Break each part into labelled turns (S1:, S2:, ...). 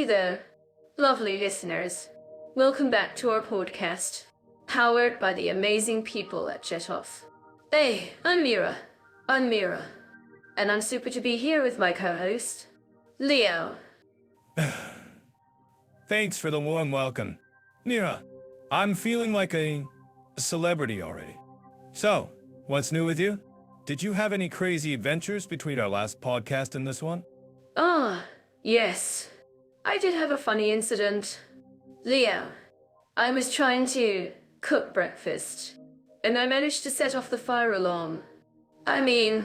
S1: there, lovely listeners. Welcome back to our podcast, powered by the amazing people at Jetoff. Hey, I'm Mira. And I'm super to be here with my co-host, Leo.
S2: Thanks for the warm welcome. Mira, I'm feeling like a celebrity already. So, what's new with you? Did you have any crazy adventures between our last podcast and this one?
S1: Yes. I did have a funny incident. Leo, I was trying to cook breakfast, and I managed to set off the fire alarm. I mean,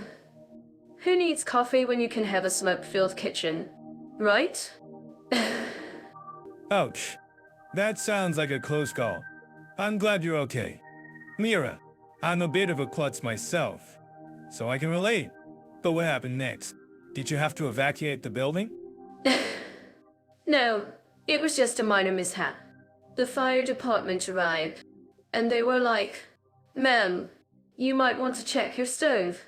S1: who needs coffee when you can have a smoke-filled kitchen, right?
S2: Ouch. That sounds like a close call. I'm glad you're okay. Mira, I'm a bit of a klutz myself, so I can relate. But what happened next? Did you have to evacuate the building?
S1: No, it was just a minor mishap. The fire department arrived, and they were like, "Ma'am, you might want to check your stove."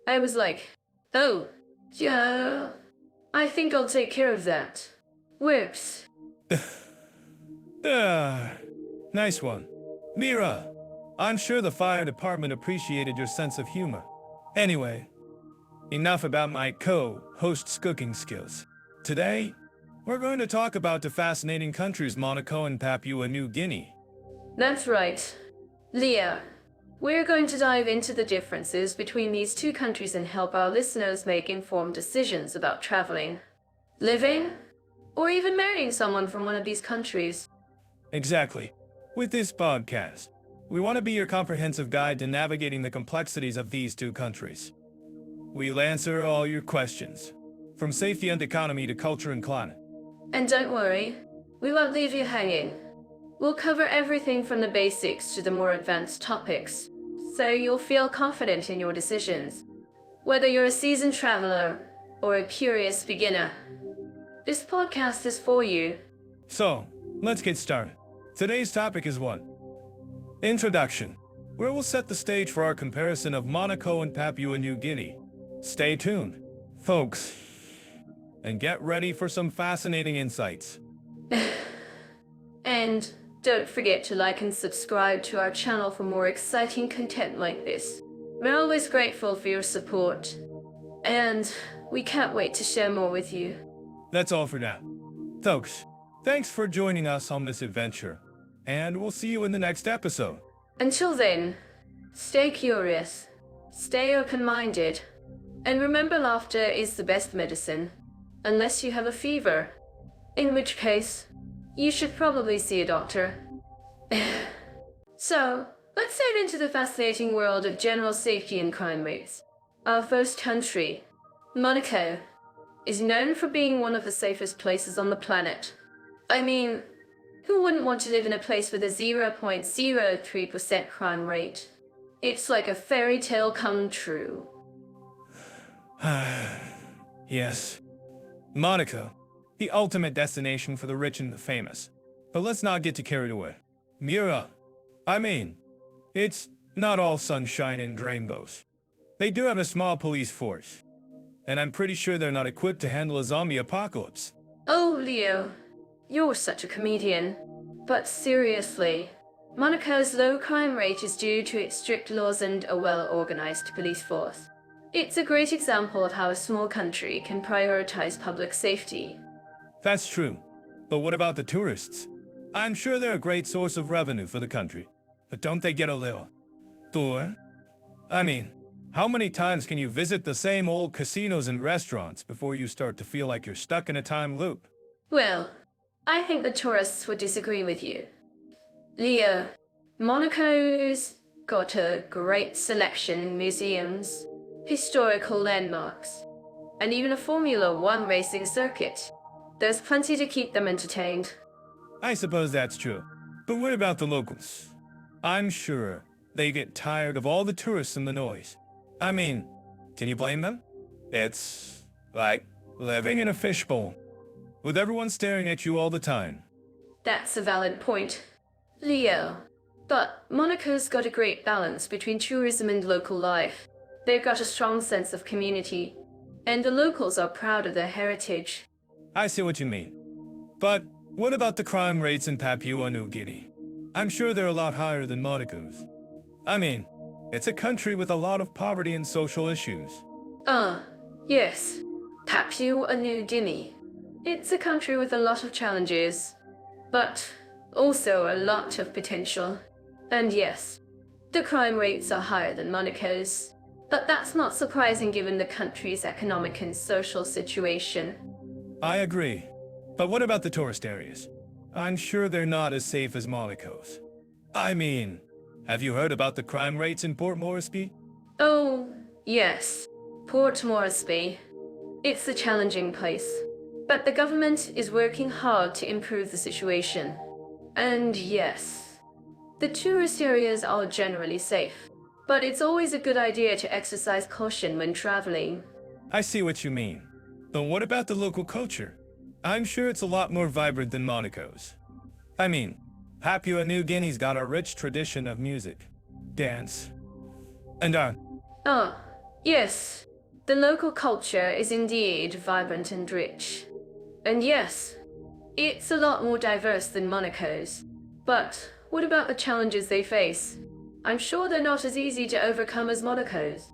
S1: I was like, "Oh, yeah, I think I'll take care of that." Whoops.
S2: Nice one. Mira, I'm sure the fire department appreciated your sense of humor. Anyway, enough about my co-host's cooking skills. Today, we're going to talk about the fascinating countries Monaco and Papua New Guinea.
S1: That's right. Leah, we're going to dive into the differences between these two countries and help our listeners make informed decisions about traveling, living, or even marrying someone from one of these countries.
S2: Exactly. With this podcast, we want to be your comprehensive guide to navigating the complexities of these two countries. We'll answer all your questions, from safety and economy to culture and climate.
S1: And don't worry, we won't leave you hanging. We'll cover everything from the basics to the more advanced topics, so you'll feel confident in your decisions, whether you're a seasoned traveler or a curious beginner. This podcast is for you.
S2: So, let's get started. Today's topic is one: Introduction, where we'll set the stage for our comparison of Monaco and Papua New Guinea. Stay tuned, folks, and get ready for some fascinating insights.
S1: And don't forget to like and subscribe to our channel for more exciting content like this. We're always grateful for your support, and we can't wait to share more with you.
S2: That's all for now. Folks, thanks for joining us on this adventure, and we'll see you in the next episode.
S1: Until then, stay curious, stay open-minded, and remember laughter is the best medicine, unless you have a fever, in which case, you should probably see a doctor. So, let's dive into the fascinating world of general safety and crime rates. Our first country, Monaco, is known for being one of the safest places on the planet. I mean, who wouldn't want to live in a place with a 0.03% crime rate? It's like a fairy tale come true.
S2: Yes. Monaco, the ultimate destination for the rich and the famous. But let's not get too carried away. Mira, it's not all sunshine and rainbows. They do have a small police force, and I'm pretty sure they're not equipped to handle a zombie apocalypse.
S1: Oh, Leo, you're such a comedian. But seriously, Monaco's low crime rate is due to its strict laws and a well-organized police force. It's a great example of how a small country can prioritize public safety.
S2: That's true. But what about the tourists? I'm sure they're a great source of revenue for the country. But don't they get a little bored? How many times can you visit the same old casinos and restaurants before you start to feel like you're stuck in a time loop?
S1: Well, I think the tourists would disagree with you. Leo, Monaco's got a great selection in museums, historical landmarks, and even a Formula One racing circuit. There's plenty to keep them entertained.
S2: I suppose that's true. But what about the locals? I'm sure they get tired of all the tourists and the noise. Can you blame them? It's like living in a fishbowl, with everyone staring at you all the time.
S1: That's a valid point, Leo. But Monaco's got a great balance between tourism and local life. They've got a strong sense of community, and the locals are proud of their heritage.
S2: I see what you mean. But what about the crime rates in Papua New Guinea? I'm sure they're a lot higher than Monaco's. I mean, it's a country with a lot of poverty and social issues.
S1: Yes. Papua New Guinea. It's a country with a lot of challenges, but also a lot of potential. And yes, the crime rates are higher than Monaco's, but that's not surprising given the country's economic and social situation.
S2: I agree. But what about the tourist areas? I'm sure they're not as safe as Monaco's. I mean, have you heard about the crime rates in Port Moresby?
S1: Oh, yes. Port Moresby. It's a challenging place, but the government is working hard to improve the situation. And yes, the tourist areas are generally safe, but it's always a good idea to exercise caution when traveling.
S2: I see what you mean. But what about the local culture? I'm sure it's a lot more vibrant than Monaco's. I mean, Papua New Guinea's got a rich tradition of music, dance, and art.
S1: Yes. The local culture is indeed vibrant and rich. And yes, it's a lot more diverse than Monaco's. But what about the challenges they face? I'm sure they're not as easy to overcome as Monaco's.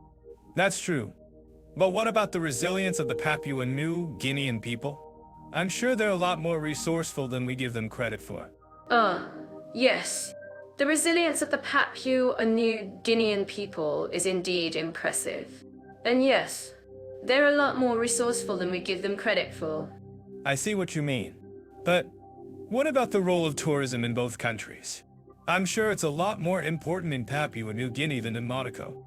S2: That's true. But what about the resilience of the Papua New Guinean people? I'm sure they're a lot more resourceful than we give them credit for.
S1: Yes. The resilience of the Papua New Guinean people is indeed impressive. And yes, they're a lot more resourceful than we give them credit for.
S2: I see what you mean. But what about the role of tourism in both countries? I'm sure it's a lot more important in Papua New Guinea than in Monaco.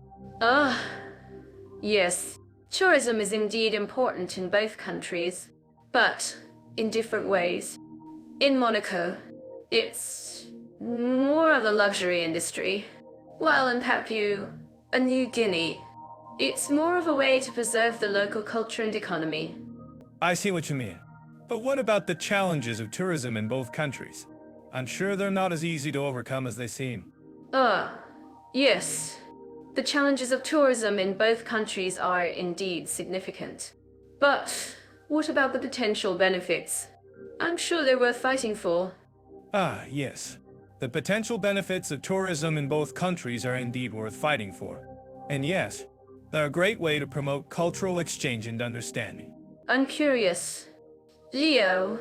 S1: Yes. Tourism is indeed important in both countries, but in different ways. In Monaco, it's more of a luxury industry, while in Papua New Guinea, it's more of a way to preserve the local culture and economy.
S2: I see what you mean. But what about the challenges of tourism in both countries? I'm sure they're not as easy to overcome as they seem.
S1: Yes. The challenges of tourism in both countries are indeed significant. But what about the potential benefits? I'm sure they're worth fighting for.
S2: Yes. The potential benefits of tourism in both countries are indeed worth fighting for. And yes, they're a great way to promote cultural exchange and understanding.
S1: I'm curious. Leo,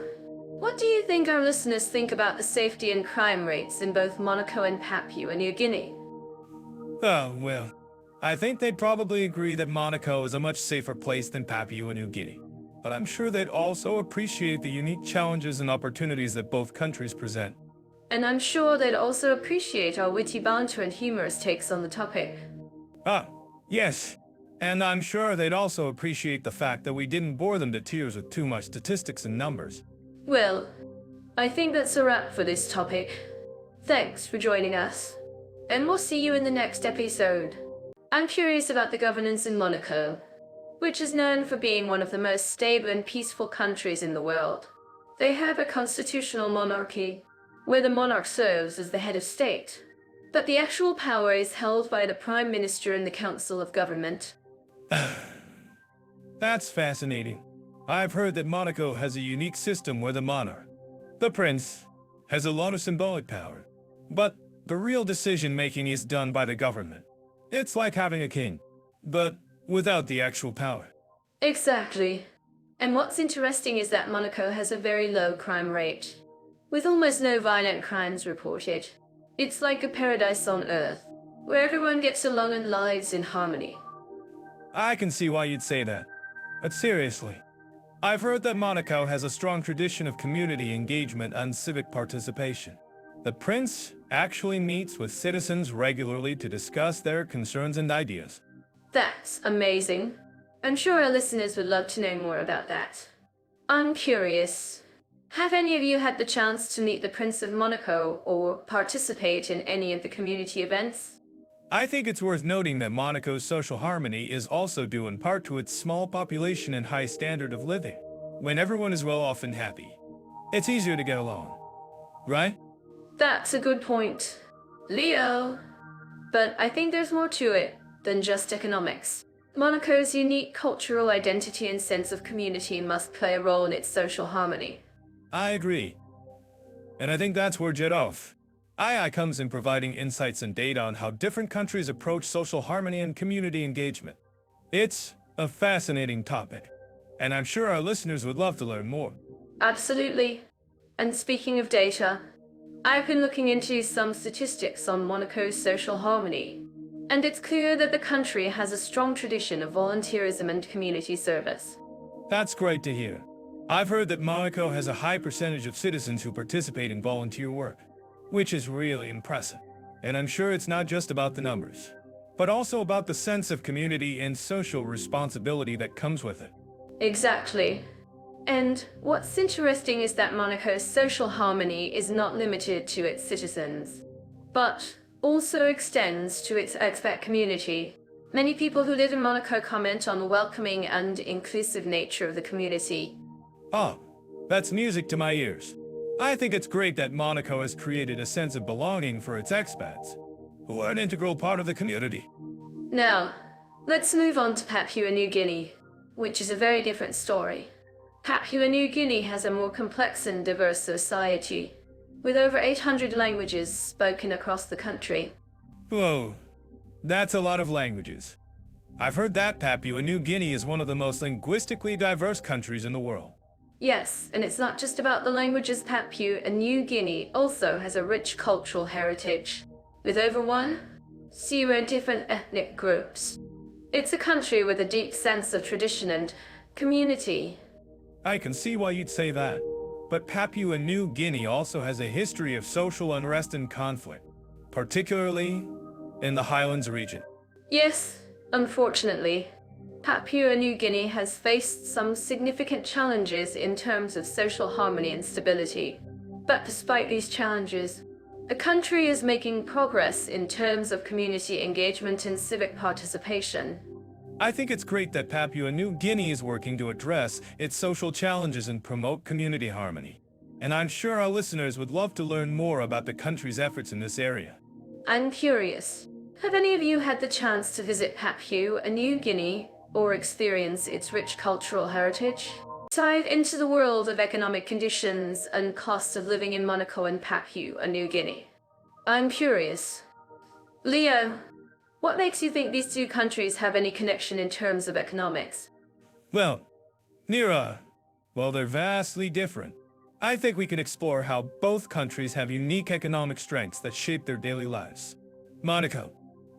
S1: what do you think our listeners think about the safety and crime rates in both Monaco and Papua New Guinea?
S2: Well, I think they'd probably agree that Monaco is a much safer place than Papua New Guinea. But I'm sure they'd also appreciate the unique challenges and opportunities that both countries present.
S1: And I'm sure they'd also appreciate our witty banter and humorous takes on the topic.
S2: Yes. And I'm sure they'd also appreciate the fact that we didn't bore them to tears with too much statistics and numbers.
S1: Well, I think that's a wrap for this topic. Thanks for joining us. And we'll see you in the next episode. I'm curious about the governance in Monaco, which is known for being one of the most stable and peaceful countries in the world. They have a constitutional monarchy, where the monarch serves as the head of state, but the actual power is held by the Prime Minister and the Council of Government.
S2: That's fascinating. I've heard that Monaco has a unique system where the monarch, the prince, has a lot of symbolic power, but the real decision-making is done by the government. It's like having a king, but without the actual power.
S1: Exactly. And what's interesting is that Monaco has a very low crime rate, with almost no violent crimes reported. It's like a paradise on earth, where everyone gets along and lives in harmony.
S2: I can see why you'd say that. But seriously, I've heard that Monaco has a strong tradition of community engagement and civic participation. The prince actually meets with citizens regularly to discuss their concerns and ideas.
S1: That's amazing. I'm sure our listeners would love to know more about that. I'm curious. Have any of you had the chance to meet the Prince of Monaco or participate in any of the community events?
S2: I think it's worth noting that Monaco's social harmony is also due in part to its small population and high standard of living. When everyone is well off and happy, it's easier to get along, right?
S1: That's a good point, Leo. But I think there's more to it than just economics. Monaco's unique cultural identity and sense of community must play a role in its social harmony.
S2: I agree. And I think that's where Jet Off II comes in, providing insights and data on how different countries approach social harmony and community engagement. It's a fascinating topic, and I'm sure our listeners would love to learn more.
S1: Absolutely. And speaking of data, I've been looking into some statistics on Monaco's social harmony, and it's clear that the country has a strong tradition of volunteerism and community service.
S2: That's great to hear. I've heard that Monaco has a high percentage of citizens who participate in volunteer work, which is really impressive. And I'm sure it's not just about the numbers, but also about the sense of community and social responsibility that comes with it.
S1: Exactly. And what's interesting is that Monaco's social harmony is not limited to its citizens, but also extends to its expat community. Many people who live in Monaco comment on the welcoming and inclusive nature of the community.
S2: Ah, that's music to my ears. I think it's great that Monaco has created a sense of belonging for its expats, who are an integral part of the community.
S1: Now, let's move on to Papua New Guinea, which is a very different story. Papua New Guinea has a more complex and diverse society, with over 800 languages spoken across the country.
S2: Whoa, that's a lot of languages. I've heard that Papua New Guinea is one of the most linguistically diverse countries in the world.
S1: Yes, and it's not just about the languages. Papua New Guinea also has a rich cultural heritage, with over 10 different ethnic groups. It's a country with a deep sense of tradition and community.
S2: I can see why you'd say that. But Papua New Guinea also has a history of social unrest and conflict, particularly in the highlands region.
S1: Yes, unfortunately, Papua New Guinea has faced some significant challenges in terms of social harmony and stability. But despite these challenges, the country is making progress in terms of community engagement and civic participation.
S2: I think it's great that Papua New Guinea is working to address its social challenges and promote community harmony. And I'm sure our listeners would love to learn more about the country's efforts in this area.
S1: I'm curious, have any of you had the chance to visit Papua New Guinea or experience its rich cultural heritage? Dive into the world of economic conditions and cost of living in Monaco and Papua New Guinea. I'm curious. Leo, what makes you think these two countries have any connection in terms of economics?
S2: Well, Nira, while they're vastly different, I think we can explore how both countries have unique economic strengths that shape their daily lives. Monaco,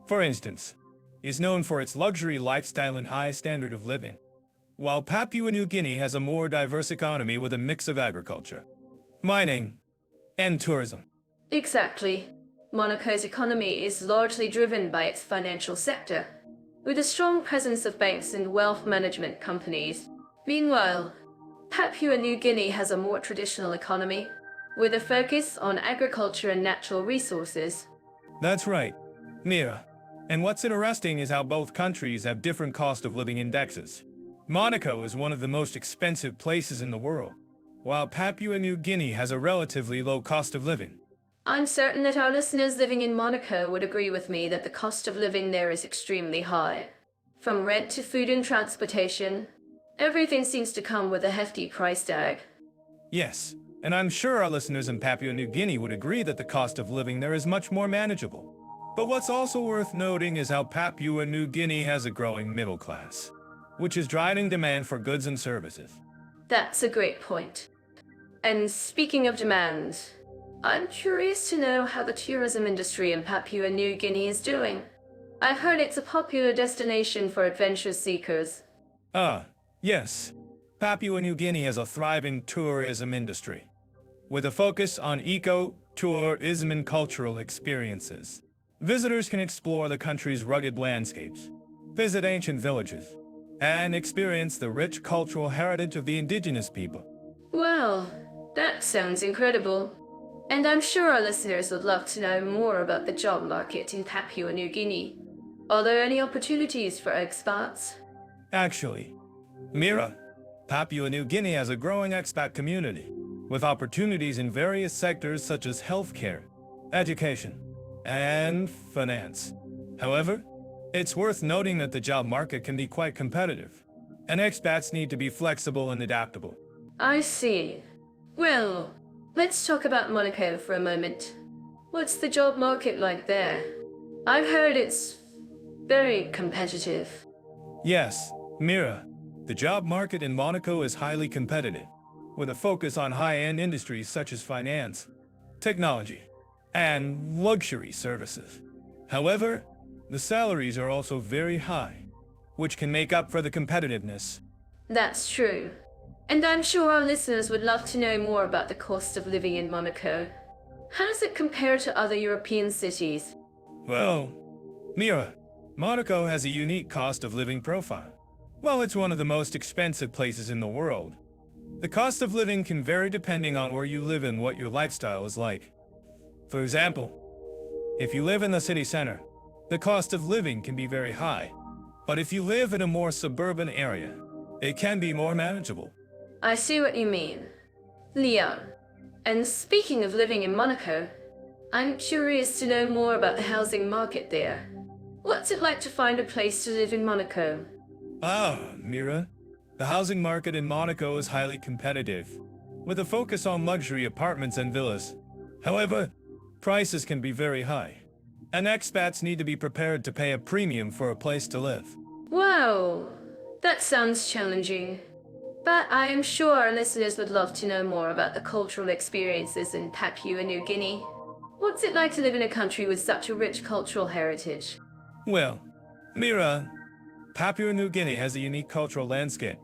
S2: for instance, is known for its luxury lifestyle and high standard of living, while Papua New Guinea has a more diverse economy with a mix of agriculture, mining, and tourism.
S1: Exactly. Monaco's economy is largely driven by its financial sector, with a strong presence of banks and wealth management companies. Meanwhile, Papua New Guinea has a more traditional economy, with a focus on agriculture and natural resources.
S2: That's right, Mira. And what's interesting is how both countries have different cost of living indexes. Monaco is one of the most expensive places in the world, while Papua New Guinea has a relatively low cost of living.
S1: I'm certain that our listeners living in Monaco would agree with me that the cost of living there is extremely high. From rent to food and transportation, everything seems to come with a hefty price tag.
S2: Yes, and I'm sure our listeners in Papua New Guinea would agree that the cost of living there is much more manageable. But what's also worth noting is how Papua New Guinea has a growing middle class, which is driving demand for goods and services.
S1: That's a great point. And speaking of demand, I'm curious to know how the tourism industry in Papua New Guinea is doing. I've heard it's a popular destination for adventure seekers.
S2: Yes. Papua New Guinea has a thriving tourism industry, with a focus on eco-tourism and cultural experiences. Visitors can explore the country's rugged landscapes, visit ancient villages, and experience the rich cultural heritage of the indigenous people.
S1: Well, that sounds incredible. And I'm sure our listeners would love to know more about the job market in Papua New Guinea. Are there any opportunities for expats?
S2: Actually, Mira, Papua New Guinea has a growing expat community, with opportunities in various sectors such as healthcare, education, and finance. However, it's worth noting that the job market can be quite competitive, and expats need to be flexible and adaptable.
S1: I see. Well, let's talk about Monaco for a moment. What's the job market like there? I've heard it's very competitive.
S2: Yes, Mira, the job market in Monaco is highly competitive, with a focus on high-end industries such as finance, technology, and luxury services. However, the salaries are also very high, which can make up for the competitiveness.
S1: That's true. And I'm sure our listeners would love to know more about the cost of living in Monaco. How does it compare to other European cities?
S2: Well, Mira, Monaco has a unique cost of living profile. While it's one of the most expensive places in the world, the cost of living can vary depending on where you live and what your lifestyle is like. For example, if you live in the city center, the cost of living can be very high. But if you live in a more suburban area, it can be more manageable.
S1: I see what you mean. Leon, and speaking of living in Monaco, I'm curious to know more about the housing market there. What's it like to find a place to live in Monaco?
S2: Ah, Mira, the housing market in Monaco is highly competitive, with a focus on luxury apartments and villas. However, prices can be very high, and expats need to be prepared to pay a premium for a place to live.
S1: Wow, that sounds challenging. But I am sure our listeners would love to know more about the cultural experiences in Papua New Guinea. What's it like to live in a country with such a rich cultural heritage?
S2: Well, Mira, Papua New Guinea has a unique cultural landscape,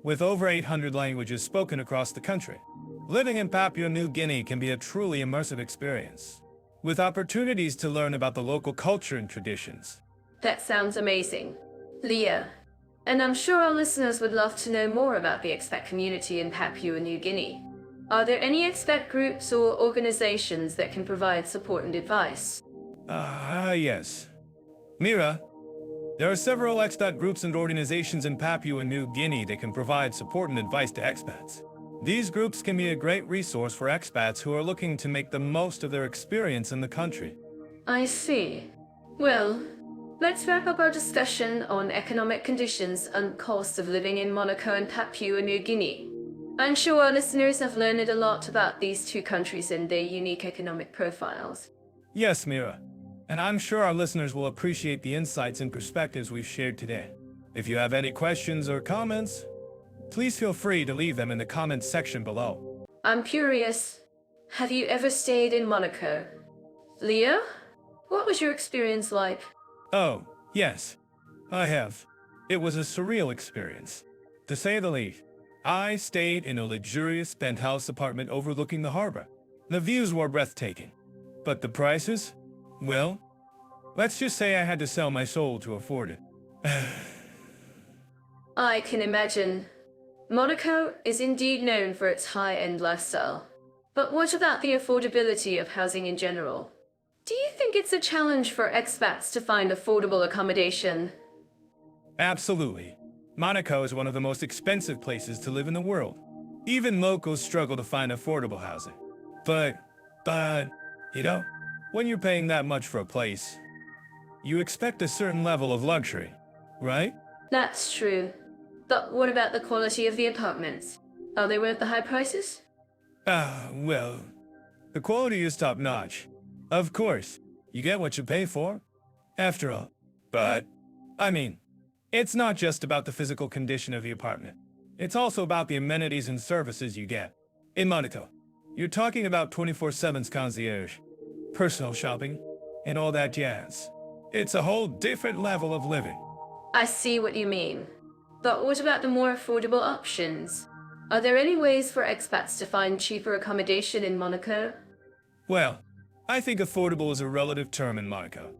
S2: with over 800 languages spoken across the country. Living in Papua New Guinea can be a truly immersive experience, with opportunities to learn about the local culture and traditions.
S1: That sounds amazing. Leah, and I'm sure our listeners would love to know more about the expat community in Papua New Guinea. Are there any expat groups or organizations that can provide support and advice?
S2: Yes. Mira, there are several expat groups and organizations in Papua New Guinea that can provide support and advice to expats. These groups can be a great resource for expats who are looking to make the most of their experience in the country.
S1: I see. Well, let's wrap up our discussion on economic conditions and cost of living in Monaco and Papua New Guinea. I'm sure our listeners have learned a lot about these two countries and their unique economic profiles.
S2: Yes, Mira, and I'm sure our listeners will appreciate the insights and perspectives we've shared today. If you have any questions or comments, please feel free to leave them in the comments section below.
S1: I'm curious, have you ever stayed in Monaco? Leo, what was your experience like?
S2: Oh, yes, I have. It was a surreal experience, to say the least. I stayed in a luxurious penthouse apartment overlooking the harbor. The views were breathtaking, but the prices? Well, let's just say I had to sell my soul to afford it.
S1: I can imagine. Monaco is indeed known for its high-end lifestyle. But what about the affordability of housing in general? Do you think it's a challenge for expats to find affordable accommodation?
S2: Absolutely. Monaco is one of the most expensive places to live in the world. Even locals struggle to find affordable housing. But, you know, when you're paying that much for a place, you expect a certain level of luxury, right?
S1: That's true. But what about the quality of the apartments? Are they worth the high prices?
S2: Well, the quality is top-notch. Of course, you get what you pay for, after all. But, I mean, it's not just about the physical condition of the apartment. It's also about the amenities and services you get. In Monaco, you're talking about 24/7 concierge, personal shopping, and all that jazz. It's a whole different level of living.
S1: I see what you mean. But what about the more affordable options? Are there any ways for expats to find cheaper accommodation in Monaco?
S2: Well, I think affordable is a relative term in Monaco.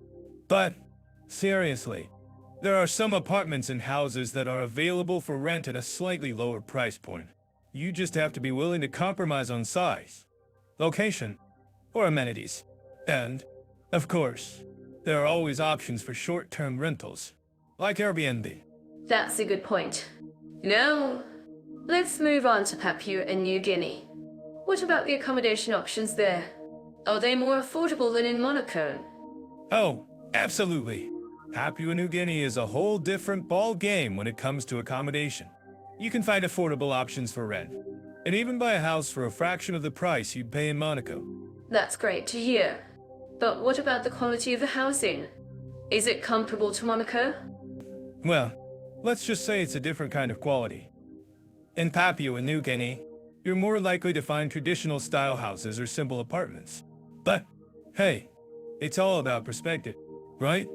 S2: But, seriously, there are some apartments and houses that are available for rent at a slightly lower price point. You just have to be willing to compromise on size, location, or amenities. And, of course, there are always options for short-term rentals, like Airbnb.
S1: That's a good point. Now, let's move on to Papua New Guinea. What about the accommodation options there? Are they more affordable than in Monaco?
S2: Oh, absolutely. Papua New Guinea is a whole different ball game when it comes to accommodation. You can find affordable options for rent, and even buy a house for a fraction of the price you'd pay in Monaco.
S1: That's great to hear. But what about the quality of the housing? Is it comparable to Monaco?
S2: Well, let's just say it's a different kind of quality. In Papua New Guinea, you're more likely to find traditional style houses or simple apartments. But, hey, it's all about perspective, right?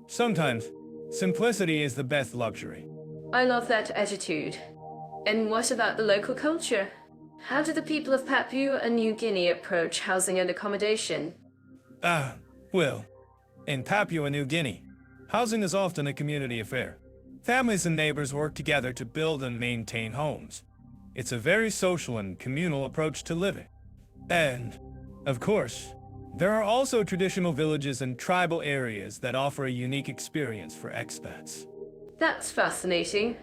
S2: Sometimes, simplicity is the best luxury.
S1: I love that attitude. And what about the local culture? How do the people of Papua New Guinea approach housing and accommodation?
S2: Well, in Papua New Guinea, housing is often a community affair. Families and neighbors work together to build and maintain homes. It's a very social and communal approach to living. And, of course, there are also traditional villages and tribal areas that offer a unique experience for expats.
S1: That's fascinating.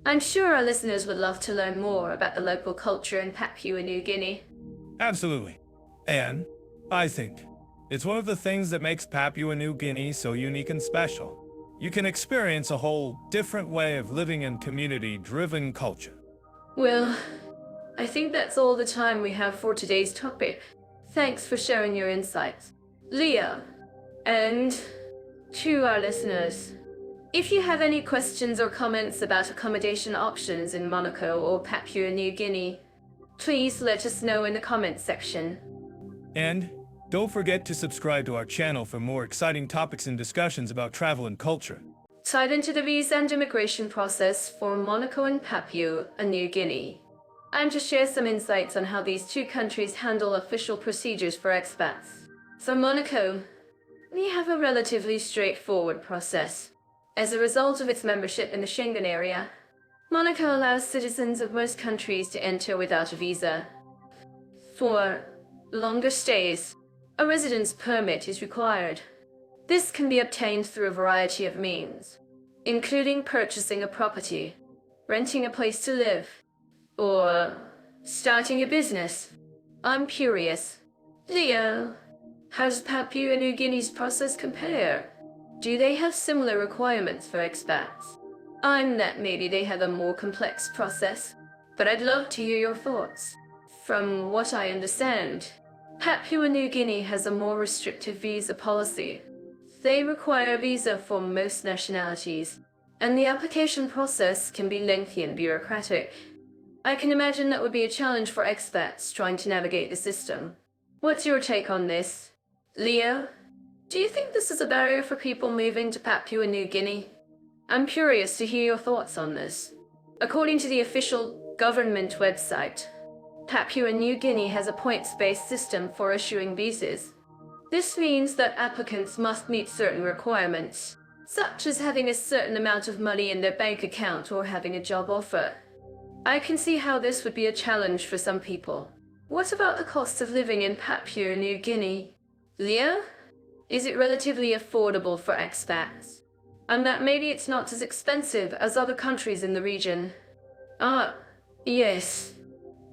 S1: I'm sure our listeners would love to learn more about the local culture in Papua New Guinea.
S2: Absolutely. And, I think, it's one of the things that makes Papua New Guinea so unique and special. You can experience a whole different way of living in community-driven culture.
S1: Well, I think that's all the time we have for today's topic. Thanks for sharing your insights, Leah. And to our listeners, if you have any questions or comments about accommodation options in Monaco or Papua New Guinea, please let us know in the comments section.
S2: And don't forget to subscribe to our channel for more exciting topics and discussions about travel and culture.
S1: Tied into the visa and immigration process for Monaco and Papua New Guinea, and to share some insights on how these two countries handle official procedures for expats. For Monaco, we have a relatively straightforward process. As a result of its membership in the Schengen area, Monaco allows citizens of most countries to enter without a visa. For longer stays, a residence permit is required. This can be obtained through a variety of means, including purchasing a property, renting a place to live, or starting a business. I'm curious, Leo, how does Papua New Guinea's process compare? Do they have similar requirements for expats? I'm that maybe they have a more complex process, but I'd love to hear your thoughts. From what I understand, Papua New Guinea has a more restrictive visa policy. They require a visa for most nationalities, and the application process can be lengthy and bureaucratic. I can imagine that would be a challenge for expats trying to navigate the system. What's your take on this? Leo, do you think this is a barrier for people moving to Papua New Guinea? I'm curious to hear your thoughts on this. According to the official government website, Papua New Guinea has a points-based system for issuing visas. This means that applicants must meet certain requirements, such as having a certain amount of money in their bank account or having a job offer. I can see how this would be a challenge for some people. What about the cost of living in Papua New Guinea? Leah? Is it relatively affordable for expats? And that maybe it's not as expensive as other countries in the region. Yes.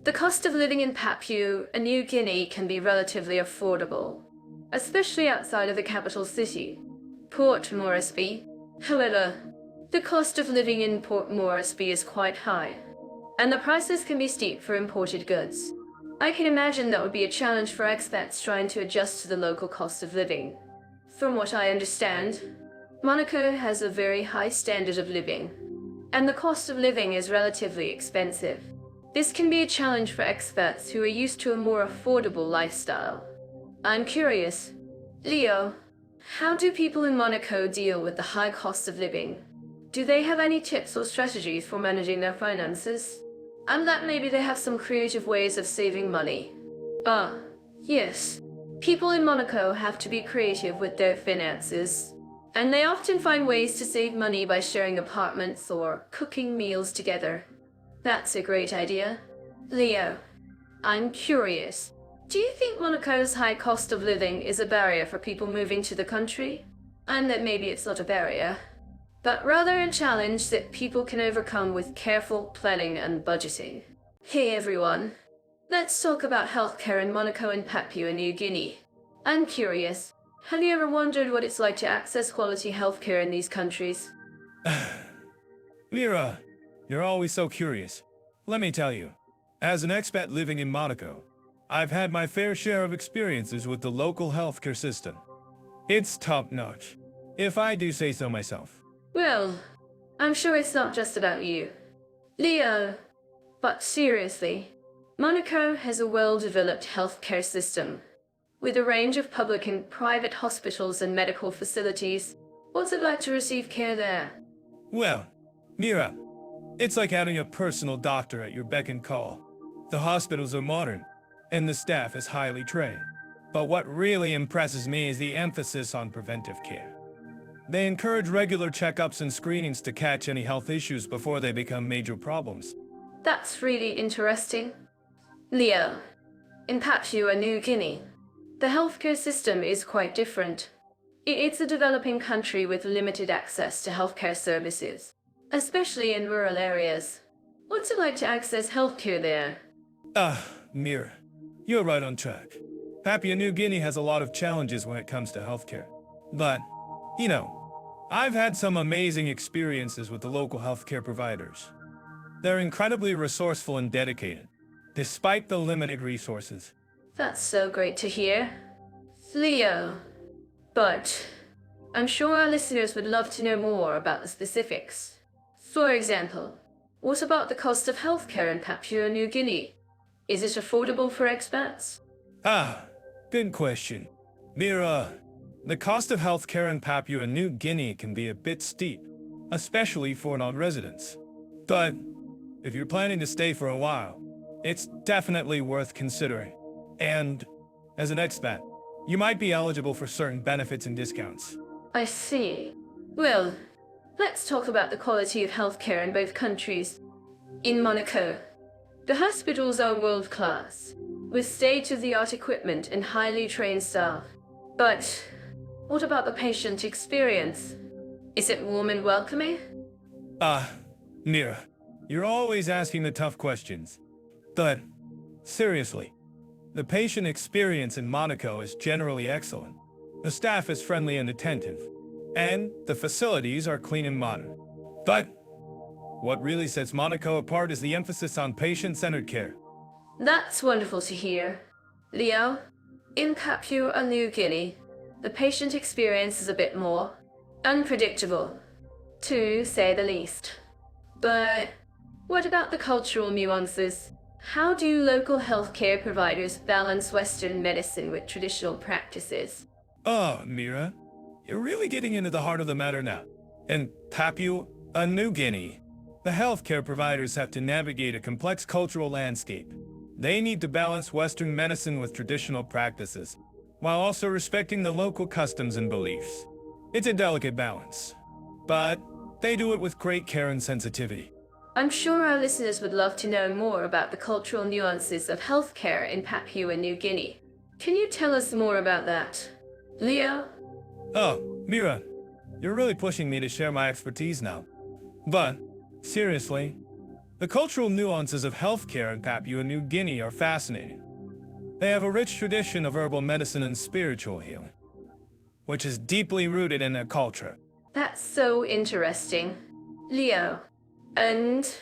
S1: The cost of living in Papua New Guinea can be relatively affordable, especially outside of the capital city, Port Moresby. However, the cost of living in Port Moresby is quite high, and the prices can be steep for imported goods. I can imagine that would be a challenge for expats trying to adjust to the local cost of living. From what I understand, Monaco has a very high standard of living, and the cost of living is relatively expensive. This can be a challenge for expats who are used to a more affordable lifestyle. I'm curious, Leo, how do people in Monaco deal with the high cost of living? Do they have any tips or strategies for managing their finances? And that maybe they have some creative ways of saving money. Yes. People in Monaco have to be creative with their finances, and they often find ways to save money by sharing apartments or cooking meals together. That's a great idea. Leo, I'm curious. Do you think Monaco's high cost of living is a barrier for people moving to the country? And that maybe it's not a barrier, but rather a challenge that people can overcome with careful planning and budgeting. Hey everyone, let's talk about healthcare in Monaco and Papua New Guinea. I'm curious, have you ever wondered what it's like to access quality healthcare in these countries?
S2: Mira, you're always so curious. Let me tell you, As an expat living in Monaco, I've had my fair share of experiences with the local healthcare system. It's top-notch, if I do say so myself.
S1: Well, I'm sure it's not just about you, Leo. But seriously, Monaco has a well-developed healthcare system, with a range of public and private hospitals and medical facilities. What's it like to receive care there?
S2: Well, Mira, it's like having a personal doctor at your beck and call. The hospitals are modern, and the staff is highly trained. But what really impresses me is the emphasis on preventive care. They encourage regular checkups and screenings to catch any health issues before they become major problems.
S1: That's really interesting. Leo, in Papua New Guinea, the healthcare system is quite different. It's a developing country with limited access to healthcare services, especially in rural areas. What's it like to access healthcare there?
S2: Mira, you're right on track. Papua New Guinea has a lot of challenges when it comes to healthcare. But, I've had some amazing experiences with the local healthcare providers. They're incredibly resourceful and dedicated, despite the limited resources.
S1: That's so great to hear. Leo, but I'm sure our listeners would love to know more about the specifics. For example, what about the cost of healthcare in Papua New Guinea? Is it affordable for expats?
S2: Good question. Mira, the cost of healthcare in Papua New Guinea can be a bit steep, especially for non-residents. But if you're planning to stay for a while, it's definitely worth considering. And as an expat, you might be eligible for certain benefits and discounts.
S1: I see. Well, let's talk about the quality of healthcare in both countries. In Monaco, the hospitals are world-class, with state-of-the-art equipment and highly trained staff. But what about the patient experience? Is it warm and welcoming?
S2: Mira, you're always asking the tough questions. But seriously, the patient experience in Monaco is generally excellent. The staff is friendly and attentive, and the facilities are clean and modern. But what really sets Monaco apart is the emphasis on patient-centered care.
S1: That's wonderful to hear. Leo, in Papua New Guinea, the patient experience is a bit more unpredictable, to say the least. But what about the cultural nuances? How do local healthcare providers balance Western medicine with traditional practices?
S2: Mira, you're really getting into the heart of the matter now. In Papua New Guinea, the healthcare providers have to navigate a complex cultural landscape. They need to balance Western medicine with traditional practices, while also respecting the local customs and beliefs. It's a delicate balance, but they do it with great care and sensitivity.
S1: I'm sure our listeners would love to know more about the cultural nuances of healthcare in Papua New Guinea. Can you tell us more about that, Leo?
S2: Mira, you're really pushing me to share my expertise now. But, seriously, the cultural nuances of healthcare in Papua New Guinea are fascinating. They have a rich tradition of herbal medicine and spiritual healing, which is deeply rooted in their culture.
S1: That's so interesting. Leo, and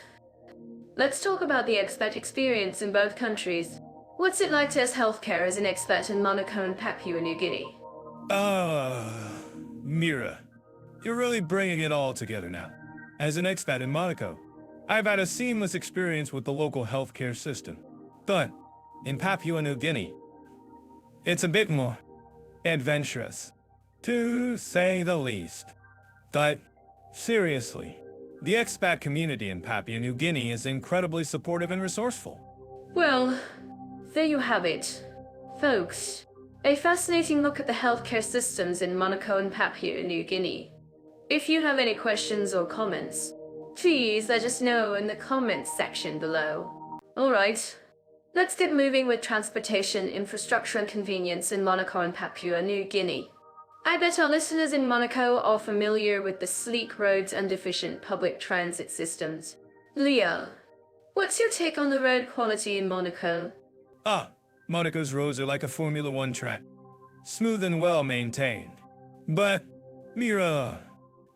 S1: let's talk about the expat experience in both countries. What's it like to have healthcare as an expat in Monaco and Papua New Guinea?
S2: Mira, you're really bringing it all together now. As an expat in Monaco, I've had a seamless experience with the local healthcare system. But in Papua New Guinea, it's a bit more adventurous, to say the least. But seriously, the expat community in Papua New Guinea is incredibly supportive and resourceful.
S1: Well, there you have it, folks. A fascinating look at the healthcare systems in Monaco and Papua New Guinea. If you have any questions or comments, please let us know in the comments section below. Alright, let's get moving with transportation, infrastructure and convenience in Monaco and Papua New Guinea. I bet our listeners in Monaco are familiar with the sleek roads and efficient public transit systems. Leo, what's your take on the road quality in Monaco?
S2: Monaco's roads are like a Formula One track, smooth and well maintained. But, Mira,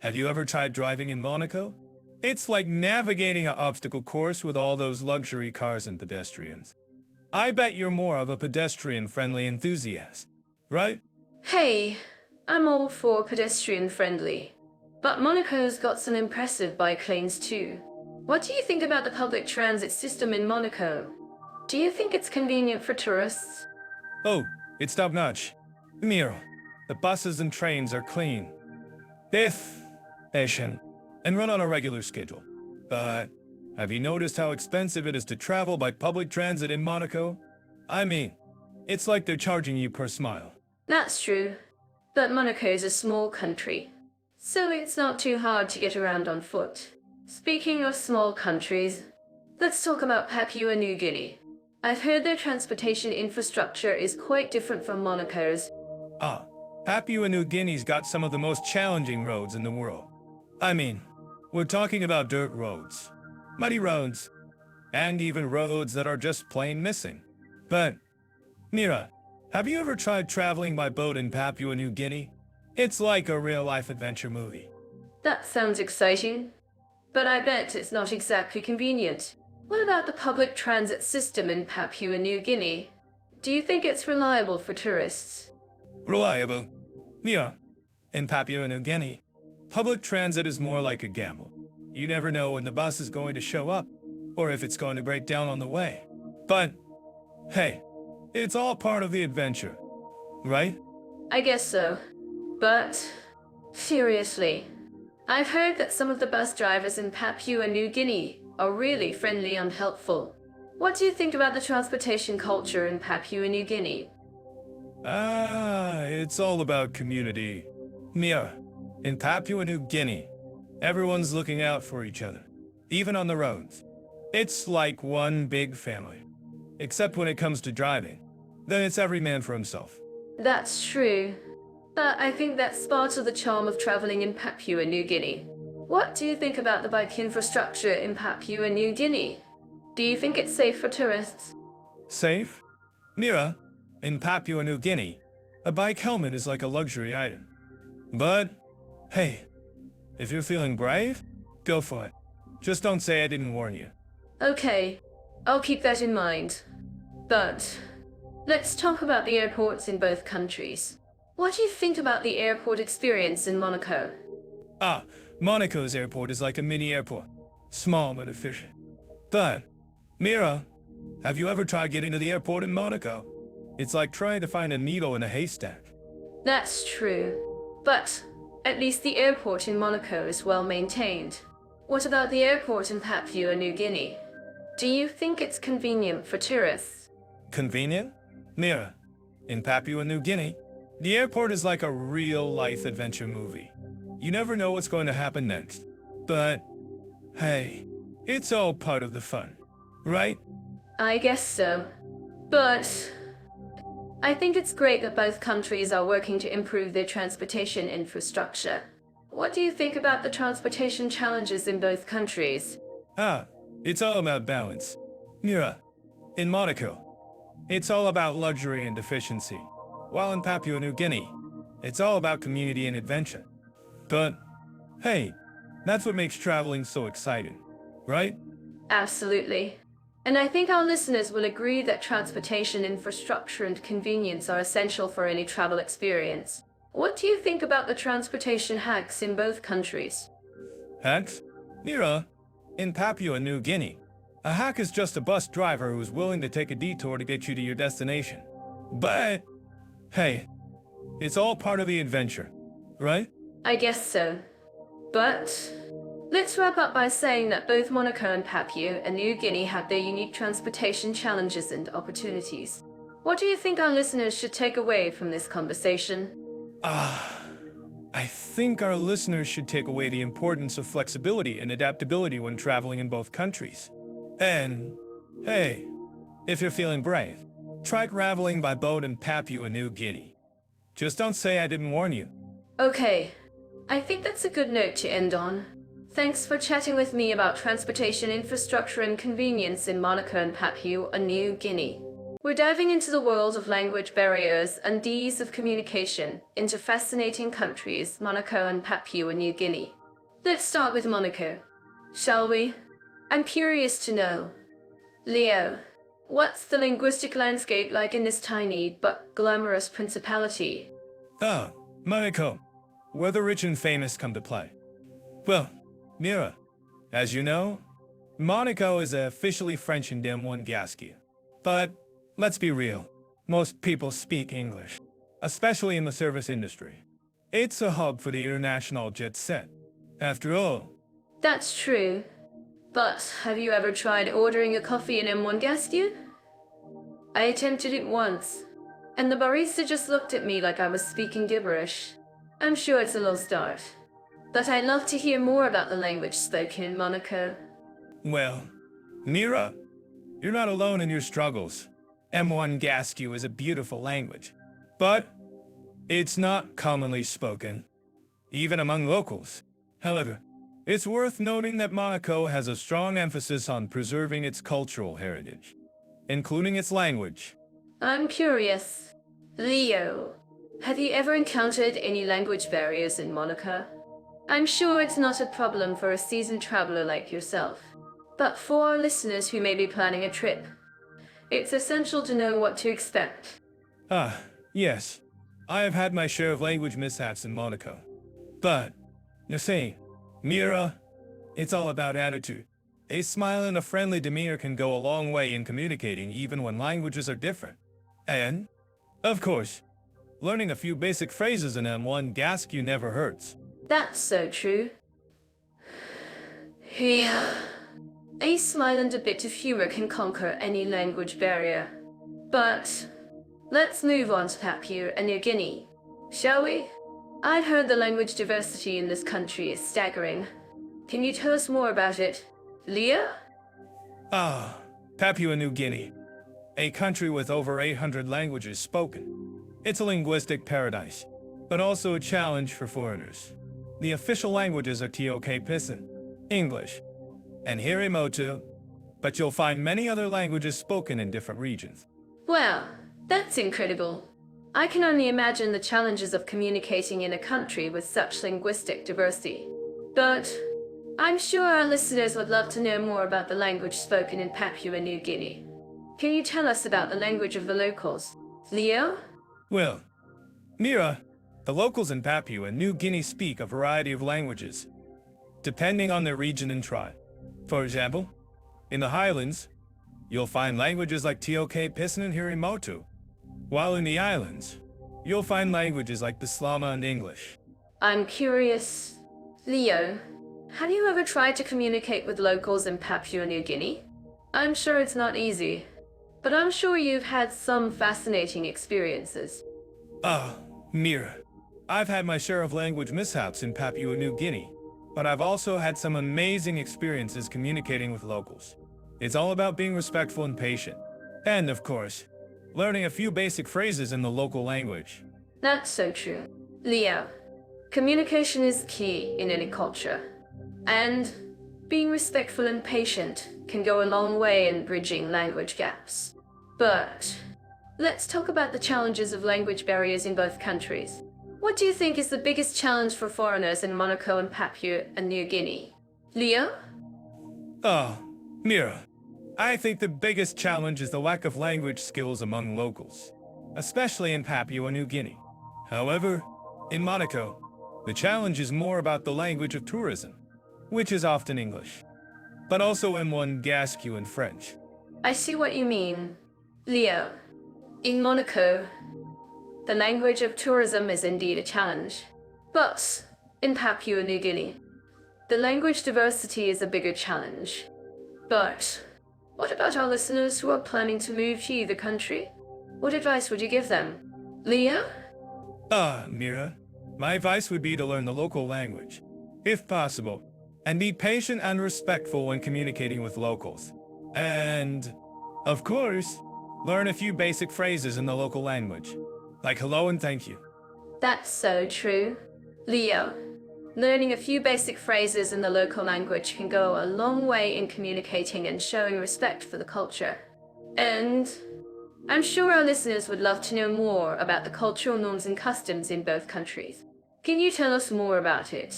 S2: have you ever tried driving in Monaco? It's like navigating an obstacle course with all those luxury cars and pedestrians. I bet you're more of a pedestrian-friendly enthusiast, right?
S1: Hey, I'm all for pedestrian-friendly. But Monaco's got some impressive bike lanes too. What do you think about the public transit system in Monaco? Do you think it's convenient for tourists?
S2: Oh, it's top-notch. Miro, the buses and trains are clean, efficient, and run on a regular schedule. But have you noticed how expensive it is to travel by public transit in Monaco? I mean, it's like they're charging you per mile.
S1: That's true. But Monaco's a small country, so it's not too hard to get around on foot. Speaking of small countries, let's talk about Papua New Guinea. I've heard their transportation infrastructure is quite different from Monaco's.
S2: Papua New Guinea's got some of the most challenging roads in the world. I mean, we're talking about dirt roads, muddy roads, and even roads that are just plain missing. But, Mira, have you ever tried traveling by boat in Papua New Guinea? It's like a real-life adventure movie.
S1: That sounds exciting, but I bet it's not exactly convenient. What about the public transit system in Papua New Guinea? Do you think it's reliable for tourists?
S2: Reliable? Mira, in Papua New Guinea, public transit is more like a gamble. You never know when the bus is going to show up, or if it's going to break down on the way. But, hey, it's all part of the adventure, right?
S1: I guess so. But, seriously, I've heard that some of the bus drivers in Papua New Guinea are really friendly and helpful. What do you think about the transportation culture in Papua New Guinea?
S2: It's all about community. Mia, in Papua New Guinea, everyone's looking out for each other, even on the roads. It's like one big family. Except when it comes to driving, then it's every man for himself.
S1: That's true. But I think that's part of the charm of traveling in Papua New Guinea. What do you think about the bike infrastructure in Papua New Guinea? Do you think it's safe for tourists?
S2: Safe? Mira, in Papua New Guinea, a bike helmet is like a luxury item. But, hey, if you're feeling brave, go for it. Just don't say I didn't warn you.
S1: Okay, I'll keep that in mind. But, let's talk about the airports in both countries. What do you think about the airport experience in Monaco?
S2: Monaco's airport is like a mini airport. Small but efficient. But, Mira, have you ever tried getting to the airport in Monaco? It's like trying to find a needle in a haystack.
S1: That's true. But, at least the airport in Monaco is well maintained. What about the airport in Papua New Guinea? Do you think it's convenient for tourists?
S2: Convenient? Mira, in Papua New Guinea, the airport is like a real-life adventure movie. You never know what's going to happen next. But, hey, it's all part of the fun, right?
S1: I guess so. But, I think it's great that both countries are working to improve their transportation infrastructure. What do you think about the transportation challenges in both countries?
S2: It's all about balance. Mira, in Monaco, it's all about luxury and efficiency. While in Papua New Guinea, it's all about community and adventure. But, hey, that's what makes traveling so exciting, right?
S1: Absolutely. And I think our listeners will agree that transportation infrastructure and convenience are essential for any travel experience. What do you think about the transportation hacks in both countries?
S2: Hacks? Mira, in Papua New Guinea, a hack is just a bus driver who is willing to take a detour to get you to your destination. But, hey, it's all part of the adventure, right?
S1: I guess so. But, let's wrap up by saying that both Monaco and Papua New Guinea have their unique transportation challenges and opportunities. What do you think our listeners should take away from this conversation?
S2: I think our listeners should take away the importance of flexibility and adaptability when traveling in both countries. And, hey, if you're feeling brave, try traveling by boat in Papua New Guinea. Just don't say I didn't warn you.
S1: Okay, I think that's a good note to end on. Thanks for chatting with me about transportation infrastructure and convenience in Monaco and Papua New Guinea. We're diving into the world of language barriers and the ease of communication into fascinating countries, Monaco and Papua New Guinea. Let's start with Monaco. shall we? I'm curious to know. Leo, what's the linguistic landscape like in this tiny but glamorous principality?
S2: Ah, Monaco, where the rich and famous come to play. Well, Mira, as you know, Monaco is officially French in Monégasque. But let's be real, most people speak English, especially in the service industry. It's a hub for the international jet set. After all,
S1: That's true. But have you ever tried ordering a coffee in Monégasque? I attempted it once, and the barista just looked at me like I was speaking gibberish. I'm sure it's a low start, but I'd love to hear more about the language spoken in Monaco.
S2: well, Mira, you're not alone in your struggles. Monégasque is a beautiful language, but it's not commonly spoken, even among locals. However, it's worth noting that Monaco has a strong emphasis on preserving its cultural heritage, including its language.
S1: I'm curious. Leo, have you ever encountered any language barriers in Monaco? I'm sure it's not a problem for a seasoned traveler like yourself, but for our listeners who may be planning a trip, it's essential to know what to expect.
S2: Ah, yes, I have had my share of language mishaps in Monaco. But, you see, Mira, it's all about attitude. A smile and a friendly demeanor can go a long way in communicating even when languages are different. And, of course, learning a few basic phrases in Monégasque never hurts.
S1: That's so true. Yeah. A smile and a bit of humor can conquer any language barrier. But let's move on to Papua New Guinea, shall we? I've heard the language diversity in this country is staggering. Can you tell us more about it, Leah?
S2: Ah, Papua New Guinea, a country with over 800 languages spoken. It's a linguistic paradise, but also a challenge for foreigners. The official languages are Tok Pisin, English, and Hirimotu, but you'll find many other languages spoken in different regions.
S1: Wow, that's incredible. I can only imagine the challenges of communicating in a country with such linguistic diversity. But I'm sure our listeners would love to know more about the language spoken in Papua New Guinea. Can you tell us about the language of the locals? Leo?
S2: Well, Mira, the locals in Papua New Guinea speak a variety of languages, depending on their region and tribe. For example, in the highlands, you'll find languages like Tok Pisin and Hirimotu, while in the islands, you'll find languages like the Slama and English.
S1: I'm curious. Leo, have you ever tried to communicate with locals in Papua New Guinea? I'm sure it's not easy, but I'm sure you've had some fascinating experiences.
S2: Ah, Mira, I've had my share of language mishaps in Papua New Guinea, but I've also had some amazing experiences communicating with locals. It's all about being respectful and patient. And, of course, learning a few basic phrases in the local language.
S1: That's so true. Leo, communication is key in any culture. And being respectful and patient can go a long way in bridging language gaps. But let's talk about the challenges of language barriers in both countries. What do you think is the biggest challenge for foreigners in Monaco and Papua New Guinea? Leo?
S2: Ah, Mira, I think the biggest challenge is the lack of language skills among locals, especially in Papua New Guinea. However, in Monaco, the challenge is more about the language of tourism, which is often English, but also Monégasque and French.
S1: I see what you mean. Leo, in Monaco, the language of tourism is indeed a challenge. But in Papua New Guinea, the language diversity is a bigger challenge. But what about our listeners who are planning to move to either country? What advice would you give them? Leo?
S2: Ah, Mira, my advice would be to learn the local language, if possible, and be patient and respectful when communicating with locals. And, of course, learn a few basic phrases in the local language, like hello and thank you.
S1: That's so true. Leo, learning a few basic phrases in the local language can go a long way in communicating and showing respect for the culture. And I'm sure our listeners would love to know more about the cultural norms and customs in both countries. Can you tell us more about it?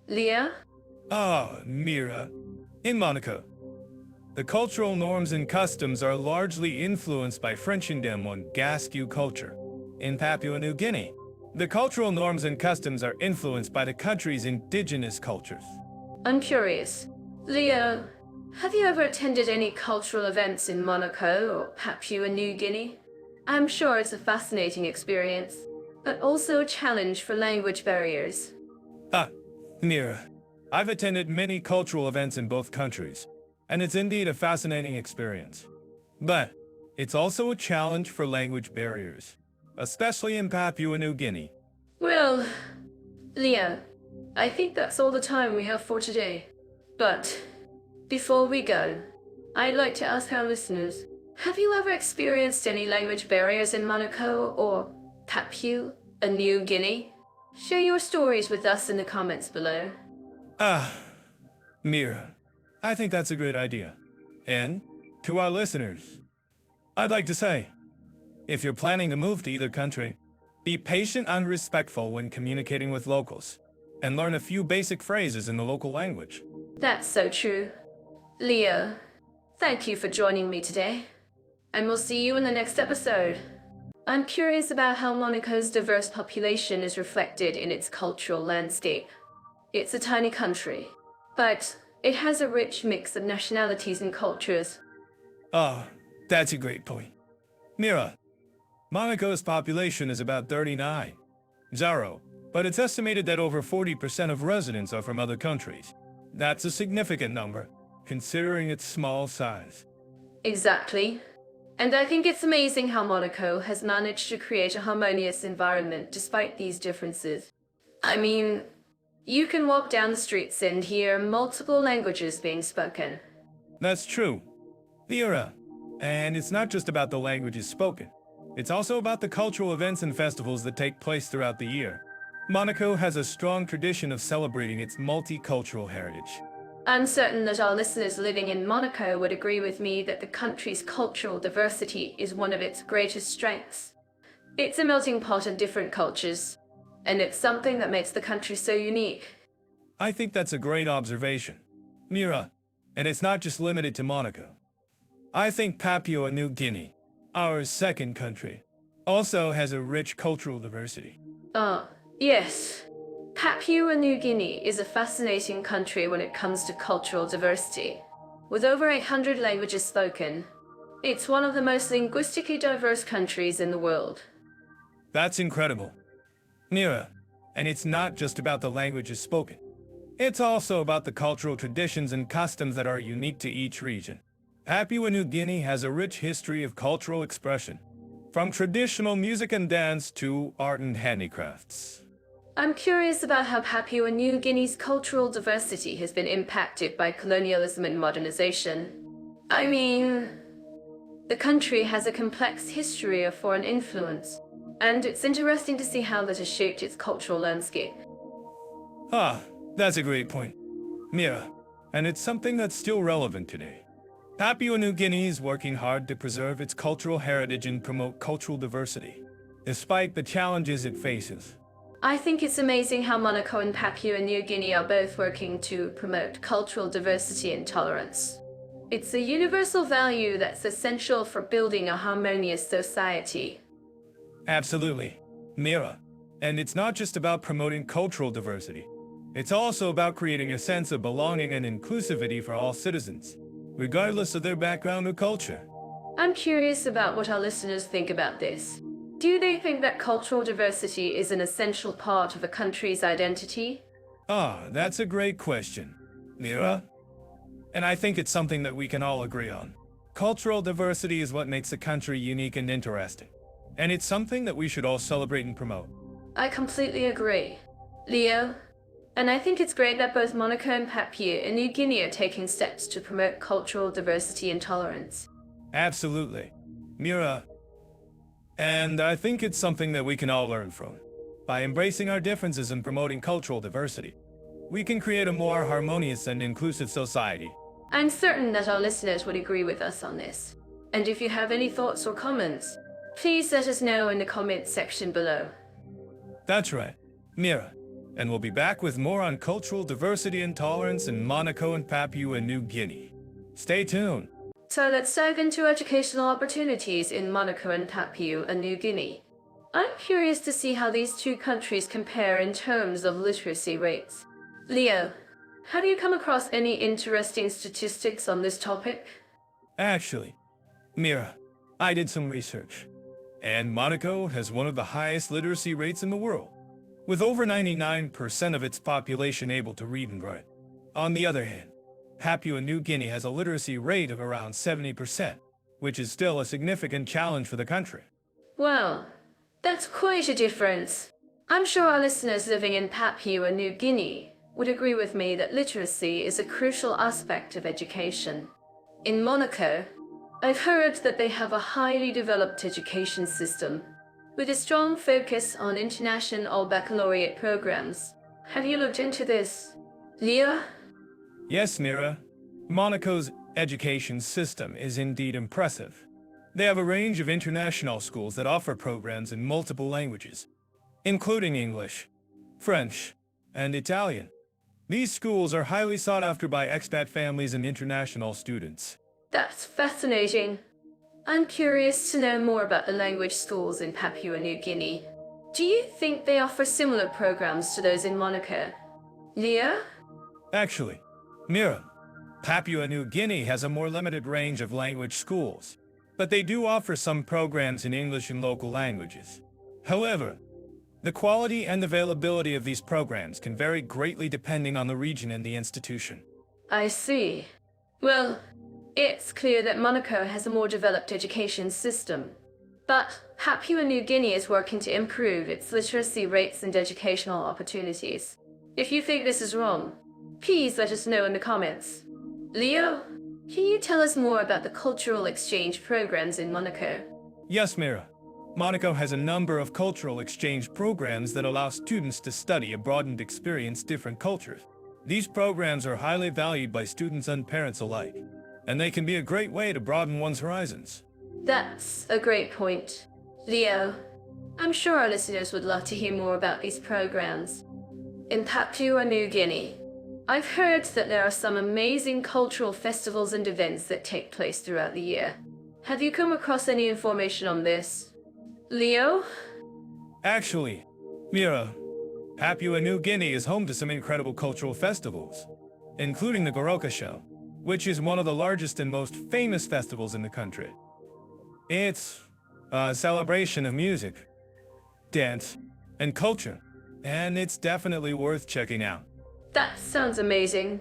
S1: Leo?
S2: Ah, Mira, In Monaco, the cultural norms and customs are largely influenced by French and Gasque culture. In Papua New Guinea, the cultural norms and customs are influenced by the country's indigenous cultures.
S1: I'm curious. Leo, have you ever attended any cultural events in Monaco or Papua New Guinea? I'm sure it's a fascinating experience, but also a challenge for language barriers.
S2: Mira, I've attended many cultural events in both countries, and it's indeed a fascinating experience. But it's also a challenge for language barriers, especially in Papua New Guinea.
S1: Well, Leo, I think that's all the time we have for today. But before we go, I'd like to ask our listeners, have you ever experienced any language barriers in Monaco or Papua New Guinea? Share your stories with us in the comments below.
S2: Mira, I think that's a great idea. And to our listeners, I'd like to say, if you're planning to move to either country, be patient and respectful when communicating with locals, and learn a few basic phrases in the local language.
S1: That's so true. Leo, thank you for joining me today, and we'll see you in the next episode. I'm curious about how Monaco's diverse population is reflected in its cultural landscape. It's a tiny country, but it has a rich mix of nationalities and cultures.
S2: That's a great point. Mira, Monaco's population is about 39, but it's estimated that over 40% of residents are from other countries. That's a significant number, considering its small size.
S1: Exactly. And I think it's amazing how Monaco has managed to create a harmonious environment despite these differences. I mean, you can walk down the streets and hear multiple languages being spoken.
S2: That's true. Mira, and it's not just about the languages spoken. It's also about the cultural events and festivals that take place throughout the year. Monaco has a strong tradition of celebrating its multicultural heritage.
S1: I'm certain that our listeners living in Monaco would agree with me that the country's cultural diversity is one of its greatest strengths. It's a melting pot of different cultures, and it's something that makes the country so unique.
S2: I think that's a great observation, Mira, and it's not just limited to Monaco. I think Papua New Guinea, our second country, also has a rich cultural diversity.
S1: Yes. Papua New Guinea is a fascinating country when it comes to cultural diversity. With over 800 languages spoken, it's one of the most linguistically diverse countries in the world.
S2: That's incredible. Mira, and it's not just about the languages spoken. It's also about the cultural traditions and customs that are unique to each region. Papua New Guinea has a rich history of cultural expression, from traditional music and dance to art and handicrafts.
S1: I'm curious about how Papua New Guinea's cultural diversity has been impacted by colonialism and modernization. I mean, the country has a complex history of foreign influence, and it's interesting to see how that has shaped its cultural landscape.
S2: That's a great point, Mira, and it's something that's still relevant today. Papua New Guinea is working hard to preserve its cultural heritage and promote cultural diversity, despite the challenges it faces.
S1: I think it's amazing how Monaco and Papua New Guinea are both working to promote cultural diversity and tolerance. It's a universal value that's essential for building a harmonious society.
S2: Absolutely, Mira. And it's not just about promoting cultural diversity. It's also about creating a sense of belonging and inclusivity for all citizens, regardless of their background or culture.
S1: I'm curious about what our listeners think about this. Do they think that cultural diversity is an essential part of a country's identity?
S2: That's a great question, Mira. And I think it's something that we can all agree on. Cultural diversity is what makes a country unique and interesting. And it's something that we should all celebrate and promote.
S1: I completely agree, Leo. And I think it's great that both Monaco and Papua New Guinea are taking steps to promote cultural diversity and tolerance.
S2: Absolutely, Mira. And I think it's something that we can all learn from. By embracing our differences and promoting cultural diversity, we can create a more harmonious and inclusive society.
S1: I'm certain that our listeners would agree with us on this. And if you have any thoughts or comments, please let us know in the comments section below.
S2: That's right, Mira. and we'll be back with more on cultural diversity and tolerance in Monaco and Papua New Guinea. Stay tuned.
S1: So let's dive into educational opportunities in Monaco and Papua New Guinea. I'm curious to see how these two countries compare in terms of literacy rates. Leo, have you come across any interesting statistics on this topic?
S2: Actually, Mira, I did some research, and Monaco has one of the highest literacy rates in the world, with over 99% of its population able to read and write. On the other hand, Papua New Guinea has a literacy rate of around 70%, which is still a significant challenge for the country.
S1: Well, that's quite a difference. I'm sure our listeners living in Papua New Guinea would agree with me that literacy is a crucial aspect of education. In Monaco, I've heard that they have a highly developed education system, with a strong focus on international baccalaureate programs. Have you looked into this, Leo?
S2: Yes, Mira. Monaco's education system is indeed impressive. They have a range of international schools that offer programs in multiple languages, including English, French, and Italian. These schools are highly sought after by expat families and international students.
S1: That's fascinating. I'm curious to know more about the language schools in Papua New Guinea. Do you think they offer similar programs to those in Monaco? Leo?
S2: Actually, Mira, Papua New Guinea has a more limited range of language schools, but they do offer some programs in English and local languages. However, the quality and availability of these programs can vary greatly depending on the region and the institution.
S1: I see. Well, it's clear that Monaco has a more developed education system, but Papua New Guinea is working to improve its literacy rates and educational opportunities. If you think this is wrong, please let us know in the comments. Leo, can you tell us more about the cultural exchange programs in Monaco?
S2: Yes, Mira. Monaco has a number of cultural exchange programs that allow students to study abroad and experience different cultures. These programs are highly valued by students and parents alike, and they can be a great way to broaden one's horizons.
S1: That's a great point. Leo, I'm sure our listeners would love to hear more about these programs. In Papua New Guinea, I've heard that there are some amazing cultural festivals and events that take place throughout the year. Have you come across any information on this? Leo?
S2: Actually, Mira, Papua New Guinea is home to some incredible cultural festivals, including the Goroka Show, which is one of the largest and most famous festivals in the country. It's a celebration of music, dance, and culture, and it's definitely worth checking out.
S1: That sounds amazing.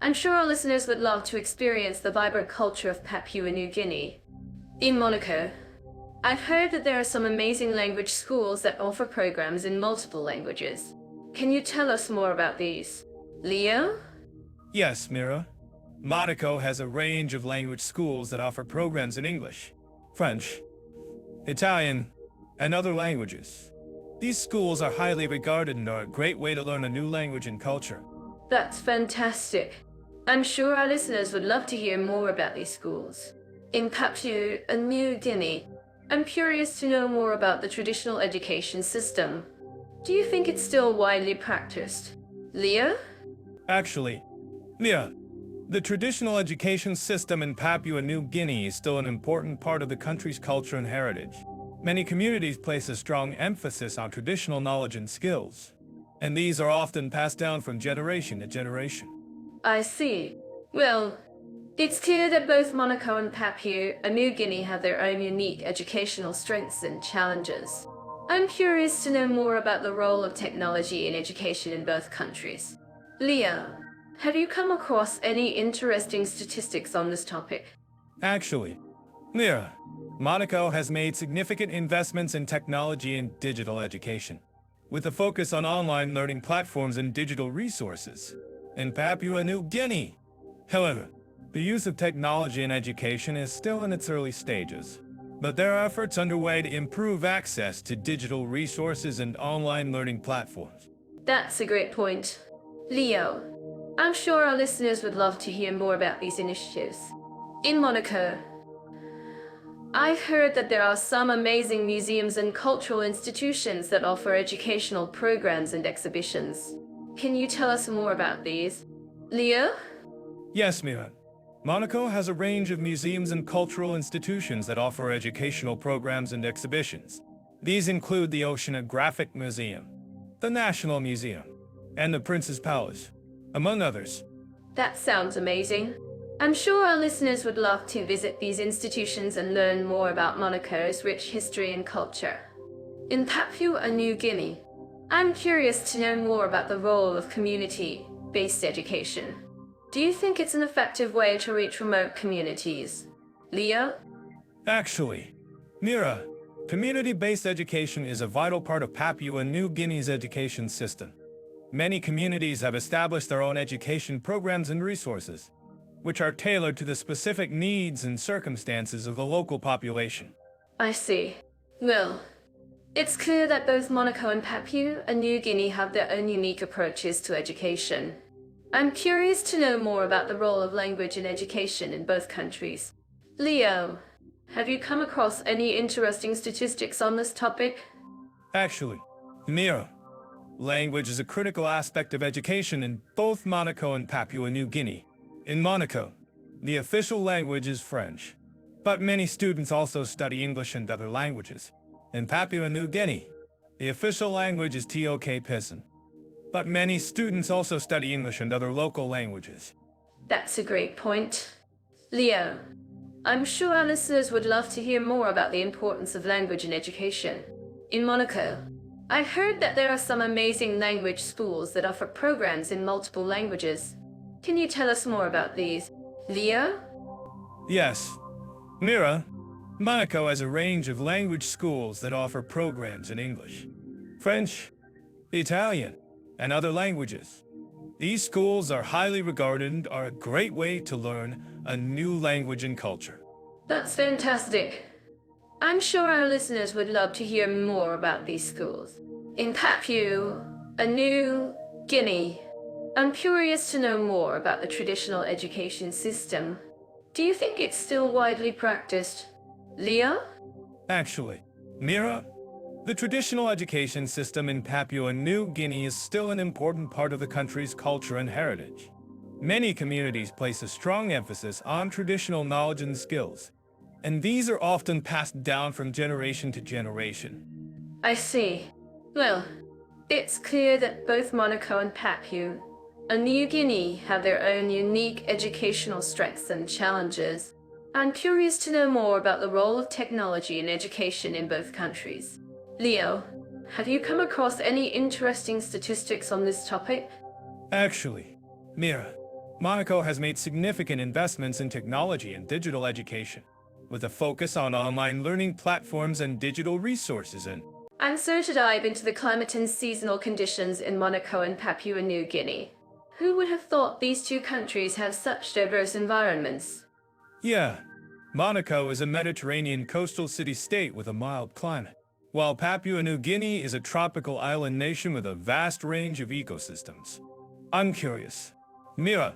S1: I'm sure our listeners would love to experience the vibrant culture of Papua New Guinea. In Monaco, I've heard that there are some amazing language schools that offer programs in multiple languages. Can you tell us more about these? Leo?
S2: Yes, Mira. Monaco has a range of language schools that offer programs in English, French, Italian, and other languages. These schools are highly regarded and are a great way to learn a new language and culture.
S1: That's fantastic. I'm sure our listeners would love to hear more about these schools. In Papua New Guinea, I'm curious to know more about the traditional education system. Do you think it's still widely practiced? Leo?
S2: Actually, Mira, the traditional education system in Papua New Guinea is still an important part of the country's culture and heritage. Many communities place a strong emphasis on traditional knowledge and skills, and these are often passed down from generation to generation.
S1: I see. Well, it's clear that both Monaco and Papua New Guinea have their own unique educational strengths and challenges. I'm curious to know more about the role of technology in education in both countries. Leo, have you come across any interesting statistics on this topic?
S2: Actually, Mira, Monaco has made significant investments in technology and digital education, with a focus on online learning platforms and digital resources. In Papua New Guinea, however, the use of technology in education is still in its early stages, but there are efforts underway to improve access to digital resources and online learning platforms.
S1: That's a great point. Leo, I'm sure our listeners would love to hear more about these initiatives. In Monaco, I've heard that there are some amazing museums and cultural institutions that offer educational programs and exhibitions. Can you tell us more about these? Leo?
S2: Yes, Mira. Monaco has a range of museums and cultural institutions that offer educational programs and exhibitions. These include the Oceanographic Museum, the National Museum, and the Prince's Palace, among others.
S1: That sounds amazing. I'm sure our listeners would love to visit these institutions and learn more about Monaco's rich history and culture. In Papua New Guinea, I'm curious to know more about the role of community-based education. Do you think it's an effective way to reach remote communities? Leo?
S2: Actually, Mira, community-based education is a vital part of Papua New Guinea's education system. Many communities have established their own education programs and resources, which are tailored to the specific needs and circumstances of the local population.
S1: I see. Well, it's clear that both Monaco and Papua New Guinea have their own unique approaches to education. I'm curious to know more about the role of language in education in both countries. Leo, have you come across any interesting statistics on this topic?
S2: Actually, Mira, language is a critical aspect of education in both Monaco and Papua New Guinea. In Monaco, the official language is French, but many students also study English and other languages. In Papua New Guinea, the official language is Tok Pisin, but many students also study English and other local languages.
S1: That's a great point. Leo, I'm sure our listeners would love to hear more about the importance of language in education. In Monaco, I've heard that there are some amazing language schools that offer programs in multiple languages. Can you tell us more about these? Leo?
S2: Yes, Mira, Monaco has a range of language schools that offer programs in English, French, Italian, and other languages. These schools are highly regarded and are a great way to learn a new language and culture.
S1: That's fantastic. I'm sure our listeners would love to hear more about these schools. In Papua New Guinea, I'm curious to know more about the traditional education system. Do you think it's still widely practiced? Leo?
S2: Actually, Mira, the traditional education system in Papua New Guinea is still an important part of the country's culture and heritage. Many communities place a strong emphasis on traditional knowledge and skills, and these are often passed down from generation to generation.
S1: I see. Well, it's clear that both Monaco and Papua New Guinea have their own unique educational strengths and challenges. I'm curious to know more about the role of technology in education in both countries. Leo, have you come across any interesting statistics on this topic?
S2: Actually, Mira, Monaco has made significant investments in technology and digital education, with a focus on online learning platforms and digital resources and
S1: I'm so to dive into the climate and seasonal conditions in Monaco and Papua New Guinea. Who would have thought these two countries have such diverse environments?
S2: Yeah, Monaco is a Mediterranean coastal city-state with a mild climate, while Papua New Guinea is a tropical island nation with a vast range of ecosystems. I'm curious, Mira,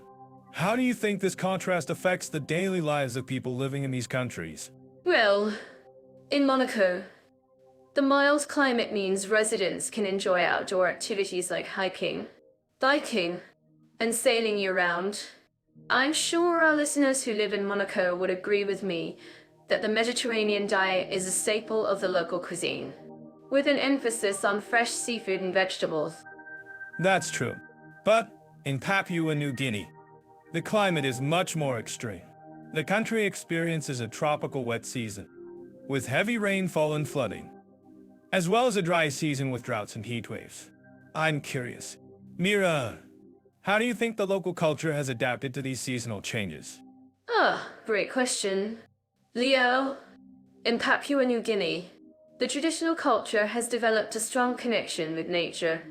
S2: how do you think this contrast affects the daily lives of people living in these countries?
S1: Well, in Monaco, the mild climate means residents can enjoy outdoor activities like hiking, biking, and sailing year-round. I'm sure our listeners who live in Monaco would agree with me that the Mediterranean diet is a staple of the local cuisine, with an emphasis on fresh seafood and vegetables.
S2: That's true. But in Papua New Guinea, the climate is much more extreme. The country experiences a tropical wet season, with heavy rainfall and flooding, as well as a dry season with droughts and heat waves. I'm curious, Mira, how do you think the local culture has adapted to these seasonal changes?
S1: Great question. Leo, in Papua New Guinea, the traditional culture has developed a strong connection with nature.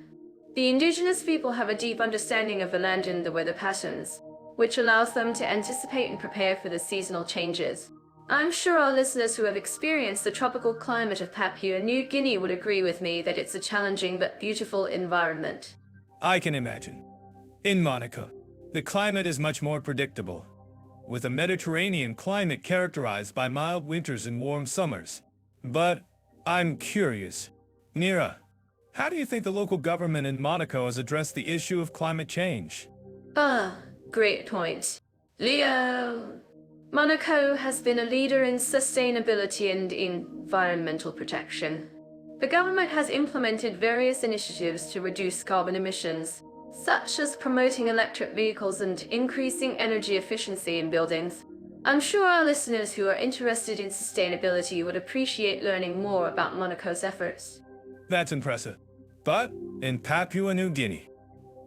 S1: The indigenous people have a deep understanding of the land and the weather patterns, which allows them to anticipate and prepare for the seasonal changes. I'm sure our listeners who have experienced the tropical climate of Papua New Guinea would agree with me that it's a challenging but beautiful environment.
S2: I can imagine. In Monaco, the climate is much more predictable. with a Mediterranean climate characterized by mild winters and warm summers. But I'm curious, Mira, how do you think the local government in Monaco has addressed the issue of climate change?
S1: Ah, great point. Leo. Monaco has been a leader in sustainability and environmental protection. The government has implemented various initiatives to reduce carbon emissions, such as promoting electric vehicles and increasing energy efficiency in buildings. I'm sure our listeners who are interested in sustainability would appreciate learning more about Monaco's efforts.
S2: That's impressive. But in Papua New Guinea,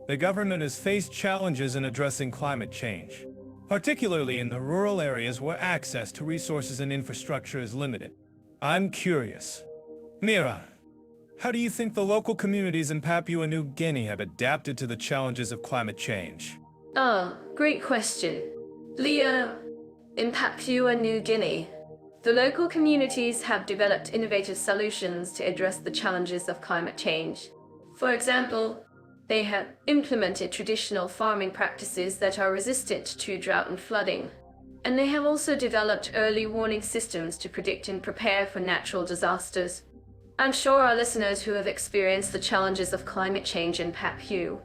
S2: the government has faced challenges in addressing climate change, particularly in the rural areas where access to resources and infrastructure is limited. I'm curious, Mira, how do you think the local communities in Papua New Guinea have adapted to the challenges of climate change?
S1: Ah, great question. Leo, in Papua New Guinea, the local communities have developed innovative solutions to address the challenges of climate change. For example, they have implemented traditional farming practices that are resistant to drought and flooding. And they have also developed early warning systems to predict and prepare for natural disasters. I'm sure our listeners who have experienced the challenges of climate change in Papua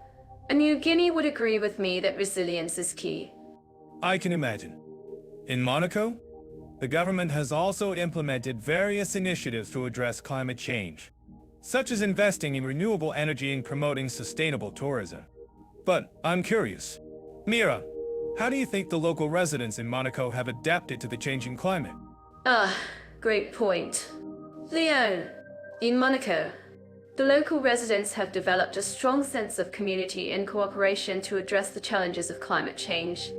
S1: New Guinea would agree with me that resilience is key.
S2: I can imagine. In Monaco, the government has also implemented various initiatives to address climate change, such as investing in renewable energy and promoting sustainable tourism. But I'm curious, Mira, how do you think the local residents in Monaco have adapted to the changing climate?
S1: Ah, great point. Leo, in Monaco, the local residents have developed a strong sense of community and cooperation to address the challenges of climate change.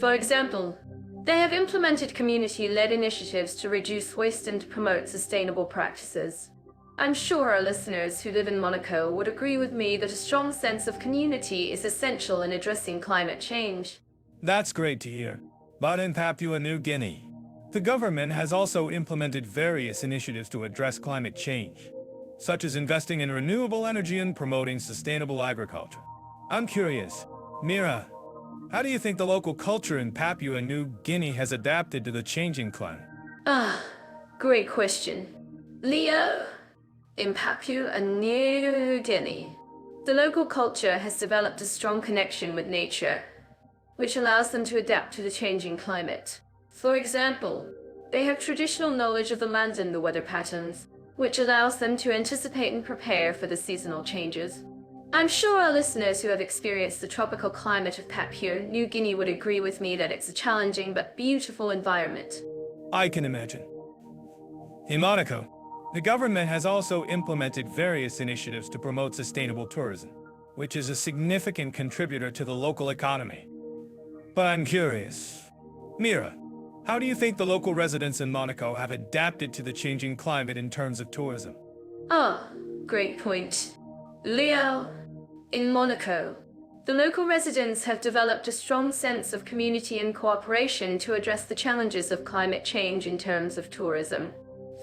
S1: For example, they have implemented community-led initiatives to reduce waste and promote sustainable practices. I'm sure our listeners who live in Monaco would agree with me that a strong sense of community is essential in addressing climate change.
S2: That's great to hear. But in Papua New Guinea, the government has also implemented various initiatives to address climate change, such as investing in renewable energy and promoting sustainable agriculture. I'm curious, Mira, how do you think the local culture in Papua New Guinea has adapted to the changing climate?
S1: Ah, great question. Leo, in Papua New Guinea, the local culture has developed a strong connection with nature, which allows them to adapt to the changing climate. For example, they have traditional knowledge of the land and the weather patterns, which allows them to anticipate and prepare for the seasonal changes. I'm sure our listeners who have experienced the tropical climate of Papua New Guinea would agree with me that it's a challenging but beautiful environment.
S2: I can imagine. In Monaco, the government has also implemented various initiatives to promote sustainable tourism, which is a significant contributor to the local economy. But I'm curious, Mira, how do you think the local residents in Monaco have adapted to the changing climate in terms of tourism?
S1: Ah, great point. Leo, in Monaco, the local residents have developed a strong sense of community and cooperation to address the challenges of climate change in terms of tourism.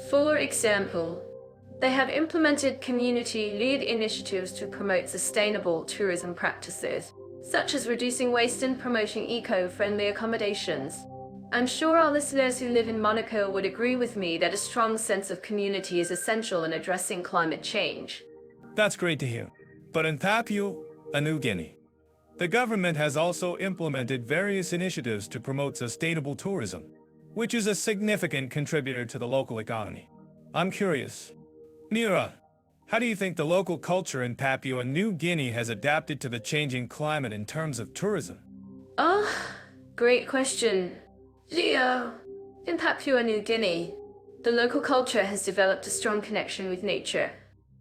S1: For example, they have implemented community-led initiatives to promote sustainable tourism practices, such as reducing waste and promoting eco-friendly accommodations. I'm sure our listeners who live in Monaco would agree with me that a strong sense of community is essential in addressing climate change.
S2: That's great to hear. But in Papua New Guinea, the government has also implemented various initiatives to promote sustainable tourism, which is a significant contributor to the local economy. I'm curious, Mira, how do you think the local culture in Papua New Guinea has adapted to the changing climate in terms of tourism?
S1: Oh, great question. Leo, in Papua New Guinea, the local culture has developed a strong connection with nature,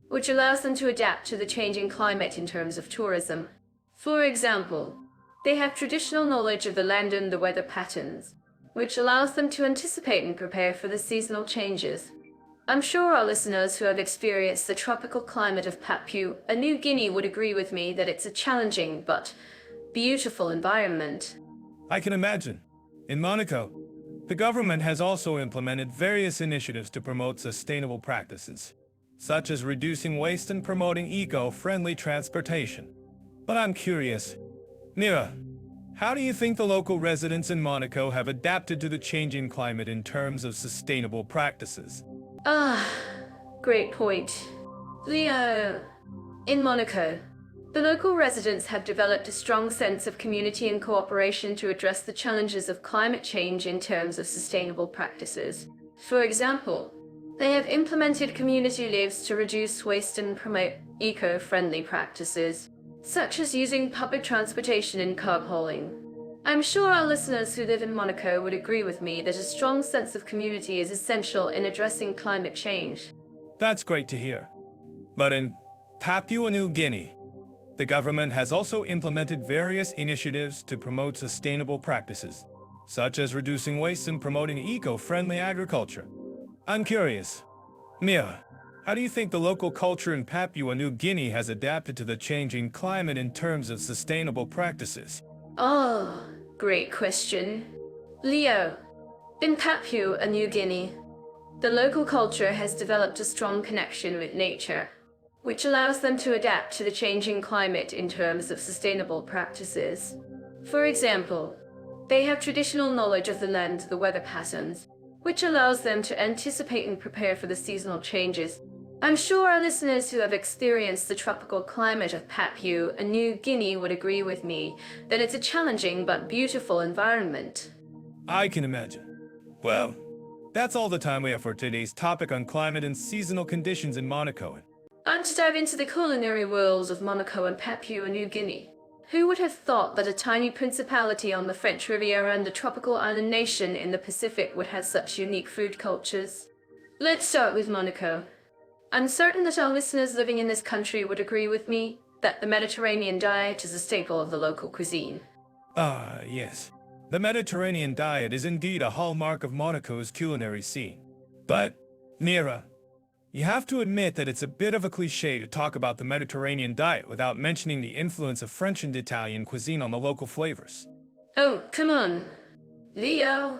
S1: which allows them to adapt to the changing climate in terms of tourism. For example, they have traditional knowledge of the land and the weather patterns, which allows them to anticipate and prepare for the seasonal changes. I'm sure our listeners who have experienced the tropical climate of Papua New Guinea would agree with me that it's a challenging but beautiful environment.
S2: I can imagine. In Monaco, the government has also implemented various initiatives to promote sustainable practices, such as reducing waste and promoting eco-friendly transportation. But I'm curious, Mira, How do you think the local residents in Monaco have adapted to the changing climate in terms of sustainable practices?
S1: Ah, great point. Leo, in Monaco, the local residents have developed a strong sense of community and cooperation to address the challenges of climate change in terms of sustainable practices. For example, they have implemented community lives to reduce waste and promote eco-friendly practices, such as using public transportation and carpooling. I'm sure our listeners who live in Monaco would agree with me that a strong sense of community is essential in addressing climate change.
S2: That's great to hear. But in Papua New Guinea, the government has also implemented various initiatives to promote sustainable practices, such as reducing waste and promoting eco-friendly agriculture. I'm curious, Mia, how do you think the local culture in Papua New Guinea has adapted to the changing climate in terms of sustainable practices?
S1: Oh, great question. Leo, in Papua New Guinea, the local culture has developed a strong connection with nature, which allows them to adapt to the changing climate in terms of sustainable practices. For example, they have traditional knowledge of the land, the weather patterns, which allows them to anticipate and prepare for the seasonal changes. I'm sure our listeners who have experienced the tropical climate of Papua New Guinea would agree with me that it's a challenging but beautiful environment.
S2: I can imagine. Well, that's all the time we have for today's topic on climate and seasonal conditions in Monaco.
S1: And to dive into the culinary worlds of Monaco and Papua New Guinea. Who would have thought that a tiny principality on the French Riviera and a tropical island nation in the Pacific would have such unique food cultures? Let's start with Monaco. I'm certain that our listeners living in this country would agree with me that the Mediterranean diet is a staple of the local cuisine.
S2: Yes. The Mediterranean diet is indeed a hallmark of Monaco's culinary scene. But, Mira, you have to admit that it's a bit of a cliché to talk about the Mediterranean diet without mentioning the influence of French and Italian cuisine on the local flavors.
S1: Oh, come on. Leo,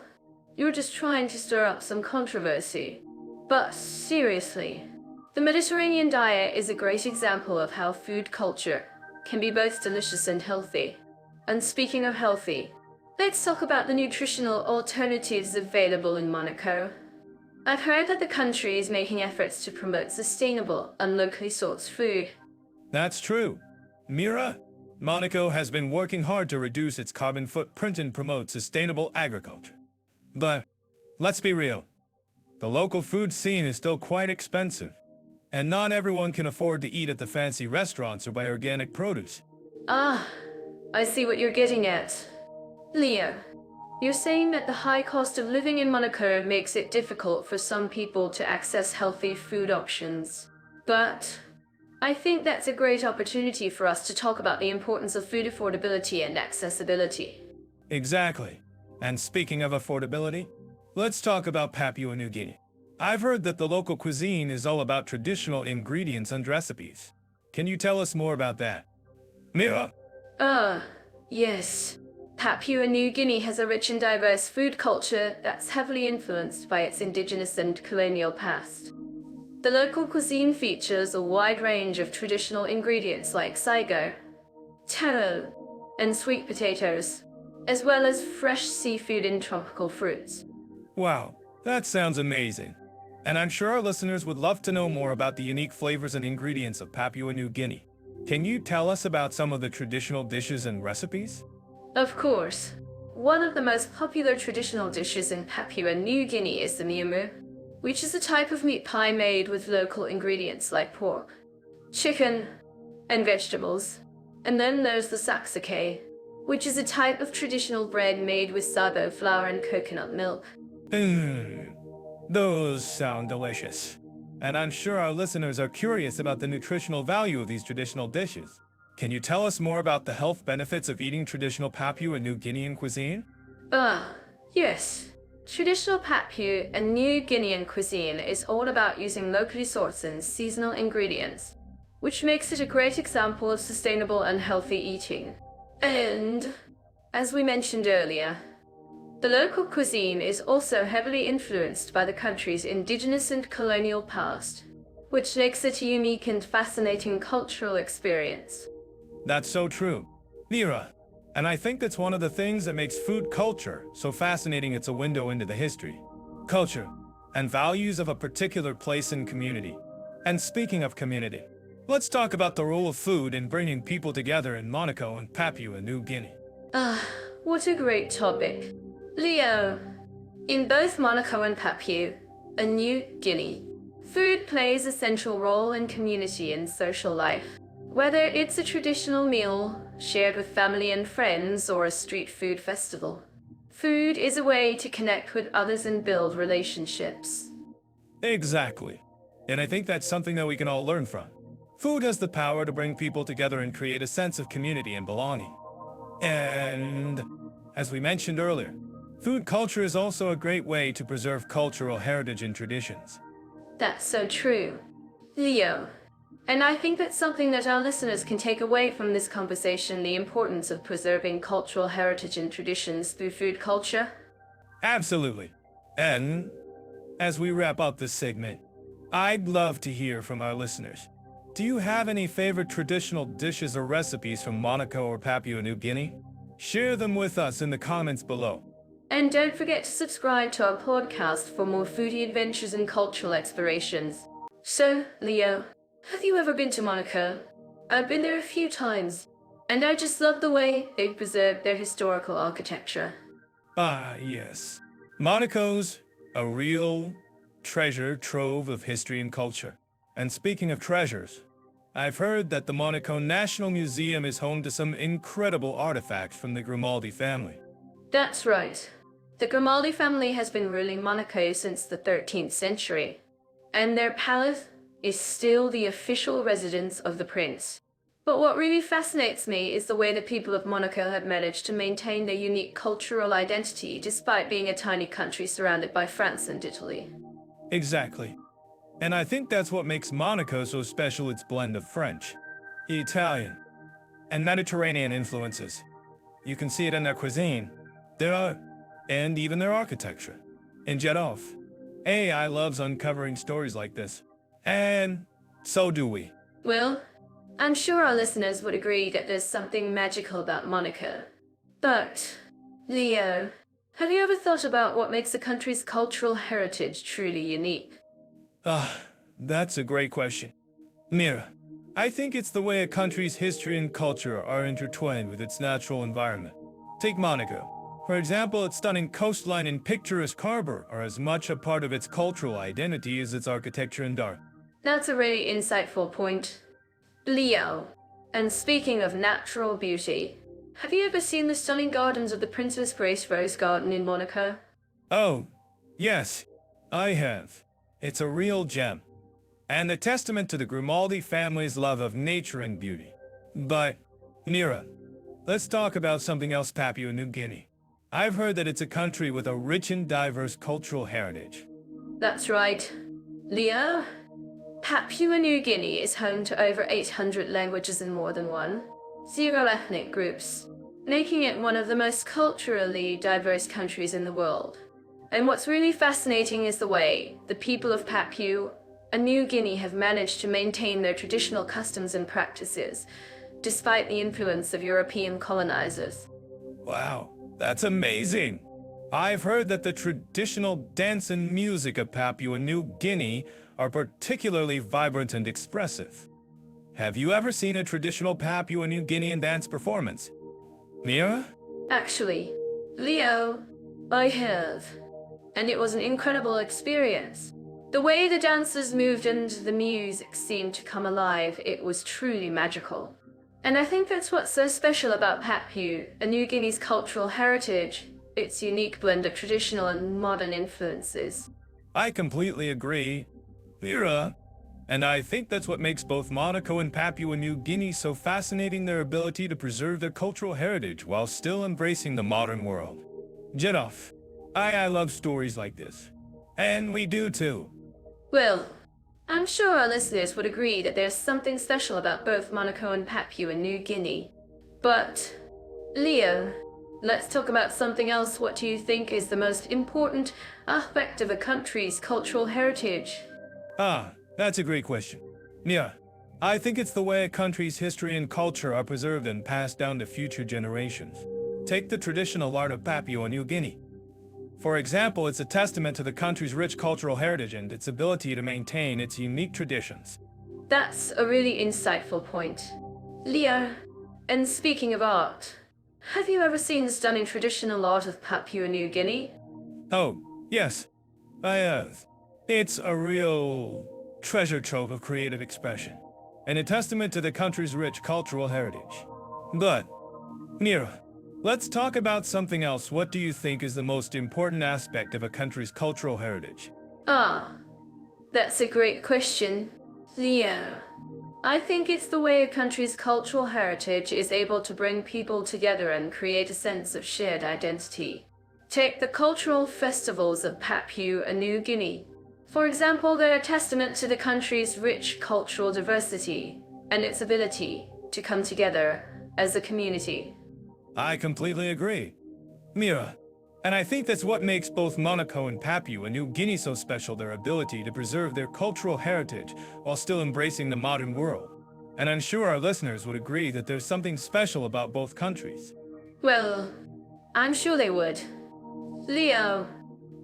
S1: you're just trying to stir up some controversy. But seriously, the Mediterranean diet is a great example of how food culture can be both delicious and healthy. And speaking of healthy, let's talk about the nutritional alternatives available in Monaco. I've heard that the country is making efforts to promote sustainable and locally sourced food.
S2: That's true. Mira, Monaco has been working hard to reduce its carbon footprint and promote sustainable agriculture. But, let's be real, the local food scene is still quite expensive, and not everyone can afford to eat at the fancy restaurants or buy organic produce.
S1: Ah, I see what you're getting at. Leo, you're saying that the high cost of living in Monaco makes it difficult for some people to access healthy food options. But I think that's a great opportunity for us to talk about the importance of food affordability and accessibility.
S2: Exactly. And speaking of affordability, let's talk about Papua New Guinea. I've heard that the local cuisine is all about traditional ingredients and recipes. Can you tell us more about that? Mira?
S1: Yes. Papua New Guinea has a rich and diverse food culture that's heavily influenced by its indigenous and colonial past. The local cuisine features a wide range of traditional ingredients like sago, taro, and sweet potatoes, as well as fresh seafood and tropical fruits.
S2: Wow, that sounds amazing. And I'm sure our listeners would love to know more about the unique flavors and ingredients of Papua New Guinea. Can you tell us about some of the traditional dishes and recipes?
S1: Of course. One of the most popular traditional dishes in Papua New Guinea is the miamu, which is a type of meat pie made with local ingredients like pork, chicken, and vegetables. And then there's the saksake, which is a type of traditional bread made with sabo flour and coconut milk.
S2: Those sound delicious. And I'm sure our listeners are curious about the nutritional value of these traditional dishes. Can you tell us more about the health benefits of eating traditional Papua New Guinean cuisine?
S1: Yes. Traditional Papua and New Guinean cuisine is all about using locally sourced and seasonal ingredients, which makes it a great example of sustainable and healthy eating. And, as we mentioned earlier, the local cuisine is also heavily influenced by the country's indigenous and colonial past, which makes it a unique and fascinating cultural experience.
S2: That's so true. Mira, And I think that's one of the things that makes food culture so fascinating. It's a window into the history, culture, and values of a particular place and community. And speaking of community, let's talk about the role of food in bringing people together in Monaco and Papua New Guinea.
S1: What a great topic. Leo, in both Monaco and Papua New Guinea, food plays a central role in community and social life. Whether it's a traditional meal shared with family and friends or a street food festival, food is a way to connect with others and build relationships.
S2: Exactly. And I think that's something that we can all learn from. Food has the power to bring people together and create a sense of community and belonging. And as we mentioned earlier, food culture is also a great way to preserve cultural heritage and traditions.
S1: That's so true. Leo, and I think that's something that our listeners can take away from this conversation, the importance of preserving cultural heritage and traditions through food culture.
S2: Absolutely. And as we wrap up this segment, I'd love to hear from our listeners. Do you have any favorite traditional dishes or recipes from Monaco or Papua New Guinea? Share them with us in the comments below.
S1: And don't forget to subscribe to our podcast for more foodie adventures and cultural explorations. So, Leo, have you ever been to Monaco? I've been there a few times, and I just love the way they've preserved their historical architecture.
S2: Ah, yes. Monaco's a real treasure trove of history and culture. And speaking of treasures, I've heard that the Monaco National Museum is home to some incredible artifacts from the Grimaldi family.
S1: That's right. The Grimaldi family has been ruling Monaco since the 13th century, and their palace is still the official residence of the prince. But what really fascinates me is the way the people of Monaco have managed to maintain their unique cultural identity despite being a tiny country surrounded by France and Italy.
S2: Exactly. And I think that's what makes Monaco so special, its blend of French, Italian, and Mediterranean influences. You can see it in their cuisine, their art, and even their architecture. And jet off. AI loves uncovering stories like this. And so do we.
S1: Well, I'm sure our listeners would agree that there's something magical about Monaco. But, Leo, have you ever thought about what makes a country's cultural heritage truly unique?
S2: That's a great question. Mira, I think it's the way a country's history and culture are intertwined with its natural environment. Take Monaco. For example, its stunning coastline and picturesque harbor are as much a part of its cultural identity as its architecture and art.
S1: That's a really insightful point. Leo, and speaking of natural beauty, have you ever seen the stunning gardens of the Princess Grace Rose Garden in Monaco?
S2: Oh, yes, I have. It's a real gem, and a testament to the Grimaldi family's love of nature and beauty. But, Mira, let's talk about something else. Papua New Guinea. I've heard that it's a country with a rich and diverse cultural heritage.
S1: That's right. Leo, Papua New Guinea is home to over 800 languages in more than one, 0 ethnic groups, making it one of the most culturally diverse countries in the world. And what's really fascinating is the way the people of Papua New Guinea have managed to maintain their traditional customs and practices, despite the influence of European colonizers.
S2: Wow, that's amazing! I've heard that the traditional dance and music of Papua New Guinea are particularly vibrant and expressive. Have you ever seen a traditional Papua New Guinean dance performance? Mira?
S1: Actually, Leo, I have. And it was an incredible experience. The way the dancers moved and the music seemed to come alive, it was truly magical. And I think that's what's so special about Papua New Guinea's cultural heritage, its unique blend of traditional and modern influences.
S2: I completely agree, Mira. And I think that's what makes both Monaco and Papua New Guinea so fascinating, their ability to preserve their cultural heritage while still embracing the modern world. Jedov, I love stories like this. And we do too.
S1: Well, I'm sure our listeners would agree that there's something special about both Monaco and Papua New Guinea. But, Leo, let's talk about something else. What do you think is the most important aspect of a country's cultural heritage?
S2: That's a great question. Mira, I think it's the way a country's history and culture are preserved and passed down to future generations. Take the traditional art of Papua New Guinea. For example, it's a testament to the country's rich cultural heritage and its ability to maintain its unique traditions.
S1: That's a really insightful point. Leo, and speaking of art, have you ever seen the stunning traditional art of Papua New Guinea?
S2: Oh, yes, I have. It's a real treasure trove of creative expression, and a testament to the country's rich cultural heritage. But, Mira, let's talk about something else. What do you think is the most important aspect of a country's cultural heritage?
S1: Ah, that's a great question. Leo, I think it's the way a country's cultural heritage is able to bring people together and create a sense of shared identity. Take the cultural festivals of Papua New Guinea. For example, they're a testament to the country's rich cultural diversity and its ability to come together as a community.
S2: I completely agree, Mira. And I think that's what makes both Monaco and Papua New Guinea so special, their ability to preserve their cultural heritage while still embracing the modern world. And I'm sure our listeners would agree that there's something special about both countries.
S1: Well, I'm sure they would. Leo,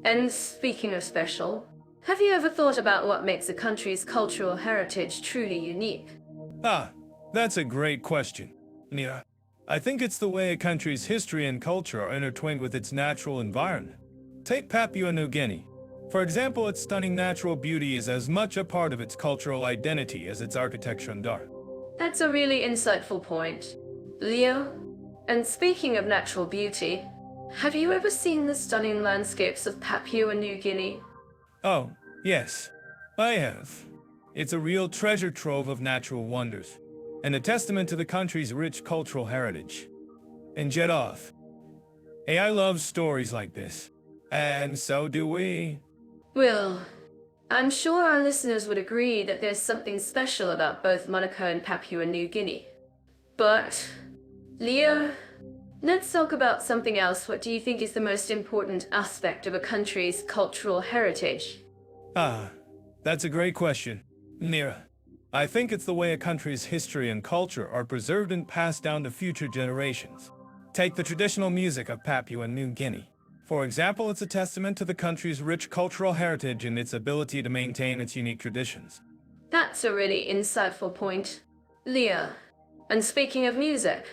S1: and speaking of special, have you ever thought about what makes a country's cultural heritage truly unique?
S2: Ah, that's a great question, Mira. I think it's the way a country's history and culture are intertwined with its natural environment. Take Papua New Guinea. For example, its stunning natural beauty is as much a part of its cultural identity as its architecture and art.
S1: That's a really insightful point. Leo, and speaking of natural beauty, have you ever seen the stunning landscapes of Papua New Guinea?
S2: Oh, yes, I have. It's a real treasure trove of natural wonders, and a testament to the country's rich cultural heritage. And jet off. AI loves stories like this, and so do we.
S1: Well, I'm sure our listeners would agree that there's something special about both Monaco and Papua New Guinea. But, Leo, let's talk about something else. What do you think is the most important aspect of a country's cultural heritage?
S2: Ah, that's a great question, Mira. I think it's the way a country's history and culture are preserved and passed down to future generations. Take the traditional music of Papua New Guinea. For example, it's a testament to the country's rich cultural heritage and its ability to maintain its unique traditions.
S1: That's a really insightful point. Leo, and speaking of music,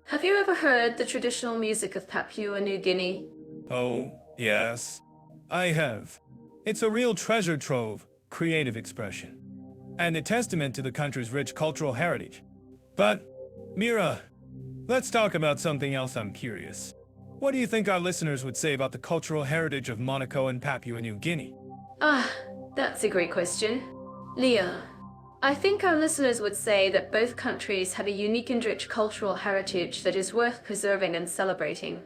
S1: have you ever heard the traditional music of Papua New Guinea?
S2: Oh, yes, I have. It's a real treasure trove, creative expression, and a testament to the country's rich cultural heritage. But, Mira, let's talk about something else. I'm curious. What do you think our listeners would say about the cultural heritage of Monaco and Papua New Guinea?
S1: Ah, that's a great question. Leo, I think our listeners would say that both countries have a unique and rich cultural heritage that is worth preserving and celebrating.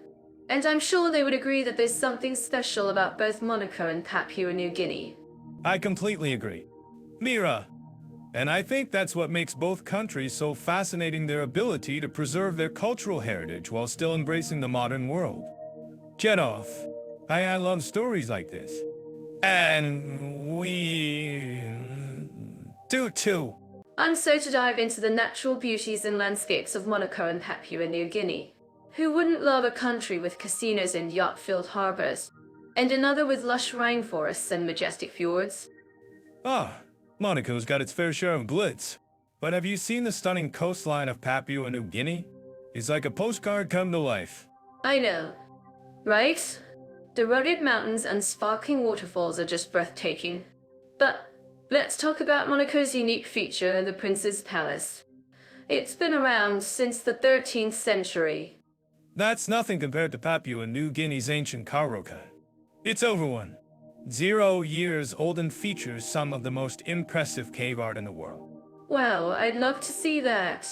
S1: And I'm sure they would agree that there's something special about both Monaco and Papua New Guinea.
S2: I completely agree, Mira. And I think that's what makes both countries so fascinating, their ability to preserve their cultural heritage while still embracing the modern world. Jet off. I love stories like this. And we do too.
S1: I'm so to dive into the natural beauties and landscapes of Monaco and Papua New Guinea. Who wouldn't love a country with casinos and yacht-filled harbors, and another with lush rainforests and majestic fjords?
S2: Ah, Monaco's got its fair share of glitz. But have you seen the stunning coastline of Papua New Guinea? It's like a postcard come to life.
S1: I know, right? The rugged mountains and sparkling waterfalls are just breathtaking. But let's talk about Monaco's unique feature, the Prince's Palace. It's been around since the 13th century.
S2: That's nothing compared to Papua New Guinea's ancient Karoka. It's over 0 years old and features some of the most impressive cave art in the world.
S1: Well, I'd love to see that.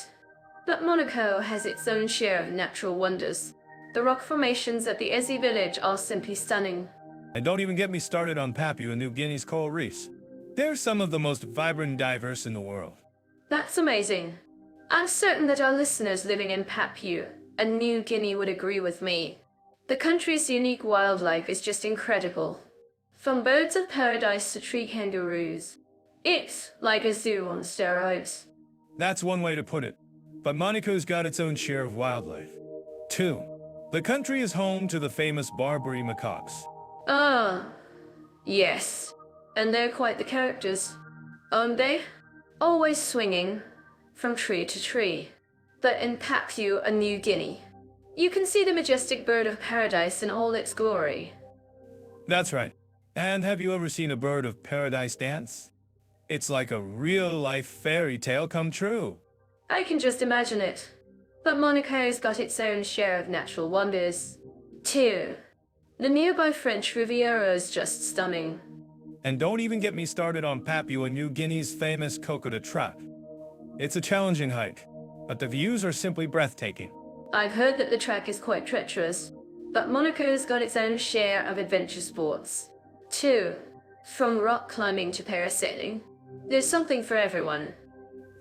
S1: But Monaco has its own share of natural wonders. The rock formations at the Ezi village are simply stunning.
S2: And don't even get me started on Papua New Guinea's coral reefs. They're some of the most vibrant and diverse in the world.
S1: That's amazing. I'm certain that our listeners living in Papua and New Guinea would agree with me. The country's unique wildlife is just incredible. From birds of paradise to tree kangaroos. It's like a zoo on steroids.
S2: That's one way to put it. But Monaco's got its own share of wildlife. 2. The country is home to the famous Barbary macaques.
S1: Ah, yes. And they're quite the characters, aren't they? Always swinging from tree to tree. But in Papua New Guinea, you can see the majestic bird of paradise in all its glory.
S2: That's right. And have you ever seen a bird of paradise dance? It's like a real-life fairy tale come true.
S1: I can just imagine it. But Monaco's got its own share of natural wonders, too. The nearby French Riviera is just stunning.
S2: And don't even get me started on Papua New Guinea's famous Coconut Track. It's a challenging hike, but the views are simply breathtaking.
S1: I've heard that the track is quite treacherous, but Monaco's got its own share of adventure sports, too. From rock climbing to parasailing, there's something for everyone.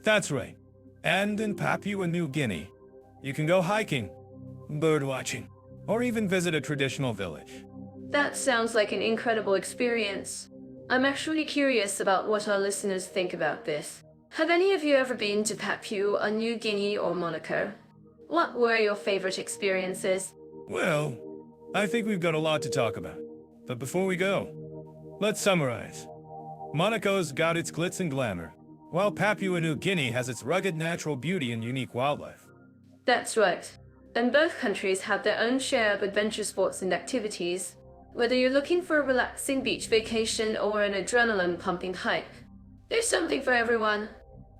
S2: That's right. And in Papua New Guinea, you can go hiking, bird watching, or even visit a traditional village.
S1: That sounds like an incredible experience. I'm actually curious about what our listeners think about this. Have any of you ever been to Papua New Guinea or Monaco? What were your favorite experiences?
S2: Well, I think we've got a lot to talk about. But before we go, let's summarize. Monaco's got its glitz and glamour, while Papua New Guinea has its rugged natural beauty and unique wildlife.
S1: That's right. And both countries have their own share of adventure sports and activities, whether you're looking for a relaxing beach vacation or an adrenaline-pumping hike. There's something for everyone.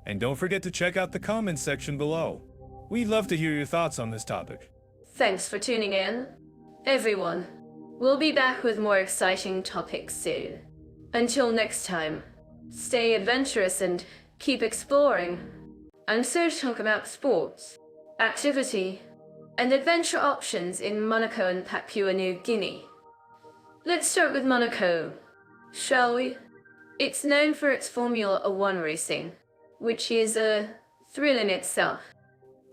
S2: And don't forget to check out the comments section below. We'd love to hear your thoughts on this topic.
S1: Thanks for tuning in, everyone. We'll be back with more exciting topics soon. Until next time, stay adventurous and keep exploring. I'm so to talk about sports, activity, and adventure options in Monaco and Papua New Guinea. Let's start with Monaco, shall we? It's known for its Formula One racing, which is a thrill in itself.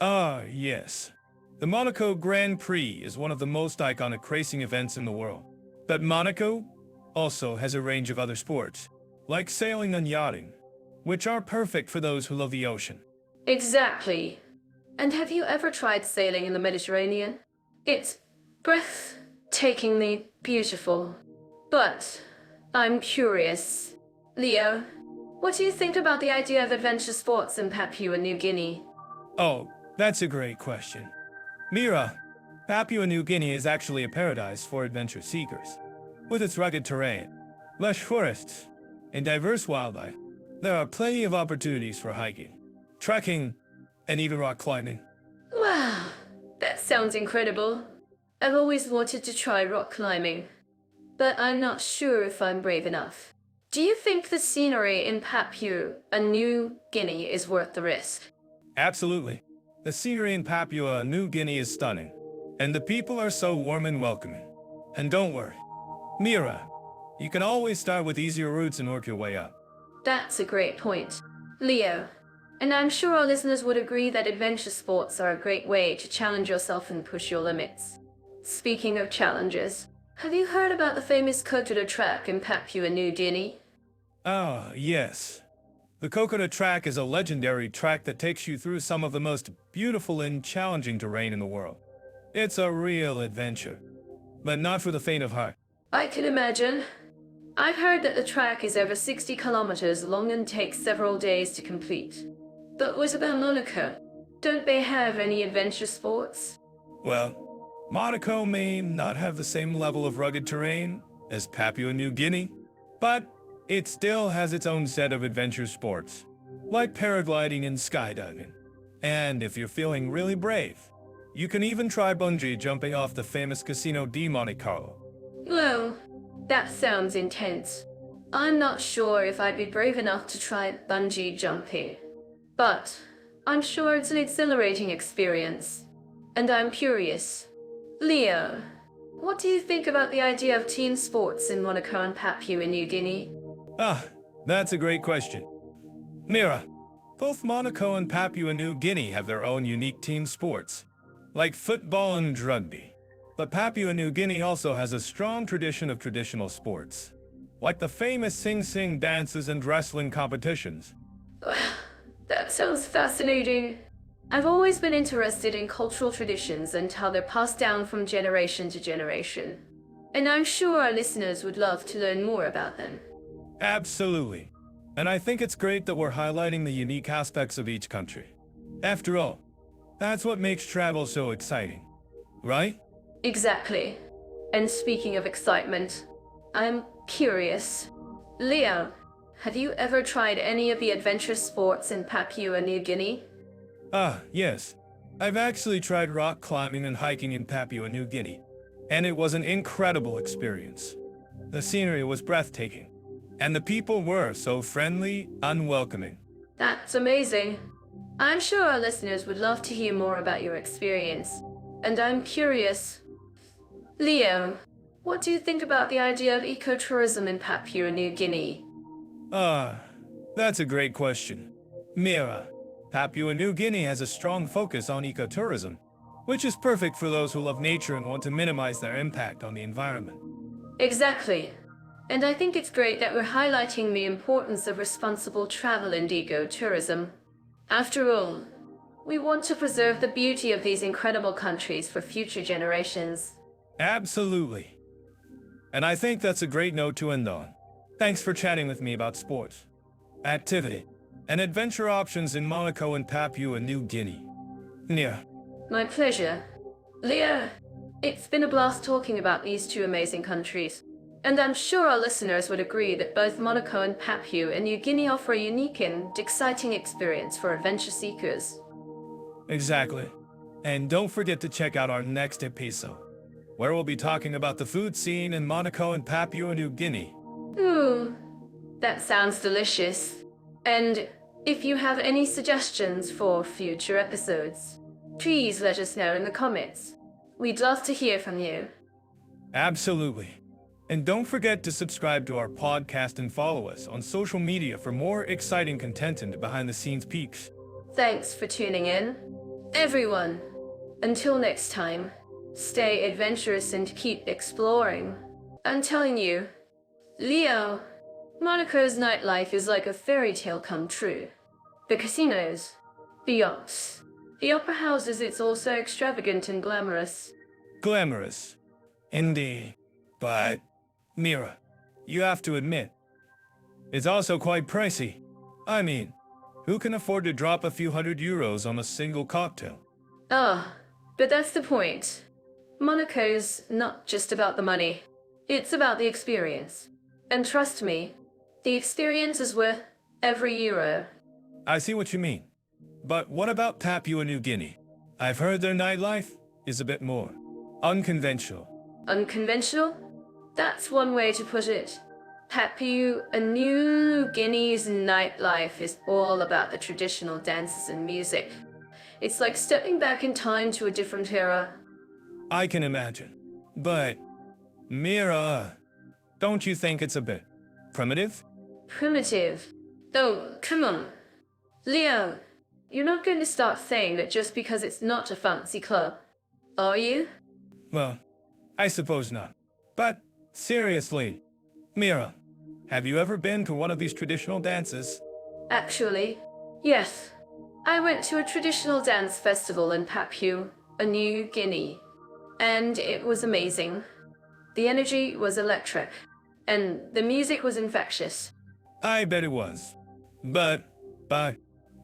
S2: Ah, yes. The Monaco Grand Prix is one of the most iconic racing events in the world. But Monaco also has a range of other sports, like sailing and yachting, which are perfect for those who love the ocean.
S1: Exactly. And have you ever tried sailing in the Mediterranean? It's breathtakingly beautiful. But I'm curious. Leo, what do you think about the idea of adventure sports in Papua New Guinea?
S2: Oh, that's a great question. Mira, Papua New Guinea is actually a paradise for adventure seekers. With its rugged terrain, lush forests, and diverse wildlife, there are plenty of opportunities for hiking, trekking, and even rock climbing.
S1: Wow, that sounds incredible. I've always wanted to try rock climbing, but I'm not sure if I'm brave enough. Do you think the scenery in Papua New Guinea is worth the risk?
S2: Absolutely. The scenery in Papua New Guinea is stunning, and the people are so warm and welcoming. And don't worry, Mira, you can always start with easier routes and work your way up.
S1: That's a great point. Leo, and I'm sure our listeners would agree that adventure sports are a great way to challenge yourself and push your limits. Speaking of challenges, have you heard about the famous Coconut Track in Papua New Guinea?
S2: Ah, yes. The Coconut Track is a legendary track that takes you through some of the most beautiful and challenging terrain in the world. It's a real adventure, but not for the faint of heart.
S1: I can imagine. I've heard that the track is over 60 kilometers long and takes several days to complete. But what about Monaco? Don't they have any adventure sports?
S2: Well, Monaco may not have the same level of rugged terrain as Papua New Guinea, but it still has its own set of adventure sports, like paragliding and skydiving. And if you're feeling really brave, you can even try bungee jumping off the famous Casino di Monte Carlo.
S1: Well, that sounds intense. I'm not sure if I'd be brave enough to try bungee jumping, but I'm sure it's an exhilarating experience. And I'm curious. Leo, what do you think about the idea of team sports in Monaco and Papua New Guinea?
S2: Ah, that's a great question. Mira, both Monaco and Papua New Guinea have their own unique team sports, like football and rugby. But Papua New Guinea also has a strong tradition of traditional sports, like the famous sing-sing dances and wrestling competitions.
S1: That sounds fascinating. I've always been interested in cultural traditions and how they're passed down from generation to generation. And I'm sure our listeners would love to learn more about them.
S2: Absolutely. And I think it's great that we're highlighting the unique aspects of each country. After all, that's what makes travel so exciting, right?
S1: Exactly. And speaking of excitement, I'm curious. Leo, have you ever tried any of the adventure sports in Papua New Guinea?
S2: Ah, yes. I've actually tried rock climbing and hiking in Papua New Guinea, and it was an incredible experience. The scenery was breathtaking, and the people were so friendly and welcoming.
S1: That's amazing. I'm sure our listeners would love to hear more about your experience. And I'm curious. Leo, what do you think about the idea of ecotourism in Papua New Guinea?
S2: Ah, that's a great question. Mira, Papua New Guinea has a strong focus on ecotourism, which is perfect for those who love nature and want to minimize their impact on the environment.
S1: Exactly. And I think it's great that we're highlighting the importance of responsible travel and ecotourism. After all, we want to preserve the beauty of these incredible countries for future generations.
S2: Absolutely. And I think that's a great note to end on. Thanks for chatting with me about sports, activity, and adventure options in Monaco and Papua New Guinea. Yeah.
S1: My pleasure. Leo, it's been a blast talking about these two amazing countries. And I'm sure our listeners would agree that both Monaco and Papua New Guinea offer a unique and exciting experience for adventure seekers.
S2: Exactly. And don't forget to check out our next episode, where we'll be talking about the food scene in Monaco and Papua New Guinea.
S1: Ooh, that sounds delicious. And if you have any suggestions for future episodes, please let us know in the comments. We'd love to hear from you.
S2: Absolutely. And don't forget to subscribe to our podcast and follow us on social media for more exciting content and behind-the-scenes peeks.
S1: Thanks for tuning in. Everyone, until next time, stay adventurous and keep exploring. I'm telling you, Leo, Monaco's nightlife is like a fairy tale come true. The casinos, the yachts, the opera houses, it's also extravagant and glamorous.
S2: Glamorous. Indeed. But, Mira, you have to admit, it's also quite pricey. I mean, who can afford to drop a few €100 on a single cocktail?
S1: Ah, but that's the point. Monaco's not just about the money. It's about the experience. And trust me, the experience is worth every euro.
S2: I see what you mean. But what about Papua New Guinea? I've heard their nightlife is a bit more unconventional.
S1: Unconventional? That's one way to put it. Papua New Guinea's nightlife is all about the traditional dances and music. It's like stepping back in time to a different era.
S2: I can imagine. But, Mira, don't you think it's a bit primitive?
S1: Primitive? Oh, come on. Leo, you're not going to start saying that just because it's not a fancy club, are you?
S2: Well, I suppose not. But, seriously, Mira, have you ever been to one of these traditional dances?
S1: Actually, yes. I went to a traditional dance festival in Papua New Guinea, and it was amazing. The energy was electric, and the music was infectious.
S2: I bet it was. But,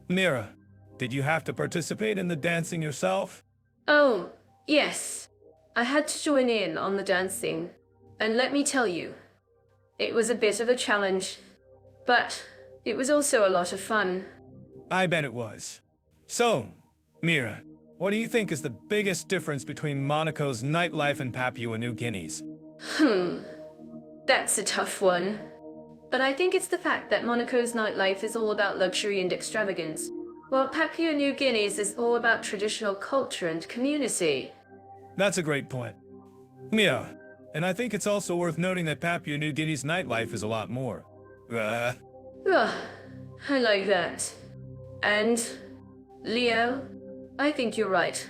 S2: Mira, did you have to participate in the dancing yourself?
S1: Oh, yes. I had to join in on the dancing, and let me tell you, it was a bit of a challenge, but it was also a lot of fun.
S2: I bet it was. So, Mira, what do you think is the biggest difference between Monaco's nightlife and Papua New Guinea's?
S1: That's a tough one. But I think it's the fact that Monaco's nightlife is all about luxury and extravagance, while Papua New Guinea's is all about traditional culture and community.
S2: That's a great point. Mira, and I think it's also worth noting that Papua New Guinea's nightlife is a lot more.
S1: Ugh, I like that. And, Leo, I think you're right.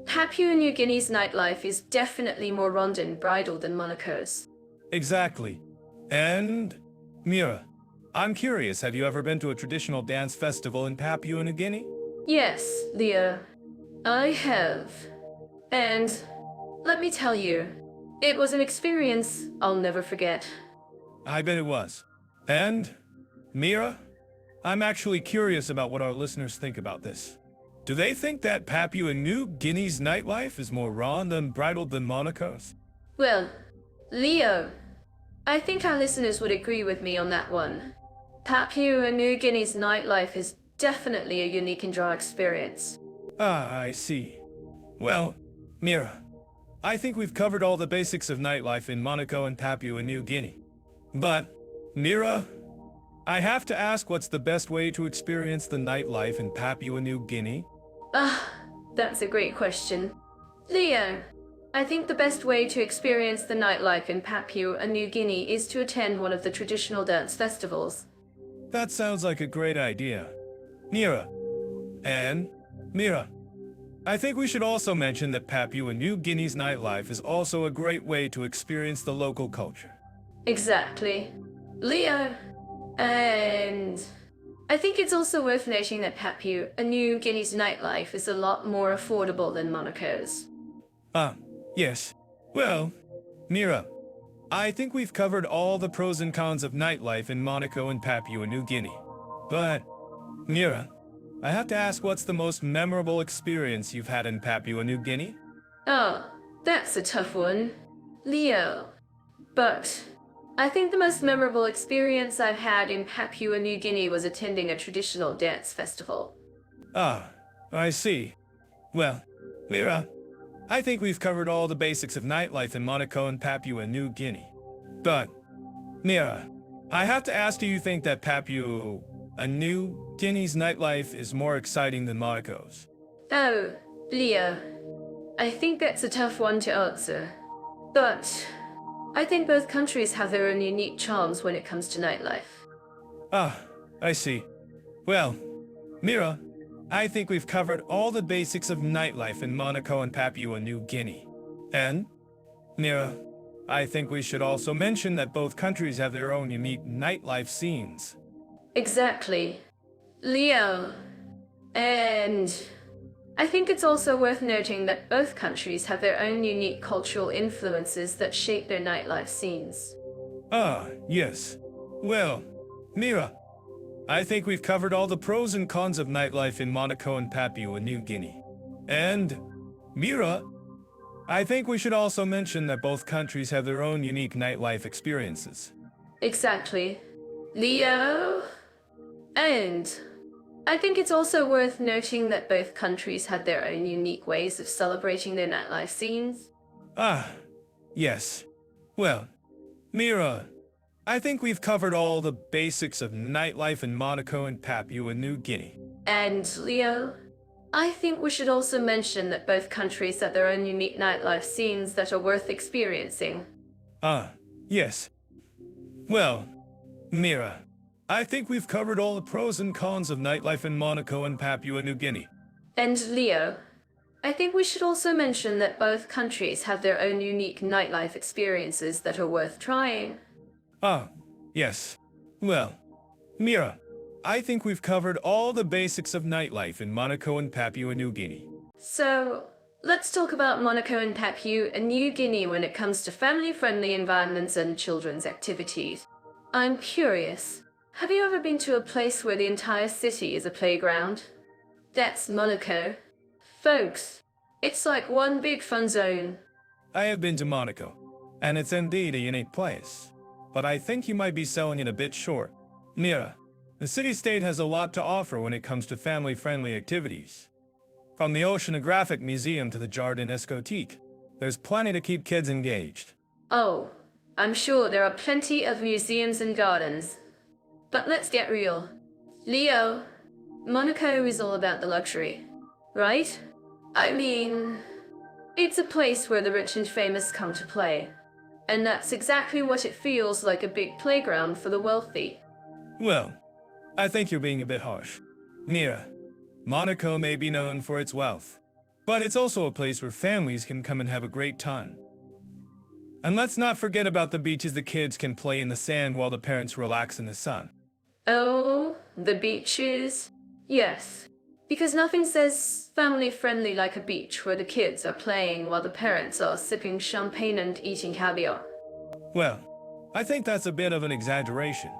S1: Papua New Guinea's nightlife is definitely more rondin bridal than Monaco's.
S2: Exactly. And, Mira, I'm curious, have you ever been to a traditional dance festival in Papua New Guinea?
S1: Yes, Leo, I have. And let me tell you, it was an experience I'll never forget.
S2: I bet it was. And, Mira, I'm actually curious about what our listeners think about this. Do they think that Papua New Guinea's nightlife is more raw and unbridled than Monaco's?
S1: Well, Leo, I think our listeners would agree with me on that one. Papua New Guinea's nightlife is definitely a unique and raw experience.
S2: Ah, I see. Well, Mira, I think we've covered all the basics of nightlife in Monaco and Papua New Guinea. But, Mira, I have to ask, what's the best way to experience the nightlife in Papua New Guinea?
S1: That's a great question. Leo, I think the best way to experience the nightlife in Papua New Guinea is to attend one of the traditional dance festivals.
S2: That sounds like a great idea. Mira, I think we should also mention that Papua New Guinea's nightlife is also a great way to experience the local culture.
S1: Exactly. Leo, and I think it's also worth noting that Papua New Guinea's nightlife is a lot more affordable than Monaco's.
S2: Yes. Well, Mira, I think we've covered all the pros and cons of nightlife in Monaco and Papua New Guinea. But, Mira, I have to ask, what's the most memorable experience you've had in Papua New Guinea?
S1: Oh, that's a tough one. Leo. But I think the most memorable experience I've had in Papua New Guinea was attending a traditional dance festival.
S2: Ah, I see. Well, Mira, I think we've covered all the basics of nightlife in Monaco and Papua New Guinea. But, Mira, I have to ask, do you think that Papua New Guinea's nightlife is more exciting than Monaco's?
S1: Oh, Leo. I think that's a tough one to answer. But I think both countries have their own unique charms when it comes to nightlife.
S2: Ah, I see. Well, Mira, I think we've covered all the basics of nightlife in Monaco and Papua New Guinea. And, Mira, I think we should also mention that both countries have their own unique nightlife scenes.
S1: Exactly. Leo. And I think it's also worth noting that both countries have their own unique cultural influences that shape their nightlife scenes.
S2: Ah, yes. Well, Mira, I think we've covered all the pros and cons of nightlife in Monaco and Papua New Guinea. And, Mira, I think we should also mention that both countries have their own unique nightlife experiences.
S1: Exactly. Leo. And I think it's also worth noting that both countries had their own unique ways of celebrating their nightlife scenes.
S2: Ah, yes. Well, Mira, I think we've covered all the basics of nightlife in Monaco and Papua New Guinea.
S1: And Leo, I think we should also mention that both countries have their own unique nightlife scenes that are worth experiencing.
S2: Ah, yes. Well, Mira, I think we've covered all the pros and cons of nightlife in Monaco and Papua New Guinea.
S1: And Leo, I think we should also mention that both countries have their own unique nightlife experiences that are worth trying.
S2: Ah, yes. Well, Mira, I think we've covered all the basics of nightlife in Monaco and Papua New Guinea.
S1: So, let's talk about Monaco and Papua New Guinea when it comes to family-friendly environments and children's activities. I'm curious, have you ever been to a place where the entire city is a playground? That's Monaco. Folks, it's like one big fun zone.
S2: I have been to Monaco, and it's indeed a unique place. But I think you might be selling it a bit short. Mira, the city-state has a lot to offer when it comes to family-friendly activities. From the Oceanographic Museum to the Jardin Escotique, there's plenty to keep kids engaged.
S1: Oh, I'm sure there are plenty of museums and gardens. But let's get real. Leo, Monaco is all about the luxury, right? I mean, it's a place where the rich and famous come to play. And that's exactly what it feels like, a big playground for the wealthy.
S2: Well, I think you're being a bit harsh. Mira, Monaco may be known for its wealth, but it's also a place where families can come and have a great time. And let's not forget about the beaches. The kids can play in the sand while the parents relax in the sun.
S1: Oh, the beaches? Yes. Because nothing says family-friendly like a beach where the kids are playing while the parents are sipping champagne and eating caviar.
S2: Well, I think that's a bit of an exaggeration,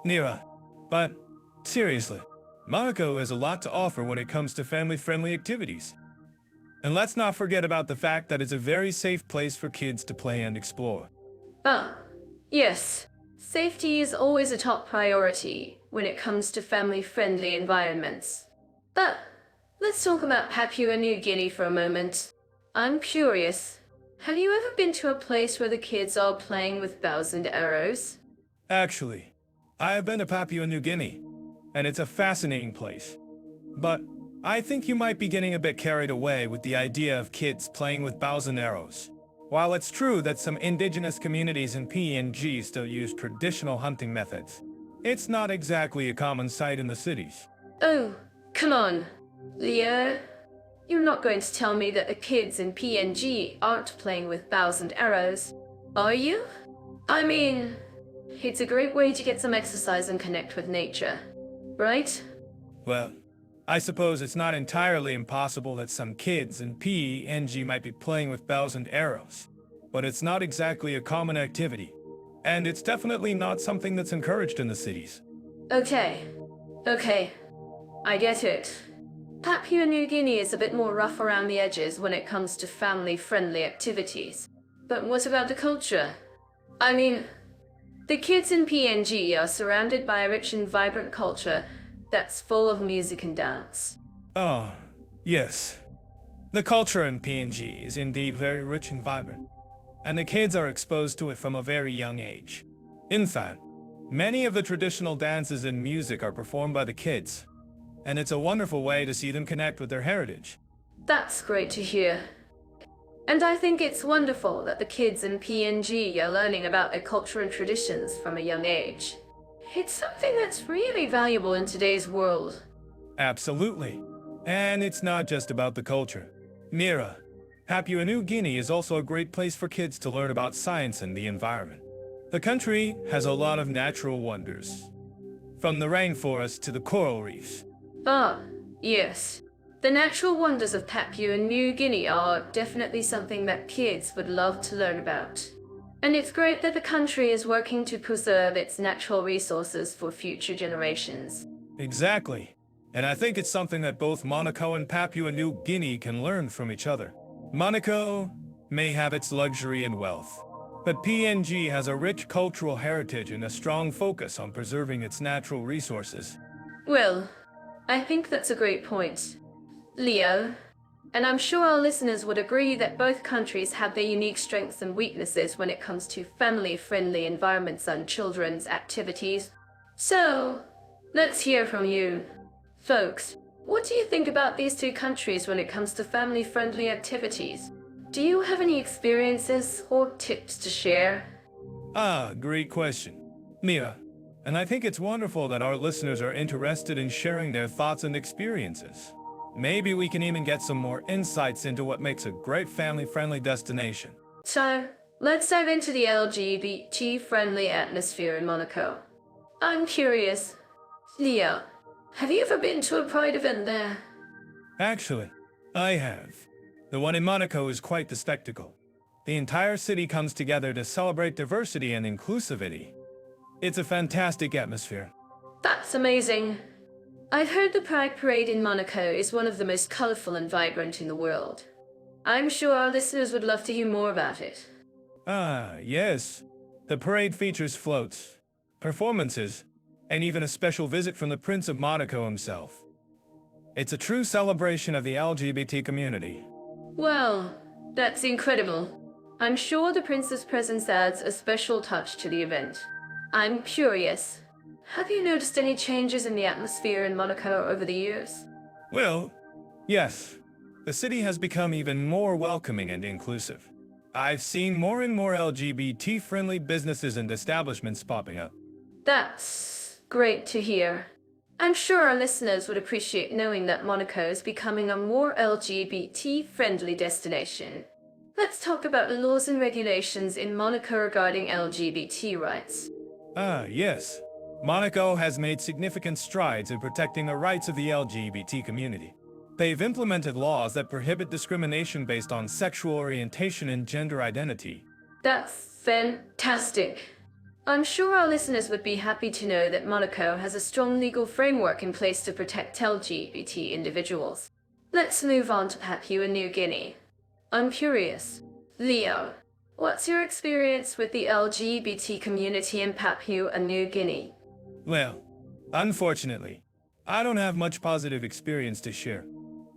S2: Nira. But seriously, Monaco has a lot to offer when it comes to family-friendly activities. And let's not forget about the fact that it's a very safe place for kids to play and explore.
S1: Ah, yes. Safety is always a top priority when it comes to family-friendly environments. But let's talk about Papua New Guinea for a moment. I'm curious. Have you ever been to a place where the kids are playing with bows and arrows?
S2: Actually, I have been to Papua New Guinea, and it's a fascinating place. But I think you might be getting a bit carried away with the idea of kids playing with bows and arrows. While it's true that some indigenous communities in PNG still use traditional hunting methods, it's not exactly a common sight in the cities.
S1: Oh, come on. Leo, you're not going to tell me that the kids in PNG aren't playing with bows and arrows, are you? I mean, it's a great way to get some exercise and connect with nature, right?
S2: Well, I suppose it's not entirely impossible that some kids in PNG might be playing with bows and arrows, but it's not exactly a common activity, and it's definitely not something that's encouraged in the cities.
S1: Okay, I get it. Papua New Guinea is a bit more rough around the edges when it comes to family-friendly activities. But what about the culture? I mean, the kids in PNG are surrounded by a rich and vibrant culture that's full of music and dance.
S2: Oh, yes. The culture in PNG is indeed very rich and vibrant, and the kids are exposed to it from a very young age. In fact, many of the traditional dances and music are performed by the kids, and it's a wonderful way to see them connect with their heritage.
S1: That's great to hear. And I think it's wonderful that the kids in PNG are learning about their culture and traditions from a young age. It's something that's really valuable in today's world.
S2: Absolutely. And it's not just about the culture. Mira, Papua New Guinea is also a great place for kids to learn about science and the environment. The country has a lot of natural wonders, from the rainforest to the coral reefs.
S1: Ah, yes. The natural wonders of Papua New Guinea are definitely something that kids would love to learn about. And it's great that the country is working to preserve its natural resources for future generations.
S2: Exactly. And I think it's something that both Monaco and Papua New Guinea can learn from each other. Monaco may have its luxury and wealth, but PNG has a rich cultural heritage and a strong focus on preserving its natural resources.
S1: Well, I think that's a great point, Leo. And I'm sure our listeners would agree that both countries have their unique strengths and weaknesses when it comes to family-friendly environments and children's activities. So, let's hear from you. Folks, what do you think about these two countries when it comes to family-friendly activities? Do you have any experiences or tips to share?
S2: Ah, great question, Mia. And I think it's wonderful that our listeners are interested in sharing their thoughts and experiences. Maybe we can even get some more insights into what makes a great family-friendly destination.
S1: So, let's dive into the LGBT-friendly atmosphere in Monaco. I'm curious, Leo, have you ever been to a pride event there?
S2: Actually, I have. The one in Monaco is quite the spectacle. The entire city comes together to celebrate diversity and inclusivity. It's a fantastic atmosphere.
S1: That's amazing. I've heard the Pride Parade in Monaco is one of the most colorful and vibrant in the world. I'm sure our listeners would love to hear more about it.
S2: Ah, yes. The parade features floats, performances, and even a special visit from the Prince of Monaco himself. It's a true celebration of the LGBT community.
S1: Well, that's incredible. I'm sure the Prince's presence adds a special touch to the event. I'm curious. Have you noticed any changes in the atmosphere in Monaco over the years?
S2: Well, yes. The city has become even more welcoming and inclusive. I've seen more and more LGBT-friendly businesses and establishments popping up.
S1: That's great to hear. I'm sure our listeners would appreciate knowing that Monaco is becoming a more LGBT-friendly destination. Let's talk about the laws and regulations in Monaco regarding LGBT rights.
S2: Ah, yes. Monaco has made significant strides in protecting the rights of the LGBT community. They've implemented laws that prohibit discrimination based on sexual orientation and gender identity.
S1: That's fantastic. I'm sure our listeners would be happy to know that Monaco has a strong legal framework in place to protect LGBT individuals. Let's move on to Papua New Guinea. I'm curious. Leo, what's your experience with the LGBT community in Papua New Guinea?
S2: Well, unfortunately, I don't have much positive experience to share.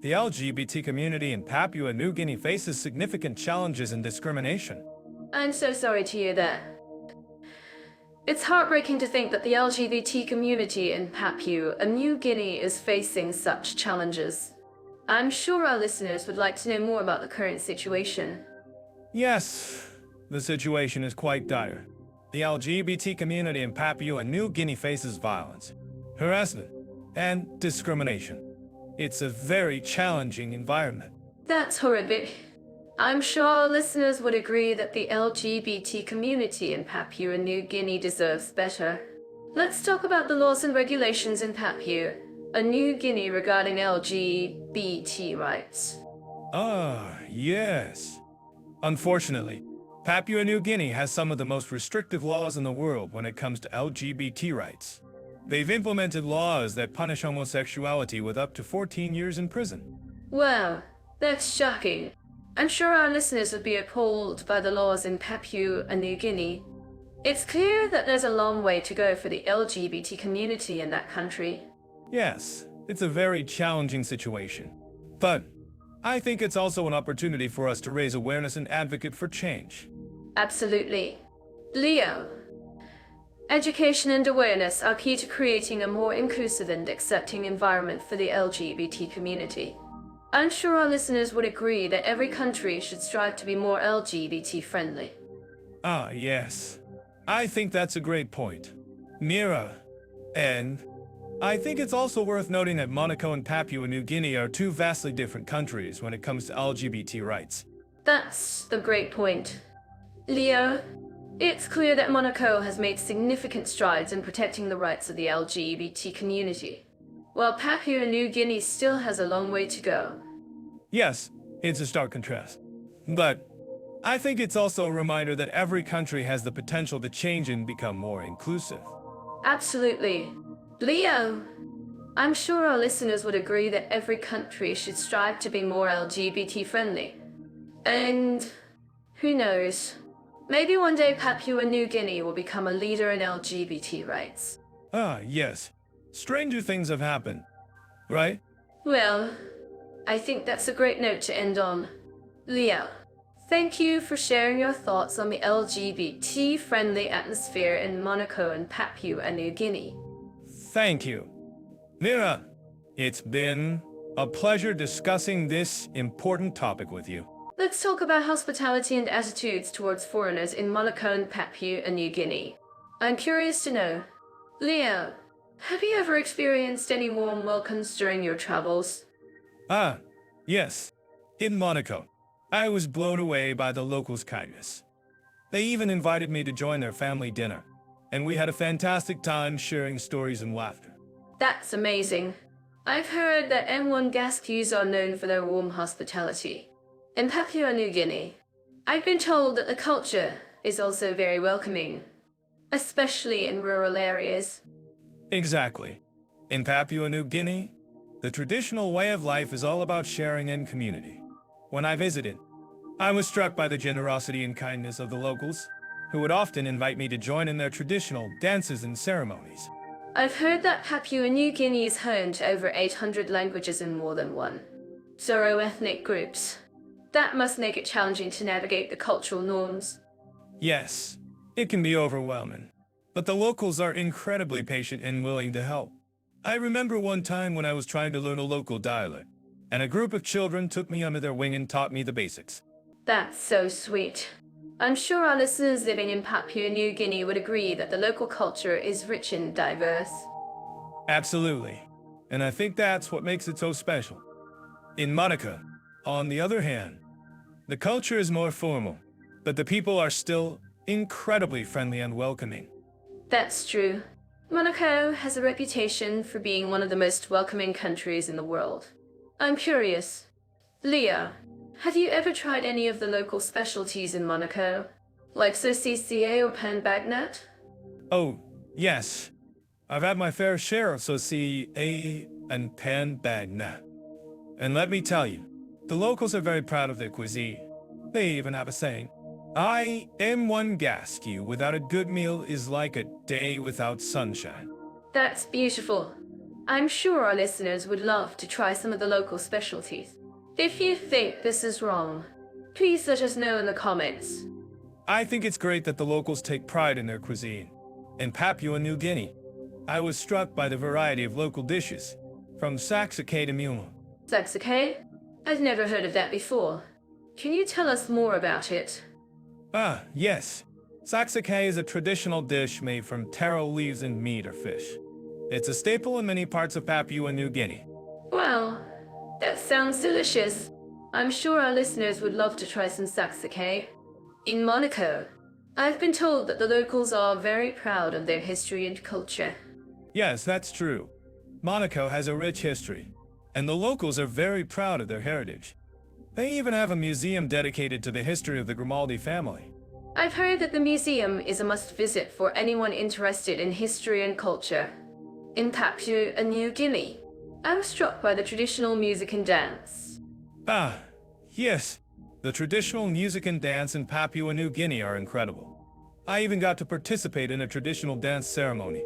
S2: The LGBT community in Papua New Guinea faces significant challenges and discrimination.
S1: I'm so sorry to hear that. It's heartbreaking to think that the LGBT community in Papua New Guinea is facing such challenges. I'm sure our listeners would like to know more about the current situation.
S2: Yes, the situation is quite dire. The LGBT community in Papua New Guinea faces violence, harassment, and discrimination. It's a very challenging environment.
S1: That's horrific. I'm sure our listeners would agree that the LGBT community in Papua New Guinea deserves better. Let's talk about the laws and regulations in Papua New Guinea regarding LGBT rights.
S2: Yes. Unfortunately, Papua New Guinea has some of the most restrictive laws in the world when it comes to LGBT rights. They've implemented laws that punish homosexuality with up to 14 years in prison.
S1: Wow, that's shocking. I'm sure our listeners would be appalled by the laws in Papua New Guinea. It's clear that there's a long way to go for the LGBT community in that country.
S2: Yes, it's a very challenging situation. But I think it's also an opportunity for us to raise awareness and advocate for change.
S1: Absolutely. Leo, education and awareness are key to creating a more inclusive and accepting environment for the LGBT community. I'm sure our listeners would agree that every country should strive to be more LGBT friendly.
S2: Yes. I think that's a great point. Mira. And I think it's also worth noting that Monaco and Papua New Guinea are two vastly different countries when it comes to LGBT rights.
S1: That's the great point. Leo, it's clear that Monaco has made significant strides in protecting the rights of the LGBT community, while Papua New Guinea still has a long way to go.
S2: Yes, it's a stark contrast. But I think it's also a reminder that every country has the potential to change and become more inclusive.
S1: Absolutely. Leo, I'm sure our listeners would agree that every country should strive to be more LGBT friendly. And who knows, maybe one day Papua New Guinea will become a leader in LGBT rights.
S2: Yes. Stranger things have happened, right?
S1: Well, I think that's a great note to end on. Leo, thank you for sharing your thoughts on the LGBT-friendly atmosphere in Monaco and Papua New Guinea.
S2: Thank you. Mira, it's been a pleasure discussing this important topic with you.
S1: Let's talk about hospitality and attitudes towards foreigners in Monaco and Papua New Guinea. I'm curious to know, Leo, have you ever experienced any warm welcomes during your travels?
S2: Yes. In Monaco, I was blown away by the locals' kindness. They even invited me to join their family dinner, and we had a fantastic time sharing stories and laughter.
S1: That's amazing. I've heard that M1 Gascues are known for their warm hospitality. In Papua New Guinea, I've been told that the culture is also very welcoming, especially in rural areas.
S2: Exactly. In Papua New Guinea, the traditional way of life is all about sharing and community. When I visited, I was struck by the generosity and kindness of the locals, who would often invite me to join in their traditional dances and ceremonies.
S1: I've heard that Papua New Guinea is home to over 800 languages in more than one. Zoro-ethnic groups. That must make it challenging to navigate the cultural norms.
S2: Yes, it can be overwhelming, but the locals are incredibly patient and willing to help. I remember one time when I was trying to learn a local dialect, and a group of children took me under their wing and taught me the basics.
S1: That's so sweet. I'm sure our listeners living in Papua New Guinea would agree that the local culture is rich and diverse.
S2: Absolutely, and I think that's what makes it so special. In Monaco, on the other hand, the culture is more formal, but the people are still incredibly friendly and welcoming.
S1: That's true. Monaco has a reputation for being one of the most welcoming countries in the world. I'm curious, Leah, have you ever tried any of the local specialties in Monaco? Like saucissier or pan bagnat?
S2: Oh, yes. I've had my fair share of saucier and pan bagnat. And let me tell you, the locals are very proud of their cuisine. They even have a saying, I am one Gasque without a good meal is like a day without sunshine.
S1: That's beautiful. I'm sure our listeners would love to try some of the local specialties. If you think this is wrong, please let us know in the comments.
S2: I think it's great that the locals take pride in their cuisine. In Papua New Guinea, I was struck by the variety of local dishes, from saxake to muma.
S1: Saxake? I've never heard of that before. Can you tell us more about it?
S2: Ah, yes. Saxake is a traditional dish made from taro leaves and meat or fish. It's a staple in many parts of Papua New Guinea.
S1: Well, that sounds delicious. I'm sure our listeners would love to try some saxake. In Monaco, I've been told that the locals are very proud of their history and culture.
S2: Yes, that's true. Monaco has a rich history, and the locals are very proud of their heritage. They even have a museum dedicated to the history of the Grimaldi family.
S1: I've heard that the museum is a must-visit for anyone interested in history and culture. In Papua New Guinea, I was struck by the traditional music and dance.
S2: Ah, yes. The traditional music and dance in Papua New Guinea are incredible. I even got to participate in a traditional dance ceremony,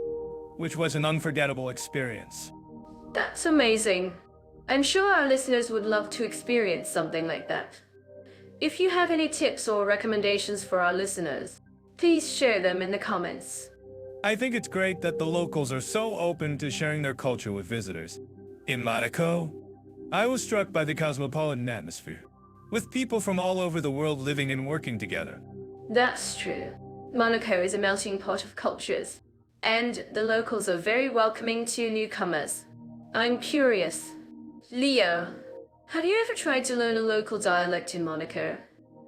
S2: which was an unforgettable experience.
S1: That's amazing. I'm sure our listeners would love to experience something like that. If you have any tips or recommendations for our listeners, please share them in the comments.
S2: I think it's great that the locals are so open to sharing their culture with visitors. In Monaco, I was struck by the cosmopolitan atmosphere, with people from all over the world living and working together.
S1: That's true. Monaco is a melting pot of cultures, and the locals are very welcoming to newcomers. I'm curious, Leo, have you ever tried to learn a local dialect in Monaco?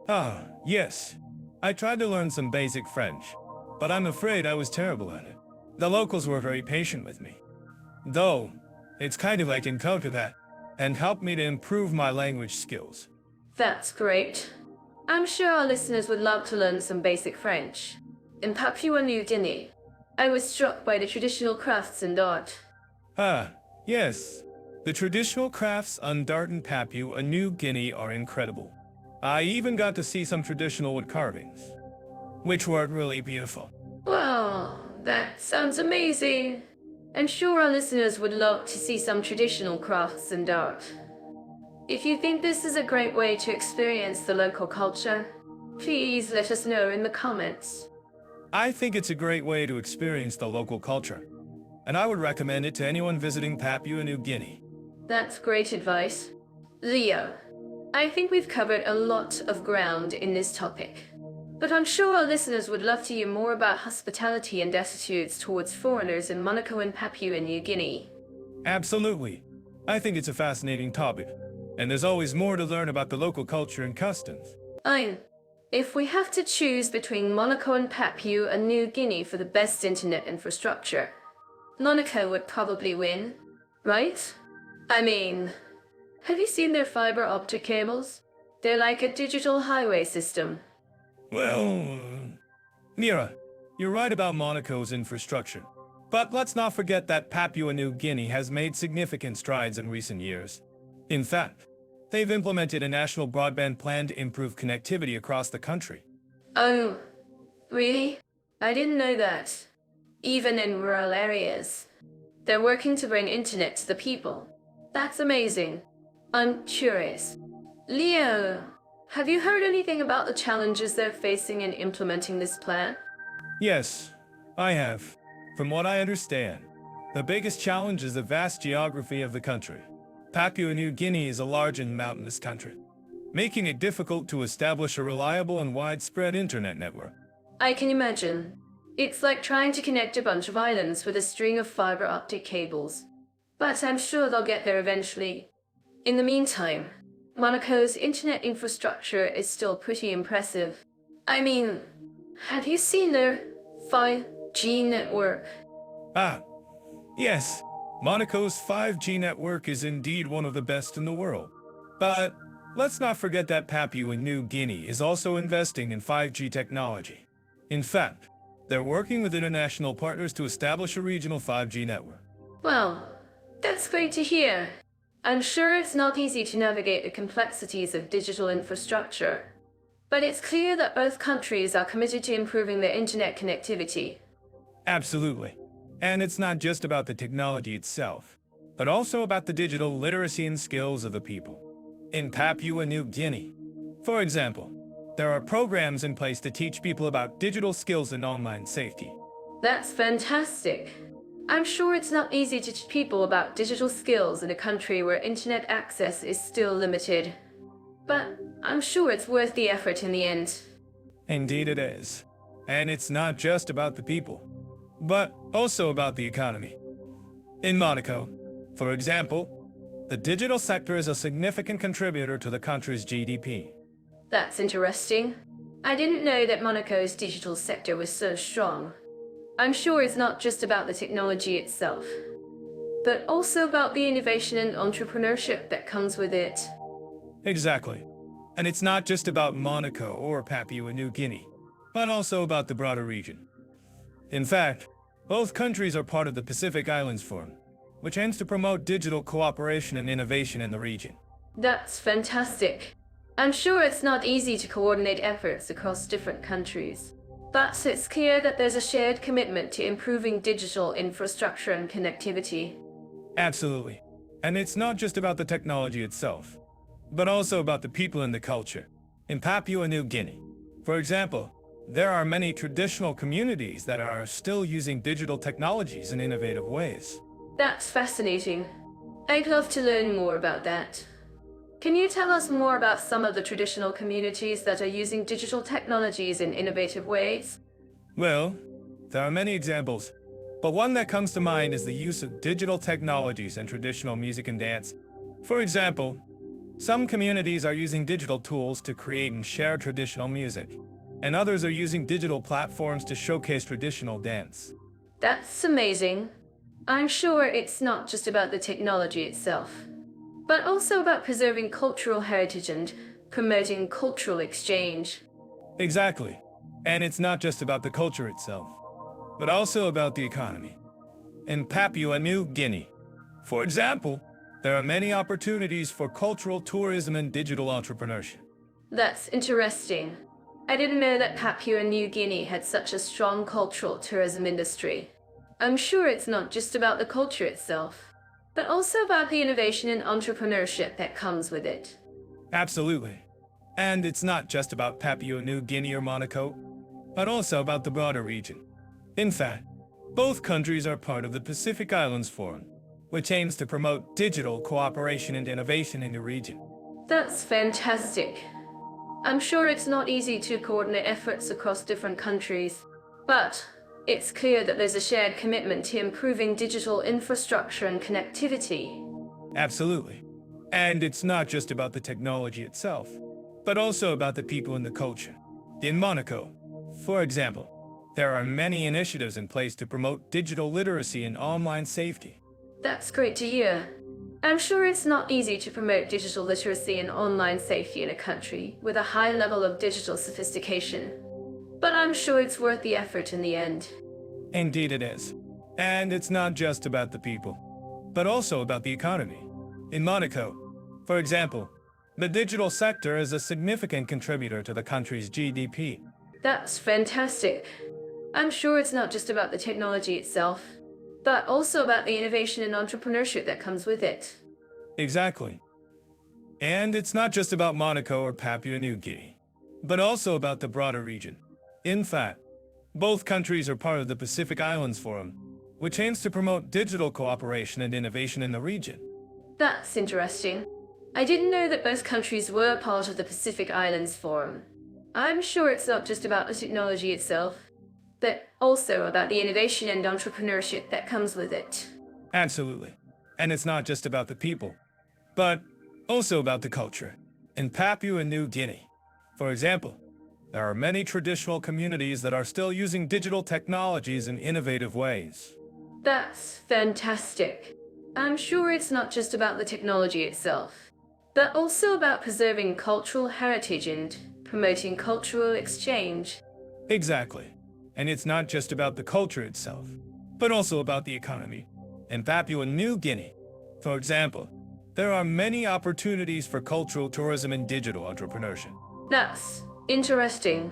S2: Ah, yes. I tried to learn some basic French, but I'm afraid I was terrible at it. The locals were very patient with me. Though, it's kind of like I can counter that, and help me to improve my language skills.
S1: That's great. I'm sure our listeners would love to learn some basic French. In Papua New Guinea, I was struck by the traditional crafts and art.
S2: Ah, yes. The traditional crafts and art in Papua New Guinea are incredible. I even got to see some traditional wood carvings, which were really beautiful.
S1: Wow, that sounds amazing. I'm sure our listeners would love to see some traditional crafts and art. If you think this is a great way to experience the local culture, please let us know in the comments.
S2: I think it's a great way to experience the local culture, and I would recommend it to anyone visiting Papua New Guinea.
S1: That's great advice. Leo, I think we've covered a lot of ground in this topic, but I'm sure our listeners would love to hear more about hospitality and attitudes towards foreigners in Monaco and Papua New Guinea.
S2: Absolutely. I think it's a fascinating topic, and there's always more to learn about the local culture and customs.
S1: If we have to choose between Monaco and Papua New Guinea for the best internet infrastructure, Monaco would probably win, right? I mean, have you seen their fiber optic cables? They're like a digital highway system.
S2: Well, Mira, you're right about Monaco's infrastructure. But let's not forget that Papua New Guinea has made significant strides in recent years. In fact, they've implemented a national broadband plan to improve connectivity across the country.
S1: Oh, really? I didn't know that. Even in rural areas, they're working to bring internet to the people. That's amazing. I'm curious. Leo, have you heard anything about the challenges they're facing in implementing this plan?
S2: Yes, I have. From what I understand, the biggest challenge is the vast geography of the country. Papua New Guinea is a large and mountainous country, making it difficult to establish a reliable and widespread internet network.
S1: I can imagine. It's like trying to connect a bunch of islands with a string of fiber optic cables. But I'm sure they'll get there eventually. In the meantime, Monaco's internet infrastructure is still pretty impressive. I mean, have you seen their 5G network?
S2: Ah, yes, Monaco's 5G network is indeed one of the best in the world. But let's not forget that Papua New Guinea is also investing in 5G technology. In fact, they're working with international partners to establish a regional 5G network.
S1: Well, that's great to hear. I'm sure it's not easy to navigate the complexities of digital infrastructure, but it's clear that both countries are committed to improving their internet connectivity.
S2: Absolutely. And it's not just about the technology itself, but also about the digital literacy and skills of the people. In Papua New Guinea, for example, there are programs in place to teach people about digital skills and online safety.
S1: That's fantastic. I'm sure it's not easy to teach people about digital skills in a country where internet access is still limited. But I'm sure it's worth the effort in the end.
S2: Indeed it is. And it's not just about the people, but also about the economy. In Monaco, for example, the digital sector is a significant contributor to the country's GDP.
S1: That's interesting. I didn't know that Monaco's digital sector was so strong. I'm sure it's not just about the technology itself, but also about the innovation and entrepreneurship that comes with it.
S2: Exactly. And it's not just about Monaco or Papua New Guinea, but also about the broader region. In fact, both countries are part of the Pacific Islands Forum, which aims to promote digital cooperation and innovation in the region.
S1: That's fantastic. I'm sure it's not easy to coordinate efforts across different countries, but it's clear that there's a shared commitment to improving digital infrastructure and connectivity.
S2: Absolutely. And it's not just about the technology itself, but also about the people and the culture. In Papua New Guinea, for example, there are many traditional communities that are still using digital technologies in innovative ways.
S1: That's fascinating. I'd love to learn more about that. Can you tell us more about some of the traditional communities that are using digital technologies in innovative ways?
S2: Well, there are many examples, but one that comes to mind is the use of digital technologies in traditional music and dance. For example, some communities are using digital tools to create and share traditional music, and others are using digital platforms to showcase traditional dance.
S1: That's amazing. I'm sure it's not just about the technology itself, but also about preserving cultural heritage and promoting cultural exchange.
S2: Exactly. And it's not just about the culture itself, but also about the economy. In Papua New Guinea, for example, there are many opportunities for cultural tourism and digital entrepreneurship.
S1: That's interesting. I didn't know that Papua New Guinea had such a strong cultural tourism industry. I'm sure it's not just about the culture itself, but also about the innovation and entrepreneurship that comes with it.
S2: Absolutely. And it's not just about Papua New Guinea or Monaco, but also about the broader region. In fact, both countries are part of the Pacific Islands Forum, which aims to promote digital cooperation and innovation in the region.
S1: That's fantastic. I'm sure it's not easy to coordinate efforts across different countries, but it's clear that there's a shared commitment to improving digital infrastructure and connectivity.
S2: Absolutely. And it's not just about the technology itself, but also about the people and the culture. In Monaco, for example, there are many initiatives in place to promote digital literacy and online safety.
S1: That's great to hear. I'm sure it's not easy to promote digital literacy and online safety in a country with a high level of digital sophistication. But I'm sure it's worth the effort in the end.
S2: Indeed it is. And it's not just about the people, but also about the economy. In Monaco, for example, the digital sector is a significant contributor to the country's GDP.
S1: That's fantastic. I'm sure it's not just about the technology itself, but also about the innovation and entrepreneurship that comes with it.
S2: Exactly. And it's not just about Monaco or Papua New Guinea, but also about the broader region. In fact, both countries are part of the Pacific Islands Forum, which aims to promote digital cooperation and innovation in the region.
S1: That's interesting. I didn't know that both countries were part of the Pacific Islands Forum. I'm sure it's not just about the technology itself, but also about the innovation and entrepreneurship that comes with it.
S2: Absolutely. And it's not just about the people, but also about the culture. In Papua New Guinea, for example, there are many traditional communities that are still using digital technologies in innovative ways.
S1: That's fantastic. I'm sure it's not just about the technology itself, but also about preserving cultural heritage and promoting cultural exchange.
S2: Exactly. And it's not just about the culture itself, but also about the economy. In Papua New Guinea, for example, there are many opportunities for cultural tourism and digital entrepreneurship.
S1: That's interesting.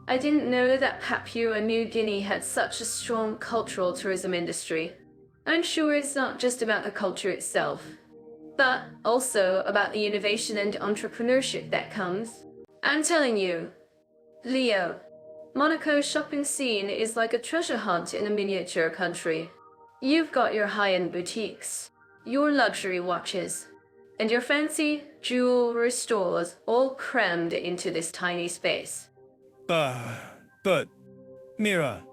S1: I didn't know that Papua New Guinea had such a strong cultural tourism industry. I'm sure it's not just about the culture itself, but also about the innovation and entrepreneurship that comes. I'm telling you, Leo, Monaco's shopping scene is like a treasure hunt in a miniature country. You've got your high-end boutiques, your luxury watches, and your fancy jewelry stores all crammed into this tiny space.
S2: But, Mira,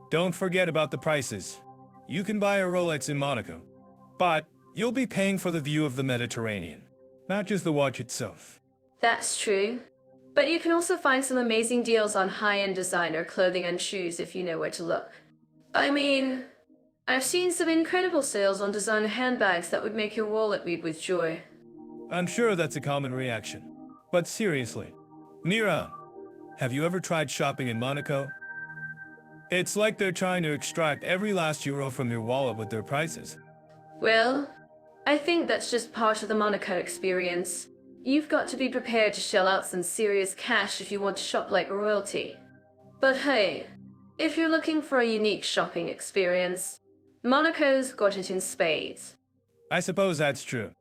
S2: don't forget about the prices. You can buy a Rolex in Monaco, but you'll be paying for the view of the Mediterranean, not just the watch itself.
S1: That's true. But you can also find some amazing deals on high-end designer clothing and shoes if you know where to look. I mean, I've seen some incredible sales on designer handbags that would make your wallet weep with joy.
S2: I'm sure that's a common reaction. But seriously, Mira, have you ever tried shopping in Monaco? It's like they're trying to extract every last euro from your wallet with their prices.
S1: Well, I think that's just part of the Monaco experience. You've got to be prepared to shell out some serious cash if you want to shop like royalty. But hey, if you're looking for a unique shopping experience, Monaco's got it in spades.
S2: I suppose that's true.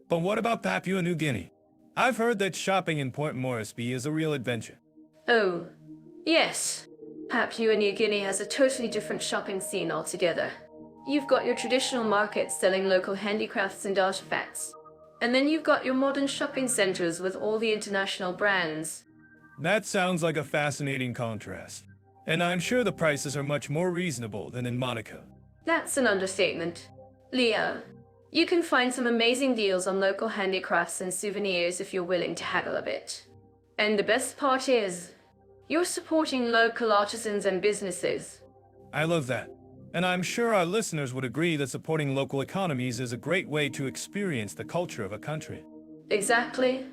S2: But what about Papua New Guinea? I've heard that shopping in Port Moresby is a real adventure.
S1: Oh, yes. Papua New Guinea has a totally different shopping scene altogether. You've got your traditional markets selling local handicrafts and artifacts. And then you've got your modern shopping centers with all the international brands.
S2: That sounds like a fascinating contrast. And I'm sure the prices are much more reasonable than in Monaco.
S1: That's an understatement. Leo, you can find some amazing deals on local handicrafts and souvenirs if you're willing to haggle a bit. And the best part is, you're supporting local artisans and businesses.
S2: I love that. And I'm sure our listeners would agree that supporting local economies is a great way to experience the culture of a country.
S1: Exactly.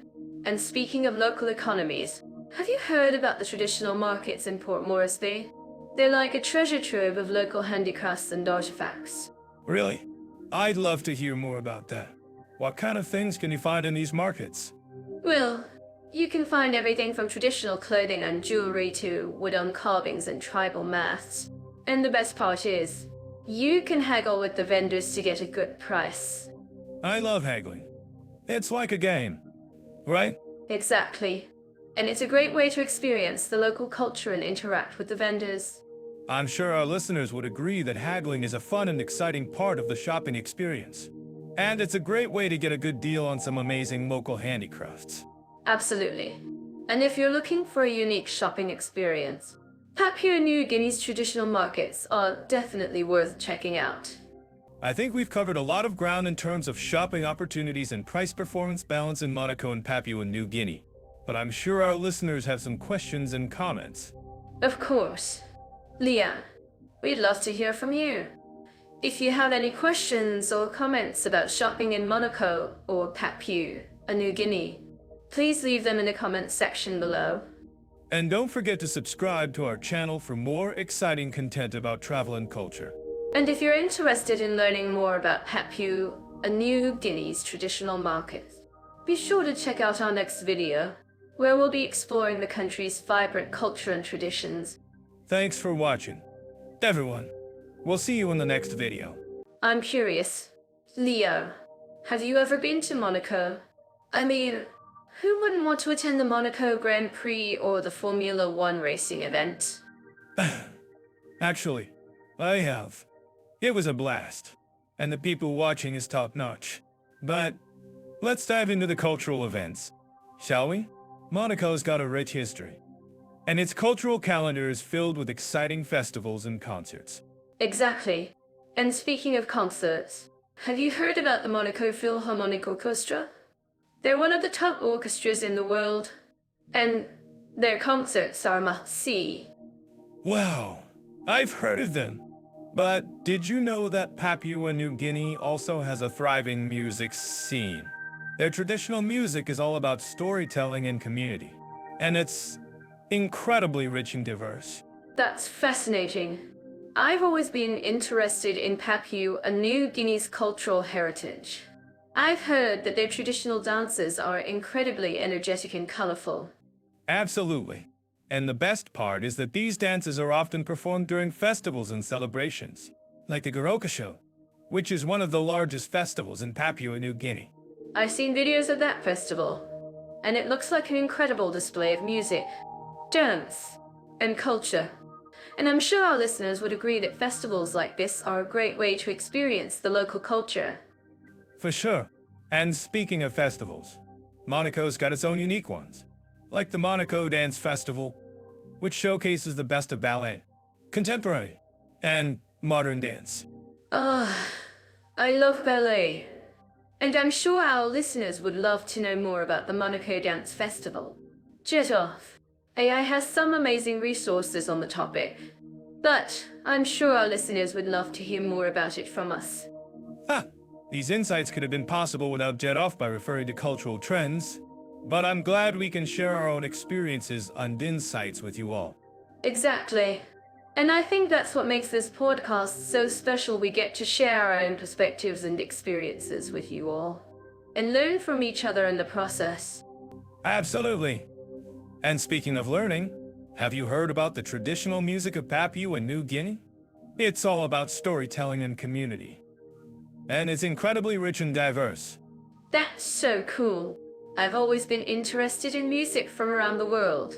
S1: And speaking of local economies, have you heard about the traditional markets in Port Moresby? They're like a treasure trove of local handicrafts and artifacts.
S2: Really? I'd love to hear more about that. What kind of things can you find in these markets?
S1: Well, you can find everything from traditional clothing and jewelry to wooden carvings and tribal masks. And the best part is, you can haggle with the vendors to get a good price.
S2: I love haggling. It's like a game, right?
S1: Exactly. And it's a great way to experience the local culture and interact with the vendors.
S2: I'm sure our listeners would agree that haggling is a fun and exciting part of the shopping experience. And it's a great way to get a good deal on some amazing local handicrafts.
S1: Absolutely. And if you're looking for a unique shopping experience, Papua New Guinea's traditional markets are definitely worth checking out.
S2: I think we've covered a lot of ground in terms of shopping opportunities and price-performance balance in Monaco and Papua New Guinea. But I'm sure our listeners have some questions and comments.
S1: Of course. Leah, we'd love to hear from you. If you have any questions or comments about shopping in Monaco or Papua New Guinea, please leave them in the comments section below.
S2: And don't forget to subscribe to our channel for more exciting content about travel and culture.
S1: And if you're interested in learning more about Papua New Guinea's traditional markets, be sure to check out our next video, where we'll be exploring the country's vibrant culture and traditions.
S2: Thanks for watching, everyone. We'll see you in the next video.
S1: I'm curious. Leo, have you ever been to Monaco? I mean, who wouldn't want to attend the Monaco Grand Prix or the Formula One racing event?
S2: Actually, I have. It was a blast, and the people watching is top-notch. But let's dive into the cultural events, shall we? Monaco's got a rich history, and its cultural calendar is filled with exciting festivals and concerts.
S1: Exactly. And speaking of concerts, have you heard about the Monaco Philharmonic Orchestra? They're one of the top orchestras in the world, and their concerts are must-see.
S2: Wow, I've heard of them. But did you know that Papua New Guinea also has a thriving music scene? Their traditional music is all about storytelling and community, and it's incredibly rich and diverse.
S1: That's fascinating. I've always been interested in Papua New Guinea's cultural heritage. I've heard that their traditional dances are incredibly energetic and colorful.
S2: Absolutely. And the best part is that these dances are often performed during festivals and celebrations, like the Goroka Show, which is one of the largest festivals in Papua New Guinea.
S1: I've seen videos of that festival, and it looks like an incredible display of music, dance, and culture. And I'm sure our listeners would agree that festivals like this are a great way to experience the local culture.
S2: For sure. And speaking of festivals, Monaco's got its own unique ones, like the Monaco Dance Festival, which showcases the best of ballet, contemporary, and modern dance.
S1: I love ballet. And I'm sure our listeners would love to know more about the Monaco Dance Festival. Jet off. AI has some amazing resources on the topic, but I'm sure our listeners would love to hear more about it from us.
S2: These insights could have been possible without Jet Off by referring to cultural trends, but I'm glad we can share our own experiences and insights with you all.
S1: Exactly. And I think that's what makes this podcast so special. We get to share our own perspectives and experiences with you all, and learn from each other in the process.
S2: Absolutely. And speaking of learning, have you heard about the traditional music of Papua New Guinea? It's all about storytelling and community. And it's incredibly rich and diverse.
S1: That's so cool. I've always been interested in music from around the world.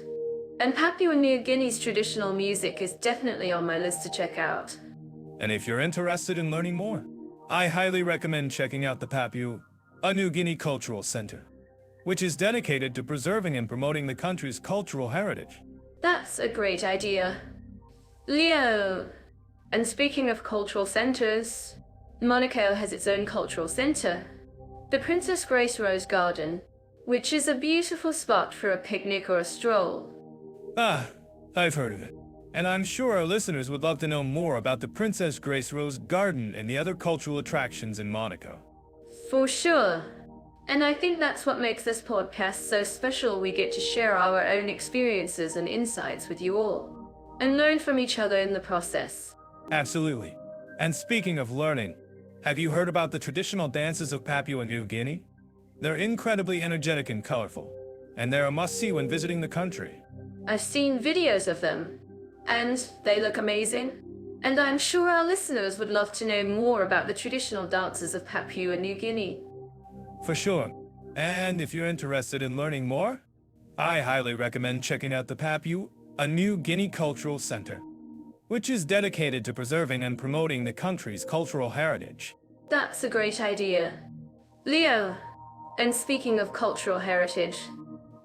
S1: And Papua New Guinea's traditional music is definitely on my list to check out.
S2: And if you're interested in learning more, I highly recommend checking out the Papua New Guinea Cultural Center, which is dedicated to preserving and promoting the country's cultural heritage.
S1: That's a great idea. Leo! And speaking of cultural centers, Monaco has its own cultural center, the Princess Grace Rose Garden, which is a beautiful spot for a picnic or a stroll.
S2: I've heard of it. And I'm sure our listeners would love to know more about the Princess Grace Rose Garden and the other cultural attractions in Monaco.
S1: For sure. And I think that's what makes this podcast so special. We get to share our own experiences and insights with you all, and learn from each other in the process.
S2: Absolutely. And speaking of learning, have you heard about the traditional dances of Papua New Guinea? They're incredibly energetic and colorful, and they're a must-see when visiting the country.
S1: I've seen videos of them, and they look amazing. And I'm sure our listeners would love to know more about the traditional dances of Papua New Guinea.
S2: For sure. And if you're interested in learning more, I highly recommend checking out the Papua New Guinea Cultural Center, which is dedicated to preserving and promoting the country's cultural heritage.
S1: That's a great idea. Leo, and speaking of cultural heritage,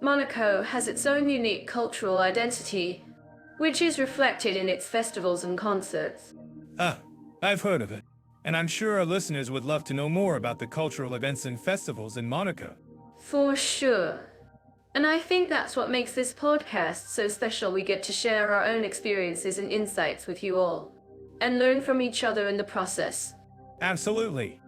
S1: Monaco has its own unique cultural identity, which is reflected in its festivals and concerts.
S2: I've heard of it, and I'm sure our listeners would love to know more about the cultural events and festivals in Monaco.
S1: For sure. And I think that's what makes this podcast so special. We get to share our own experiences and insights with you all, and learn from each other in the process.
S2: Absolutely.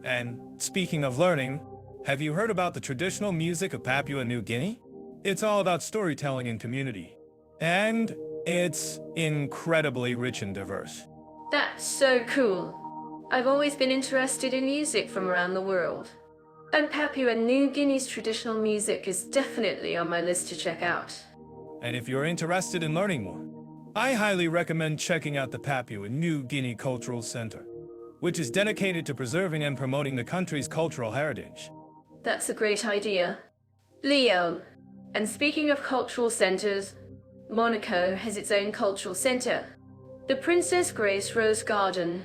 S2: And speaking of learning, have you heard about the traditional music of Papua New Guinea? It's all about storytelling and community. And it's incredibly rich and diverse.
S1: That's so cool. I've always been interested in music from around the world. And Papua New Guinea's traditional music is definitely on my list to check out.
S2: And if you're interested in learning more, I highly recommend checking out the Papua New Guinea Cultural Center, which is dedicated to preserving and promoting the country's cultural heritage.
S1: That's a great idea. Leo, and speaking of cultural centers, Monaco has its own cultural center, the Princess Grace Rose Garden,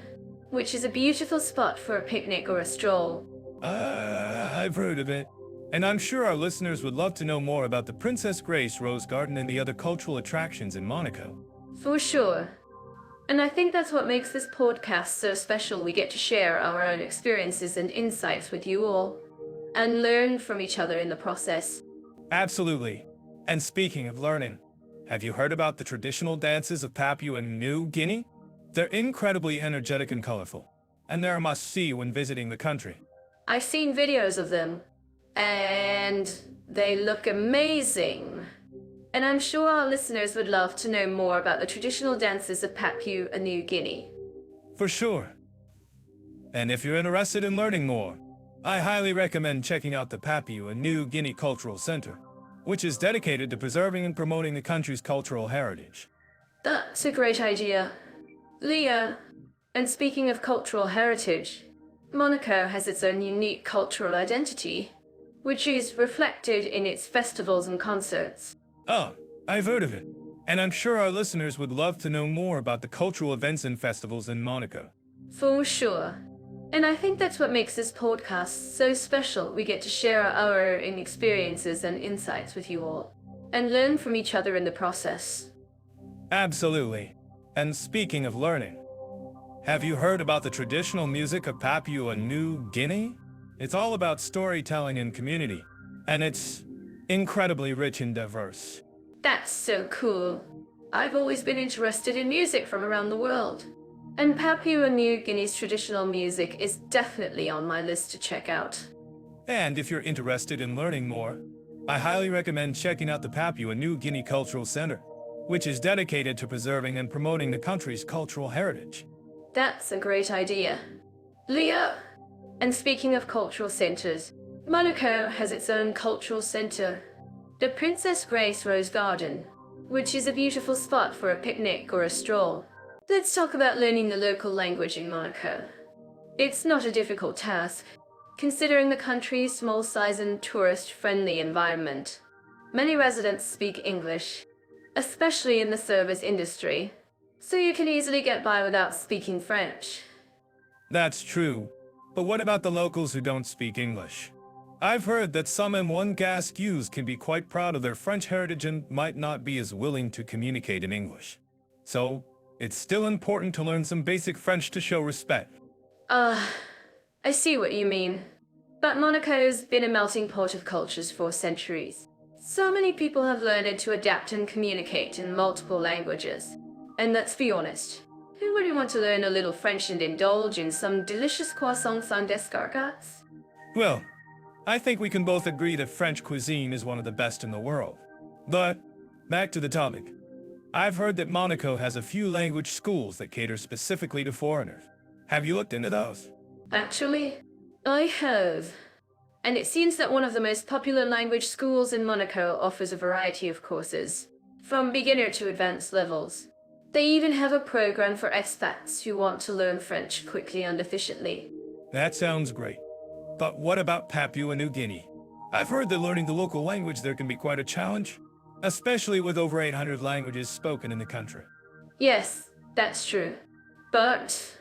S1: which is a beautiful spot for a picnic or a stroll.
S2: I've heard of it. And I'm sure our listeners would love to know more about the Princess Grace Rose Garden and the other cultural attractions in Monaco.
S1: For sure. And I think that's what makes this podcast so special. We get to share our own experiences and insights with you all, and learn from each other in the process.
S2: Absolutely. And speaking of learning, have you heard about the traditional dances of Papua New Guinea? They're incredibly energetic and colorful, and they're a must-see when visiting the country.
S1: I've seen videos of them, and they look amazing. And I'm sure our listeners would love to know more about the traditional dances of Papua New Guinea.
S2: For sure. And if you're interested in learning more, I highly recommend checking out the Papua New Guinea Cultural Center, which is dedicated to preserving and promoting the country's cultural heritage.
S1: That's a great idea. Leah, and speaking of cultural heritage, Monaco has its own unique cultural identity, which is reflected in its festivals and concerts.
S2: Oh, I've heard of it. And I'm sure our listeners would love to know more about the cultural events and festivals in Monaco.
S1: For sure. And I think that's what makes this podcast so special. We get to share our own experiences and insights with you all, and learn from each other in the process.
S2: Absolutely. And speaking of learning, have you heard about the traditional music of Papua New Guinea? It's all about storytelling and community, and it's incredibly rich and diverse.
S1: That's so cool. I've always been interested in music from around the world, and Papua New Guinea's traditional music is definitely on my list to check out.
S2: And if you're interested in learning more, I highly recommend checking out the Papua New Guinea Cultural Center, which is dedicated to preserving and promoting the country's cultural heritage.
S1: That's a great idea. Leah, and speaking of cultural centers, Monaco has its own cultural center, the Princess Grace Rose Garden, which is a beautiful spot for a picnic or a stroll. Let's talk about learning the local language in Monaco. It's not a difficult task, considering the country's small size and tourist-friendly environment. Many residents speak English, especially in the service industry, so you can easily get by without speaking French.
S2: That's true. But what about the locals who don't speak English? I've heard that some M1 Gascues can be quite proud of their French heritage and might not be as willing to communicate in English. So, it's still important to learn some basic French to show respect.
S1: I see what you mean. But Monaco's been a melting pot of cultures for centuries. So many people have learned to adapt and communicate in multiple languages. And let's be honest, who wouldn't want to learn a little French and indulge in some delicious croissants sans escargots?
S2: Well, I think we can both agree that French cuisine is one of the best in the world. But, back to the topic. I've heard that Monaco has a few language schools that cater specifically to foreigners. Have you looked into those?
S1: Actually, I have. And it seems that one of the most popular language schools in Monaco offers a variety of courses, from beginner to advanced levels. They even have a program for expats who want to learn French quickly and efficiently.
S2: That sounds great. But what about Papua New Guinea? I've heard that learning the local language there can be quite a challenge, especially with over 800 languages spoken in the country.
S1: Yes, that's true. But,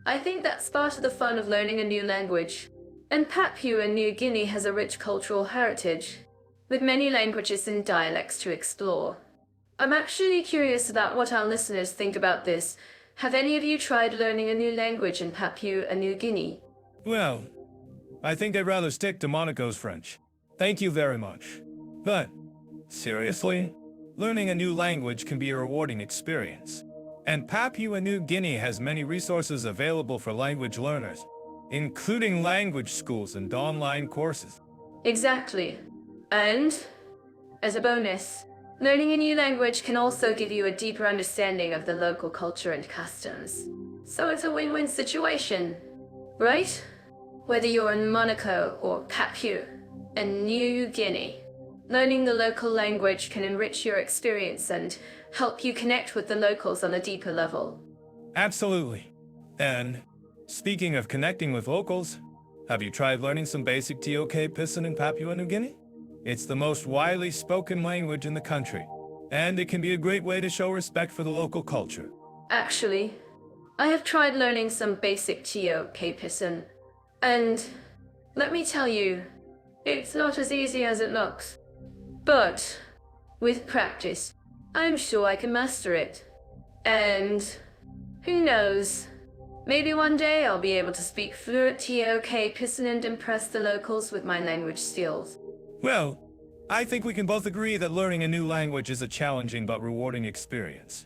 S1: I think that's part of the fun of learning a new language. And Papua New Guinea has a rich cultural heritage, with many languages and dialects to explore. I'm actually curious about what our listeners think about this. Have any of you tried learning a new language in Papua New Guinea?
S2: Well, I think I'd rather stick to Monaco's French. Thank you very much. But, seriously, learning a new language can be a rewarding experience. And Papua New Guinea has many resources available for language learners, including language schools and online courses.
S1: Exactly. And, as a bonus, learning a new language can also give you a deeper understanding of the local culture and customs. So it's a win-win situation, right? Whether you're in Monaco or Papua New Guinea, learning the local language can enrich your experience and help you connect with the locals on a deeper level.
S2: Absolutely. And speaking of connecting with locals, have you tried learning some basic TOK Pisan in Papua New Guinea? It's the most widely spoken language in the country, and it can be a great way to show respect for the local culture.
S1: Actually, I have tried learning some basic TOK Pisan, and let me tell you, it's not as easy as it looks. But with practice, I'm sure I can master it. And who knows, maybe one day I'll be able to speak fluent TOK Pisan and impress the locals with my language skills.
S2: Well, I think we can both agree that learning a new language is a challenging but rewarding experience.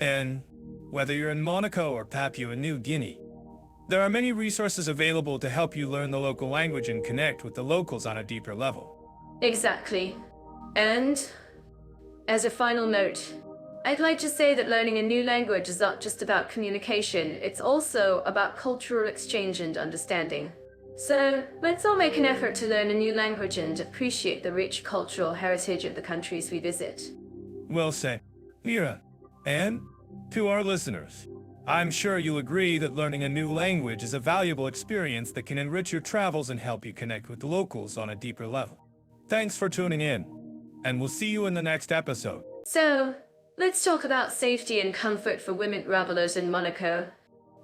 S2: And whether you're in Monaco or Papua New Guinea, there are many resources available to help you learn the local language and connect with the locals on a deeper level.
S1: Exactly. And as a final note, I'd like to say that learning a new language is not just about communication, it's also about cultural exchange and understanding. So let's all make an effort to learn a new language and appreciate the rich cultural heritage of the countries we visit.
S2: Well said, Mira. And to our listeners, I'm sure you'll agree that learning a new language is a valuable experience that can enrich your travels and help you connect with the locals on a deeper level. Thanks for tuning in, and we'll see you in the next episode.
S1: So, let's talk about safety and comfort for women travelers in Monaco.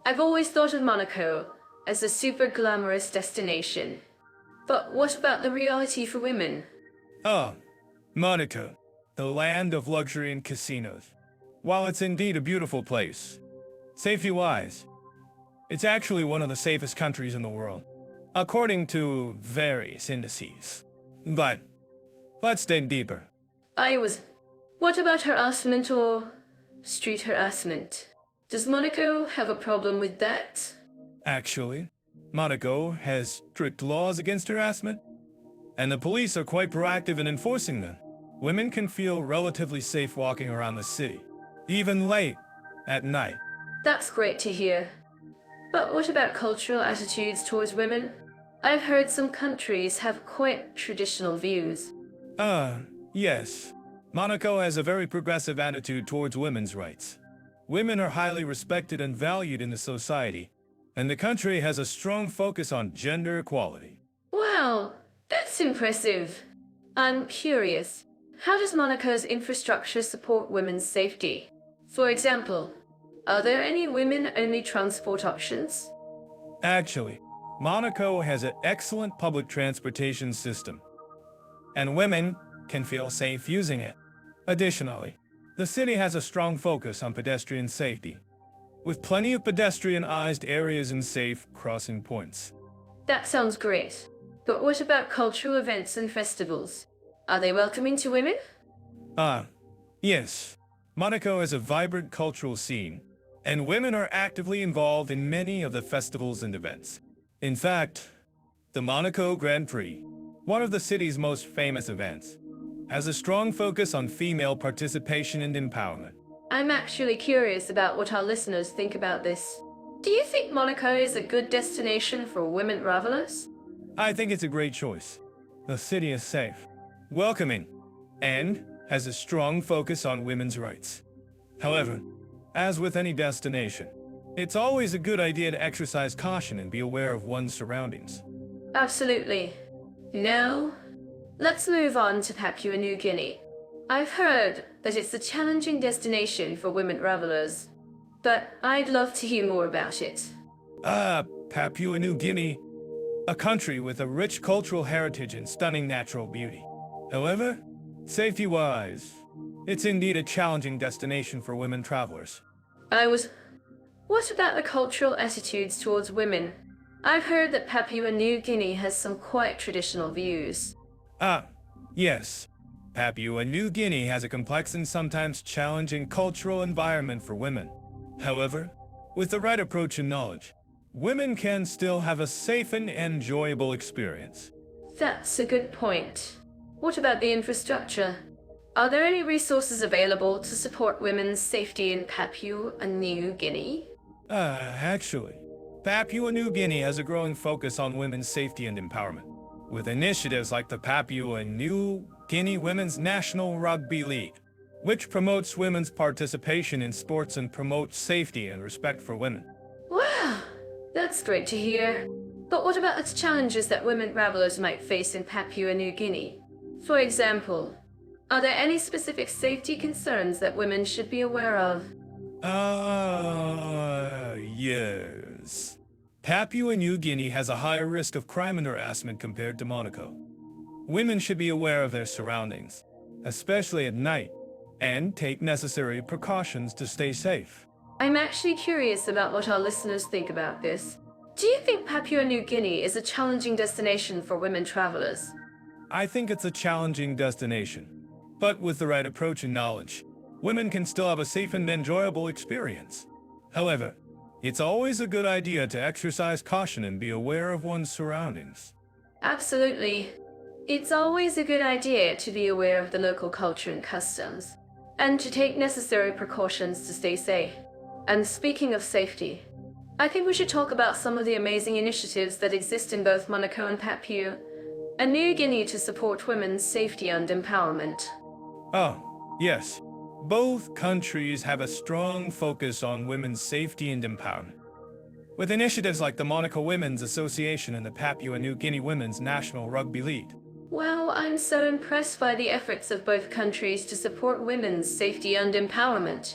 S1: I've always thought of Monaco as a super glamorous destination. But what about the reality for women?
S2: Ah, Monaco, the land of luxury and casinos. While it's indeed a beautiful place, safety-wise, it's actually one of the safest countries in the world, according to various indices. But let's dig deeper.
S1: What about harassment or street harassment? Does Monaco have a problem with that?
S2: Actually, Monaco has strict laws against harassment, and the police are quite proactive in enforcing them. Women can feel relatively safe walking around the city, even late at night.
S1: That's great to hear. But what about cultural attitudes towards women? I've heard some countries have quite traditional views.
S2: Yes. Monaco has a very progressive attitude towards women's rights. Women are highly respected and valued in the society, and the country has a strong focus on gender equality.
S1: Wow, that's impressive. I'm curious, how does Monaco's infrastructure support women's safety? For example, are there any women-only transport options?
S2: Actually, Monaco has an excellent public transportation system, and women can feel safe using it. Additionally, the city has a strong focus on pedestrian safety, with plenty of pedestrianized areas and safe crossing points.
S1: That sounds great. But what about cultural events and festivals? Are they welcoming to women?
S2: Yes. Monaco has a vibrant cultural scene, and women are actively involved in many of the festivals and events. In fact, the Monaco Grand Prix, one of the city's most famous events, has a strong focus on female participation and empowerment.
S1: I'm actually curious about what our listeners think about this. Do you think Monaco is a good destination for women travelers?
S2: I think it's a great choice. The city is safe, welcoming, and has a strong focus on women's rights. However, as with any destination, it's always a good idea to exercise caution and be aware of one's surroundings.
S1: Absolutely. Now, let's move on to Papua New Guinea. I've heard that it's a challenging destination for women travelers, but I'd love to hear more about it.
S2: Papua New Guinea, a country with a rich cultural heritage and stunning natural beauty. However, safety-wise, it's indeed a challenging destination for women travelers.
S1: What about the cultural attitudes towards women? I've heard that Papua New Guinea has some quite traditional views.
S2: Yes. Papua New Guinea has a complex and sometimes challenging cultural environment for women. However, with the right approach and knowledge, women can still have a safe and enjoyable experience.
S1: That's a good point. What about the infrastructure? Are there any resources available to support women's safety in Papua New Guinea?
S2: Actually, Papua New Guinea has a growing focus on women's safety and empowerment, with initiatives like the Papua New Guinea Women's National Rugby League, which promotes women's participation in sports and promotes safety and respect for women.
S1: Wow, that's great to hear. But what about the challenges that women travelers might face in Papua New Guinea? For example, are there any specific safety concerns that women should be aware of?
S2: Yes. Papua New Guinea has a higher risk of crime and harassment compared to Monaco. Women should be aware of their surroundings, especially at night, and take necessary precautions to stay safe.
S1: I'm actually curious about what our listeners think about this. Do you think Papua New Guinea is a challenging destination for women travelers?
S2: I think it's a challenging destination, but with the right approach and knowledge, women can still have a safe and enjoyable experience. However, it's always a good idea to exercise caution and be aware of one's surroundings.
S1: Absolutely. It's always a good idea to be aware of the local culture and customs, and to take necessary precautions to stay safe. And speaking of safety, I think we should talk about some of the amazing initiatives that exist in both Monaco and Papua New Guinea to support women's safety and empowerment.
S2: Oh, yes. Both countries have a strong focus on women's safety and empowerment, with initiatives like the Monaco Women's Association and the Papua New Guinea Women's National Rugby League.
S1: Well, I'm so impressed by the efforts of both countries to support women's safety and empowerment.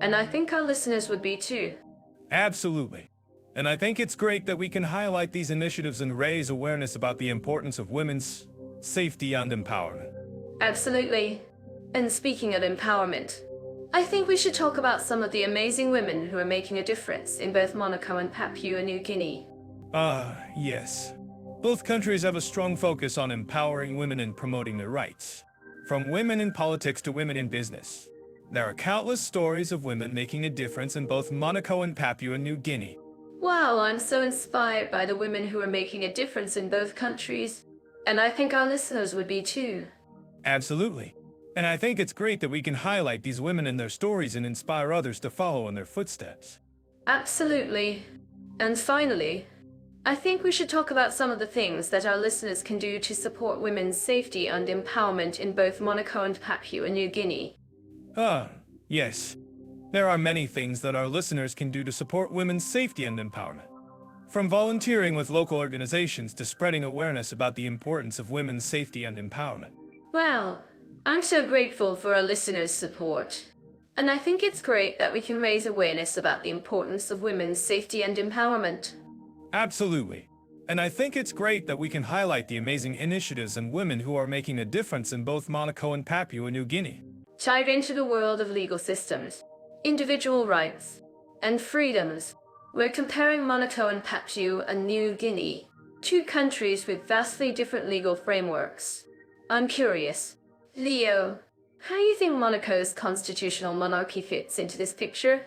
S1: And I think our listeners would be too.
S2: Absolutely. And I think it's great that we can highlight these initiatives and raise awareness about the importance of women's safety and empowerment.
S1: Absolutely. And speaking of empowerment, I think we should talk about some of the amazing women who are making a difference in both Monaco and Papua New Guinea.
S2: Yes. Both countries have a strong focus on empowering women and promoting their rights. From women in politics to women in business. There are countless stories of women making a difference in both Monaco and Papua New Guinea.
S1: Wow, I'm so inspired by the women who are making a difference in both countries. And I think our listeners would be too.
S2: Absolutely. And I think it's great that we can highlight these women and their stories and inspire others to follow in their footsteps.
S1: Absolutely. And finally, I think we should talk about some of the things that our listeners can do to support women's safety and empowerment in both Monaco and Papua New Guinea.
S2: Yes. There are many things that our listeners can do to support women's safety and empowerment. From volunteering with local organizations to spreading awareness about the importance of women's safety and empowerment.
S1: Well, I'm so grateful for our listeners' support. And I think it's great that we can raise awareness about the importance of women's safety and empowerment.
S2: Absolutely. And I think it's great that we can highlight the amazing initiatives and women who are making a difference in both Monaco and Papua New Guinea.
S1: Dive into the world of legal systems, individual rights, and freedoms. We're comparing Monaco and Papua New Guinea, two countries with vastly different legal frameworks. I'm curious, Leo, how do you think Monaco's constitutional monarchy fits into this picture?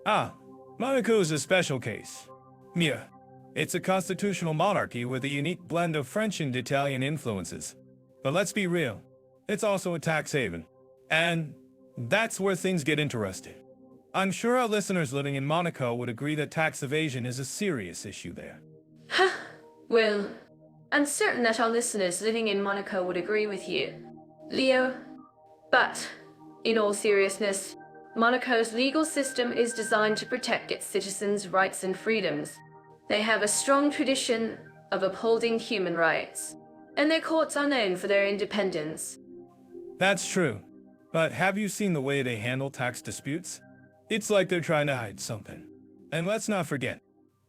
S2: Monaco is a special case. Mia, it's a constitutional monarchy with a unique blend of French and Italian influences. But let's be real, it's also a tax haven. And that's where things get interesting. I'm sure our listeners living in Monaco would agree that tax evasion is a serious issue there.
S1: Well, I'm certain that our listeners living in Monaco would agree with you, Leo. But, in all seriousness, Monaco's legal system is designed to protect its citizens' rights and freedoms. They have a strong tradition of upholding human rights, and their courts are known for their independence.
S2: That's true. But have you seen the way they handle tax disputes? It's like they're trying to hide something. And let's not forget,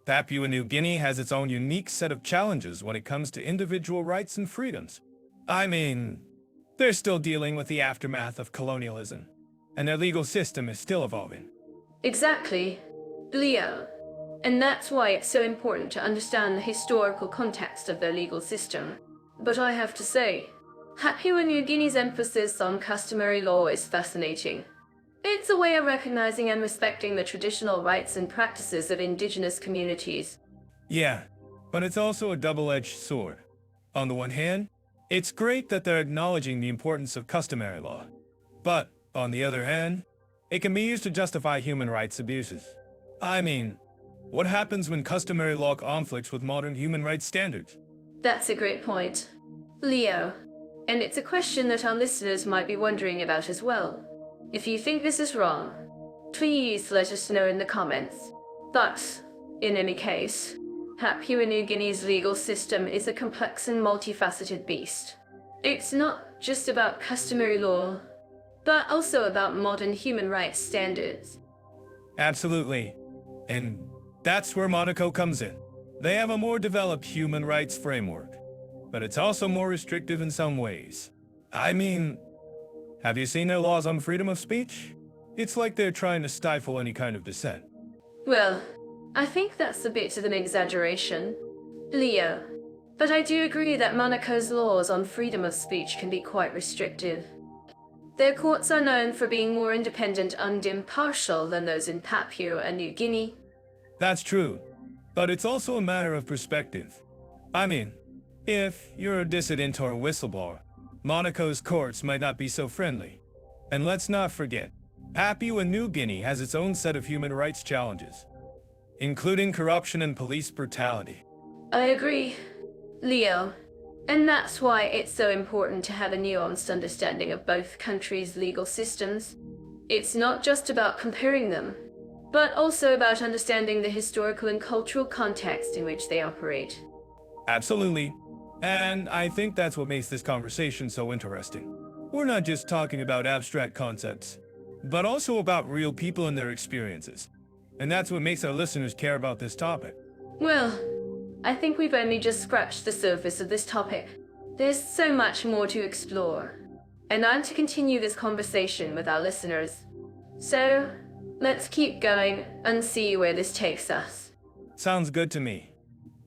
S2: Papua New Guinea has its own unique set of challenges when it comes to individual rights and freedoms. I mean, they're still dealing with the aftermath of colonialism, and their legal system is still evolving.
S1: Exactly, Leo. And that's why it's so important to understand the historical context of their legal system. But I have to say, Papua New Guinea's emphasis on customary law is fascinating. It's a way of recognizing and respecting the traditional rights and practices of indigenous communities.
S2: Yeah, but it's also a double-edged sword. On the one hand, it's great that they're acknowledging the importance of customary law. But, on the other hand, it can be used to justify human rights abuses. I mean, what happens when customary law conflicts with modern human rights standards?
S1: That's a great point, Leo. And it's a question that our listeners might be wondering about as well. If you think this is wrong, please let us know in the comments. But, in any case, Papua New Guinea's legal system is a complex and multifaceted beast. It's not just about customary law, but also about modern human rights standards.
S2: Absolutely. And that's where Monaco comes in. They have a more developed human rights framework, but it's also more restrictive in some ways. I mean, have you seen their laws on freedom of speech? It's like they're trying to stifle any kind of dissent.
S1: Well, I think that's a bit of an exaggeration, Leo. But I do agree that Monaco's laws on freedom of speech can be quite restrictive. Their courts are known for being more independent and impartial than those in Papua New Guinea.
S2: That's true, but it's also a matter of perspective. I mean, if you're a dissident or a whistleblower, Monaco's courts might not be so friendly. And let's not forget, Papua New Guinea has its own set of human rights challenges, including corruption and police brutality.
S1: I agree, Leo. And that's why it's so important to have a nuanced understanding of both countries' legal systems. It's not just about comparing them, but also about understanding the historical and cultural context in which they operate.
S2: Absolutely. And I think that's what makes this conversation so interesting. We're not just talking about abstract concepts, but also about real people and their experiences. And that's what makes our listeners care about this topic.
S1: Well, I think we've only just scratched the surface of this topic. There's so much more to explore, and I'm to continue this conversation with our listeners. So, let's keep going and see where this takes us.
S2: Sounds good to me.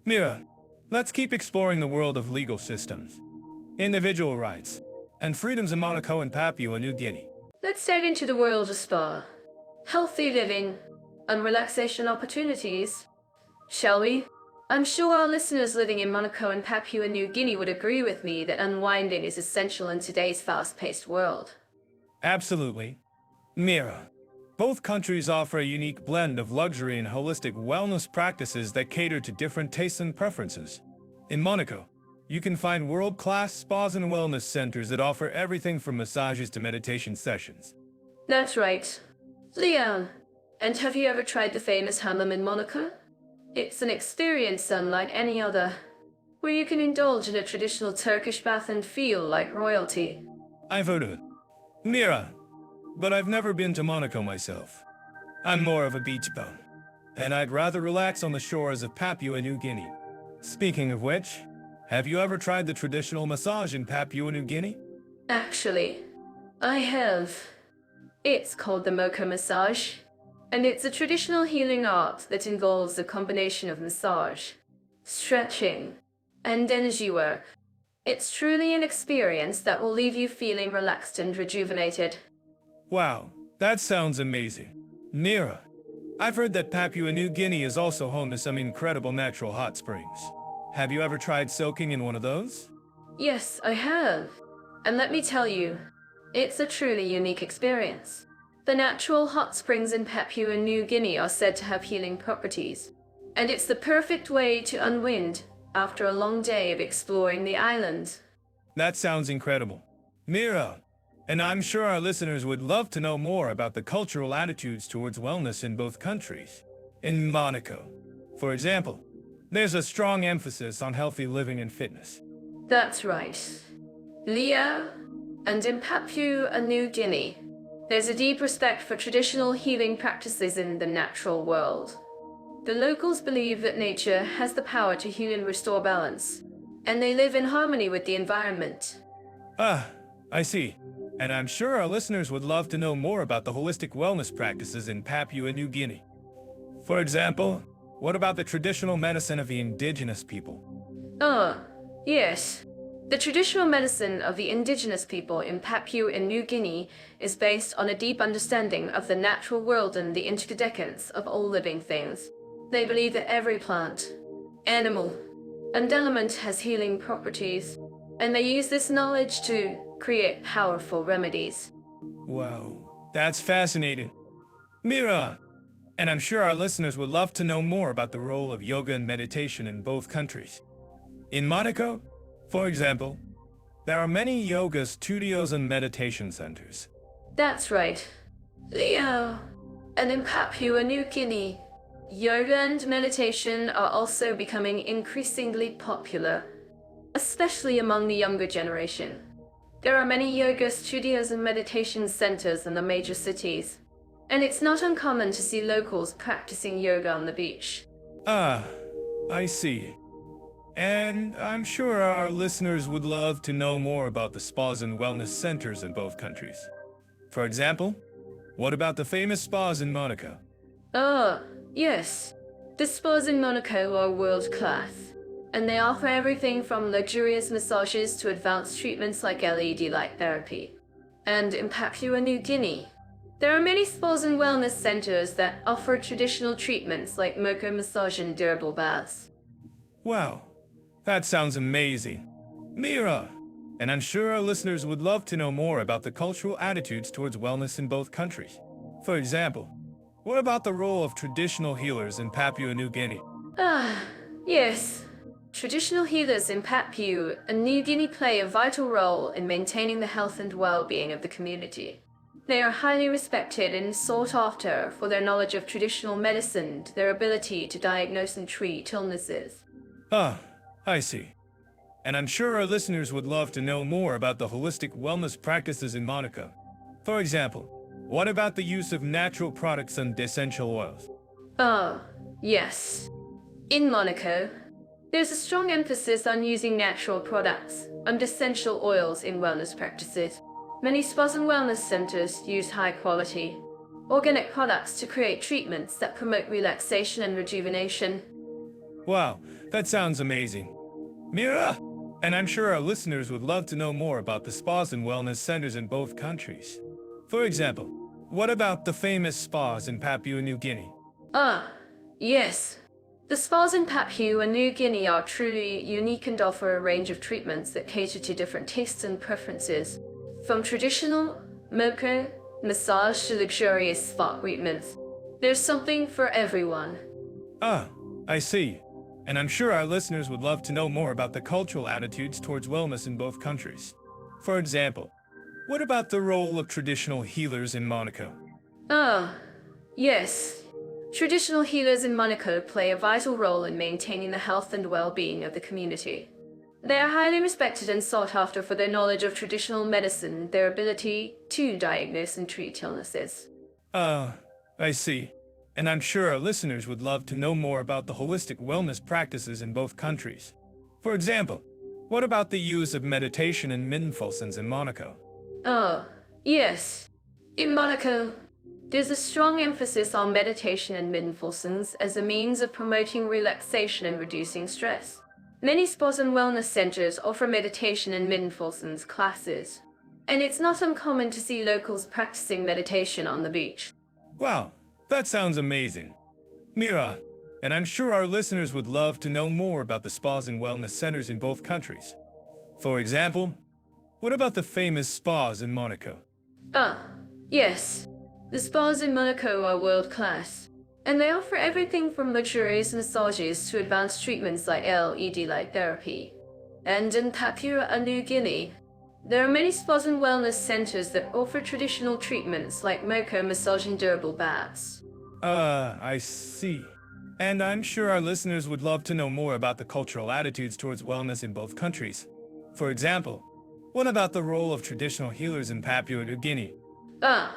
S2: Mira, let's keep exploring the world of legal systems, individual rights, and freedoms in Monaco and Papua New Guinea.
S1: Let's dive into the world of spa, healthy living, and relaxation opportunities, shall we? I'm sure our listeners living in Monaco and Papua New Guinea would agree with me that unwinding is essential in today's fast-paced world.
S2: Absolutely. Mira, both countries offer a unique blend of luxury and holistic wellness practices that cater to different tastes and preferences. In Monaco, you can find world-class spas and wellness centers that offer everything from massages to meditation sessions.
S1: That's right. Leon, and have you ever tried the famous hammam in Monaco? It's an experience unlike any other, where you can indulge in a traditional Turkish bath and feel like royalty.
S2: I've heard of it. Mira, but I've never been to Monaco myself. I'm more of a beach bum, and I'd rather relax on the shores of Papua New Guinea. Speaking of which, have you ever tried the traditional massage in Papua New Guinea?
S1: Actually, I have. It's called the Mocha massage, and it's a traditional healing art that involves a combination of massage, stretching, and energy work. It's truly an experience that will leave you feeling relaxed and rejuvenated.
S2: Wow, that sounds amazing. Mira, I've heard that Papua New Guinea is also home to some incredible natural hot springs. Have you ever tried soaking in one of those?
S1: Yes, I have. And let me tell you, it's a truly unique experience. The natural hot springs in Papua New Guinea are said to have healing properties, and it's the perfect way to unwind after a long day of exploring the island.
S2: That sounds incredible. Mira, and I'm sure our listeners would love to know more about the cultural attitudes towards wellness in both countries. In Monaco, for example, there's a strong emphasis on healthy living and fitness.
S1: That's right. Leo, and in Papua New Guinea, there's a deep respect for traditional healing practices in the natural world. The locals believe that nature has the power to heal and restore balance, and they live in harmony with the environment.
S2: Ah, I see. And I'm sure our listeners would love to know more about the holistic wellness practices in Papua New Guinea. For example, what about the traditional medicine of the indigenous people?
S1: Oh, yes. The traditional medicine of the indigenous people in Papua New Guinea is based on a deep understanding of the natural world and the interdependence of all living things. They believe that every plant, animal, and element has healing properties, and they use this knowledge to create powerful remedies.
S2: Wow, that's fascinating. Mira, and I'm sure our listeners would love to know more about the role of yoga and meditation in both countries. In Monaco, for example, there are many yoga studios and meditation centers.
S1: That's right, Leo. And in Papua New Guinea, yoga and meditation are also becoming increasingly popular, especially among the younger generation. There are many yoga studios and meditation centers in the major cities, and it's not uncommon to see locals practicing yoga on the beach.
S2: Ah, I see. And I'm sure our listeners would love to know more about the spas and wellness centers in both countries. For example, what about the famous spas in Monaco?
S1: Oh, yes. The spas in Monaco are world-class, and they offer everything from luxurious massages to advanced treatments like LED light therapy. And in Papua New Guinea, there are many spas and wellness centers that offer traditional treatments like mocha massage and durable baths.
S2: Wow, that sounds amazing. Mira, and I'm sure our listeners would love to know more about the cultural attitudes towards wellness in both countries. For example, what about the role of traditional healers in Papua New Guinea?
S1: Ah, yes. Traditional healers in Papua New Guinea play a vital role in maintaining the health and well-being of the community. They are highly respected and sought after for their knowledge of traditional medicine, their ability to diagnose and treat illnesses.
S2: Ah, I see. And I'm sure our listeners would love to know more about the holistic wellness practices in Monaco. For example, what about the use of natural products and essential oils?
S1: Oh, yes. In Monaco, there's a strong emphasis on using natural products and essential oils in wellness practices. Many spas and wellness centers use high-quality, organic products to create treatments that promote relaxation and rejuvenation.
S2: Wow, that sounds amazing. Mira! And I'm sure our listeners would love to know more about the spas and wellness centers in both countries. For example, what about the famous spas in Papua New Guinea?
S1: Ah, yes. The spas in Papua New Guinea are truly unique and offer a range of treatments that cater to different tastes and preferences. From traditional, mocha, massage to luxurious spa treatments, there's something for everyone.
S2: Ah, I see. And I'm sure our listeners would love to know more about the cultural attitudes towards wellness in both countries. For example, what about the role of traditional healers in Monaco?
S1: Ah, yes. Traditional healers in Monaco play a vital role in maintaining the health and well-being of the community. They are highly respected and sought after for their knowledge of traditional medicine, their ability to diagnose and treat illnesses.
S2: I see. And I'm sure our listeners would love to know more about the holistic wellness practices in both countries. For example, what about the use of meditation and mindfulness in Monaco?
S1: Oh, yes. In Monaco, there's a strong emphasis on meditation and mindfulness as a means of promoting relaxation and reducing stress. Many spas and wellness centers offer meditation and mindfulness classes, and it's not uncommon to see locals practicing meditation on the beach.
S2: Wow, that sounds amazing. Mira, and I'm sure our listeners would love to know more about the spas and wellness centers in both countries. For example, what about the famous spas in Monaco?
S1: Ah, yes. The spas in Monaco are world-class, and they offer everything from luxurious massages to advanced treatments like LED light therapy. And in Papua New Guinea, there are many spas and wellness centers that offer traditional treatments like mocha massage and durable baths.
S2: I see. And I'm sure our listeners would love to know more about the cultural attitudes towards wellness in both countries. For example, what about the role of traditional healers in Papua New Guinea?
S1: Ah,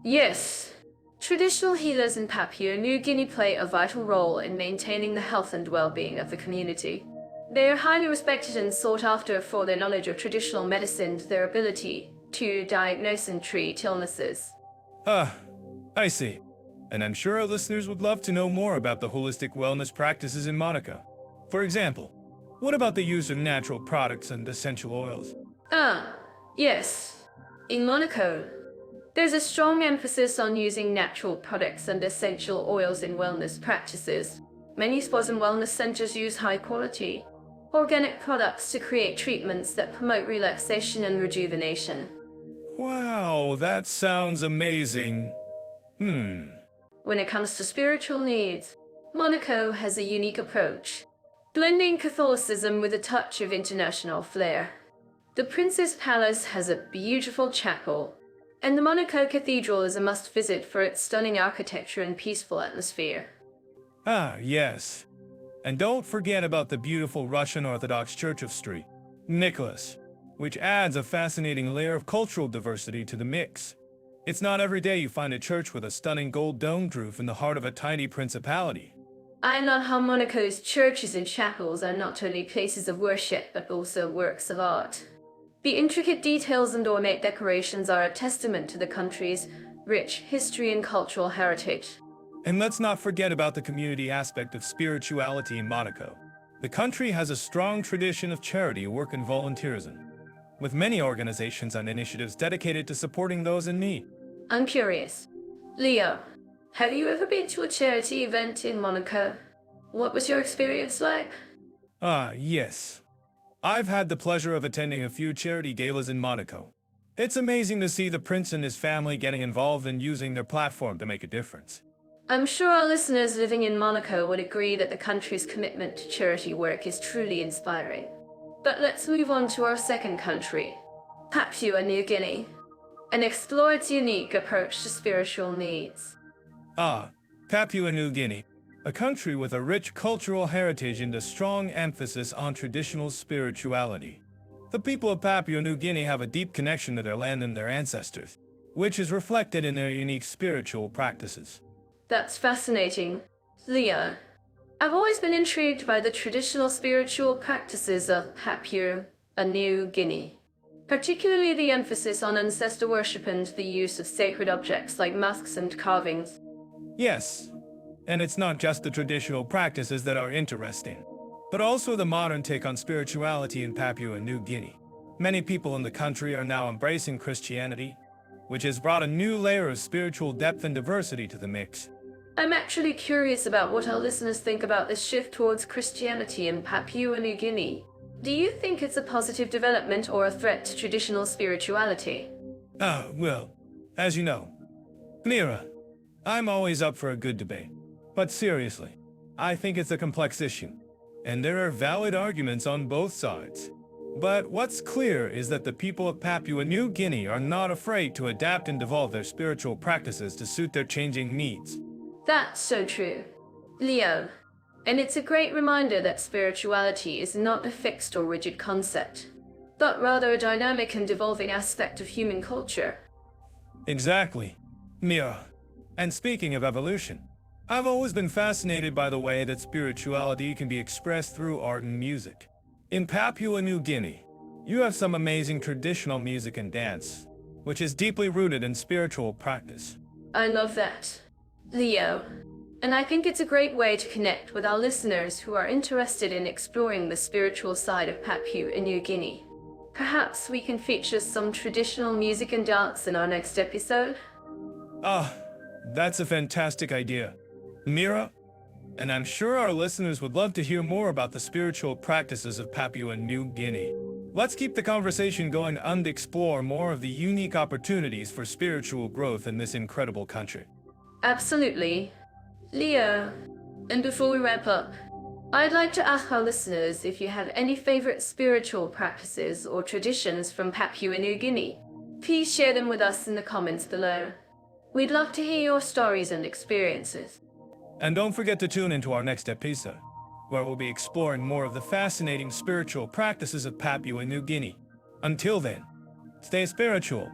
S1: yes. Traditional healers in Papua New Guinea play a vital role in maintaining the health and well-being of the community. They are highly respected and sought after for their knowledge of traditional medicine, their ability to diagnose and treat illnesses.
S2: I see. And I'm sure our listeners would love to know more about the holistic wellness practices in Monaco. For example, what about the use of natural products and essential oils?
S1: Ah, yes. In Monaco, there's a strong emphasis on using natural products and essential oils in wellness practices. Many spas and wellness centers use high-quality, organic products to create treatments that promote relaxation and rejuvenation.
S2: Wow, that sounds amazing.
S1: When it comes to spiritual needs, Monaco has a unique approach, blending Catholicism with a touch of international flair. The Prince's Palace has a beautiful chapel, and the Monaco Cathedral is a must-visit for its stunning architecture and peaceful atmosphere.
S2: Ah, yes. And don't forget about the beautiful Russian Orthodox Church of St. Nicholas, which adds a fascinating layer of cultural diversity to the mix. It's not every day you find a church with a stunning gold domed roof in the heart of a tiny principality.
S1: I love how Monaco's churches and chapels are not only places of worship but also works of art. The intricate details and ornate decorations are a testament to the country's rich history and cultural heritage.
S2: And let's not forget about the community aspect of spirituality in Monaco. The country has a strong tradition of charity work and volunteerism. with many organizations and initiatives dedicated to supporting those in need.
S1: I'm curious. Leo, have you ever been to a charity event in Monaco? What was your experience like?
S2: Yes. I've had the pleasure of attending a few charity galas in Monaco. It's amazing to see the prince and his family getting involved and using their platform to make a difference.
S1: I'm sure our listeners living in Monaco would agree that the country's commitment to charity work is truly inspiring. But let's move on to our second country, Papua New Guinea, and explore its unique approach to spiritual needs.
S2: Papua New Guinea, a country with a rich cultural heritage and a strong emphasis on traditional spirituality. The people of Papua New Guinea have a deep connection to their land and their ancestors, which is reflected in their unique spiritual practices.
S1: That's fascinating. Leo, I've always been intrigued by the traditional spiritual practices of Papua New Guinea, particularly the emphasis on ancestor worship and the use of sacred objects like masks and carvings.
S2: Yes, and it's not just the traditional practices that are interesting, but also the modern take on spirituality in Papua New Guinea. Many people in the country are now embracing Christianity, which has brought a new layer of spiritual depth and diversity to the mix.
S1: I'm actually curious about what our listeners think about this shift towards Christianity in Papua New Guinea. Do you think it's a positive development or a threat to traditional spirituality?
S2: Well, as you know, Mira, I'm always up for a good debate. But seriously, I think it's a complex issue, and there are valid arguments on both sides. But what's clear is that the people of Papua New Guinea are not afraid to adapt and evolve their spiritual practices to suit their changing needs.
S1: That's so true. Leo, and it's a great reminder that spirituality is not a fixed or rigid concept, but rather a dynamic and evolving aspect of human culture.
S2: Exactly, Mira. And speaking of evolution, I've always been fascinated by the way that spirituality can be expressed through art and music. In Papua New Guinea, you have some amazing traditional music and dance, which is deeply rooted in spiritual practice.
S1: I love that, Leo, and I think it's a great way to connect with our listeners who are interested in exploring the spiritual side of Papua New Guinea. Perhaps we can feature some traditional music and dance in our next episode?
S2: That's a fantastic idea, Mira, and I'm sure our listeners would love to hear more about the spiritual practices of Papua New Guinea. Let's keep the conversation going and explore more of the unique opportunities for spiritual growth in this incredible country.
S1: Absolutely. Leo, and before we wrap up, I'd like to ask our listeners if you have any favorite spiritual practices or traditions from Papua New Guinea. Please share them with us in the comments below. We'd love to hear your stories and experiences.
S2: And don't forget to tune into our next episode, where we'll be exploring more of the fascinating spiritual practices of Papua New Guinea. Until then, stay spiritual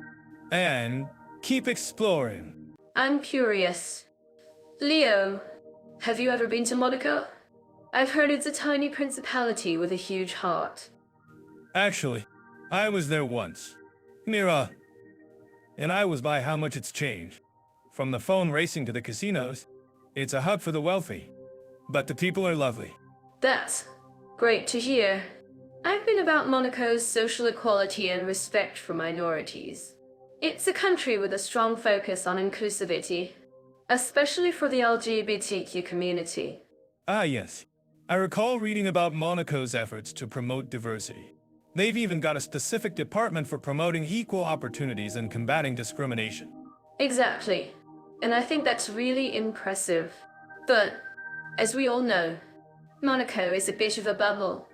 S2: and keep exploring.
S1: I'm curious. Leo, have you ever been to Monaco? I've heard it's a tiny principality with a huge heart.
S2: Actually, I was there once, Mira, and I was by how much it's changed. From the phone racing to the casinos, it's a hub for the wealthy, but the people are lovely.
S1: That's great to hear. I've been about Monaco's social equality and respect for minorities. It's a country with a strong focus on inclusivity, especially for the LGBTQ community.
S2: Yes. I recall reading about Monaco's efforts to promote diversity. They've even got a specific department for promoting equal opportunities and combating discrimination.
S1: Exactly. And I think that's really impressive. But, as we all know, Monaco is a bit of a bubble.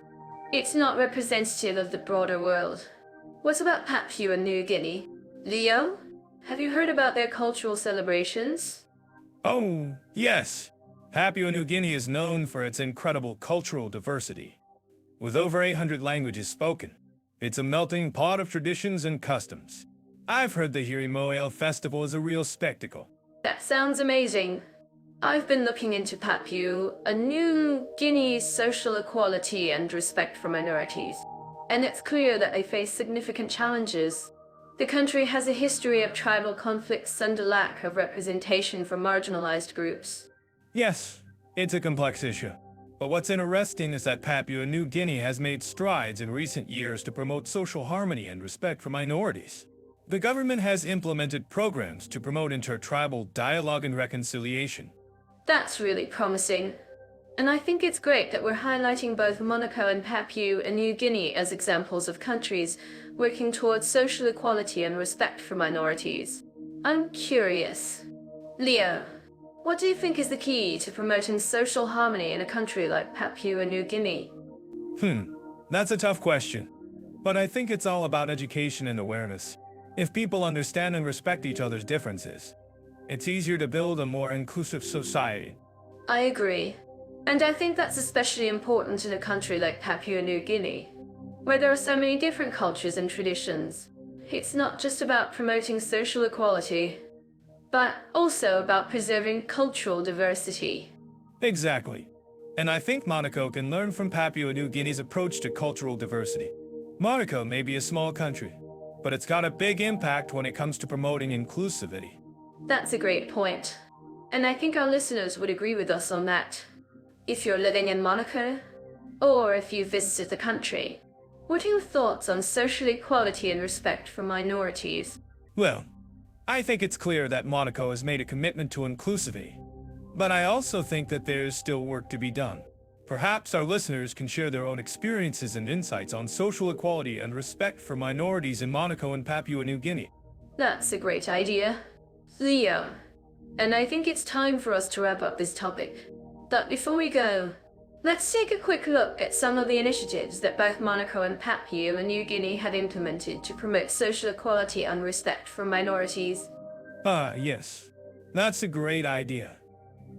S1: It's not representative of the broader world. What about Papua New Guinea? Leo, have you heard about their cultural celebrations?
S2: Oh, yes. Papua New Guinea is known for its incredible cultural diversity. With over 800 languages spoken, it's a melting pot of traditions and customs. I've heard the Hirimoel festival is a real spectacle.
S1: That sounds amazing. I've been looking into Papua New Guinea's social equality and respect for minorities, and it's clear that they face significant challenges. The country has a history of tribal conflicts and a lack of representation for marginalized groups.
S2: Yes, it's a complex issue, But what's interesting is that Papua New Guinea has made strides in recent years to promote social harmony and respect for minorities. The government has implemented programs to promote intertribal dialogue and reconciliation.
S1: That's really promising. And I think it's great that we're highlighting both Monaco and Papua New Guinea as examples of countries working towards social equality and respect for minorities. I'm curious. Leo, what do you think is the key to promoting social harmony in a country like Papua New Guinea?
S2: That's a tough question. But I think it's all about education and awareness. If people understand and respect each other's differences, it's easier to build a more inclusive society.
S1: I agree. And I think that's especially important in a country like Papua New Guinea, where there are so many different cultures and traditions. It's not just about promoting social equality, but also about preserving cultural diversity.
S2: Exactly. And I think Monaco can learn from Papua New Guinea's approach to cultural diversity. Monaco may be a small country, but it's got a big impact when it comes to promoting inclusivity.
S1: That's a great point. And I think our listeners would agree with us on that. If you're living in Monaco, or if you visited the country, what are your thoughts on social equality and respect for minorities?
S2: Well, I think it's clear that Monaco has made a commitment to inclusivity, but I also think that there's still work to be done. Perhaps our listeners can share their own experiences and insights on social equality and respect for minorities in Monaco and Papua New Guinea.
S1: That's a great idea. Leo, and I think it's time for us to wrap up this topic. But before we go, let's take a quick look at some of the initiatives that both Monaco and Papua New Guinea have implemented to promote social equality and respect for minorities.
S2: Yes. That's a great idea.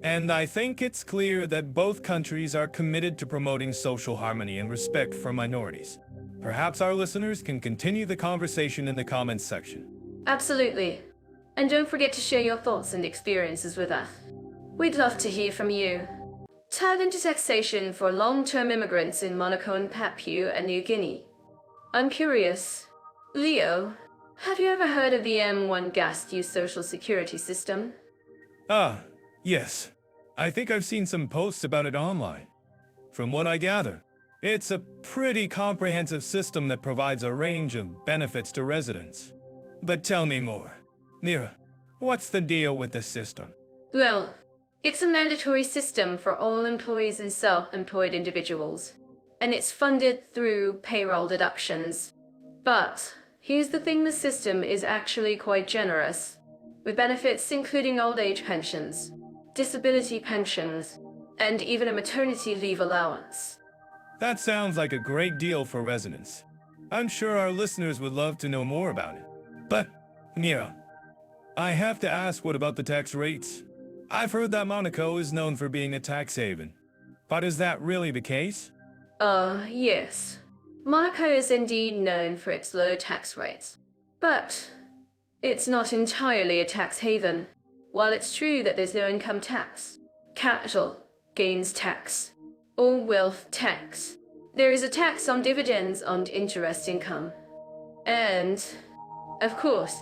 S2: And I think it's clear that both countries are committed to promoting social harmony and respect for minorities. Perhaps our listeners can continue the conversation in the comments section.
S1: Absolutely. And don't forget to share your thoughts and experiences with us. We'd love to hear from you. Tap into taxation for long-term immigrants in Monaco and Papua New Guinea. I'm curious. Leo, have you ever heard of the M1 Gas Use Social Security System?
S2: Yes. I think I've seen some posts about it online. From what I gather, it's a pretty comprehensive system that provides a range of benefits to residents. But tell me more. Mira, what's the deal with this system?
S1: Well, it's a mandatory system for all employees and self-employed individuals, and it's funded through payroll deductions. But here's the thing, the system is actually quite generous, with benefits including old age pensions, disability pensions, and even a maternity leave allowance.
S2: That sounds like a great deal for residents. I'm sure our listeners would love to know more about it. But, Mira, I have to ask, what about the tax rates? I've heard that Monaco is known for being a tax haven. But is that really the case?
S1: Yes. Monaco is indeed known for its low tax rates. But it's not entirely a tax haven. While it's true that there's no income tax, capital gains tax, or wealth tax, there is a tax on dividends and interest income. And, of course,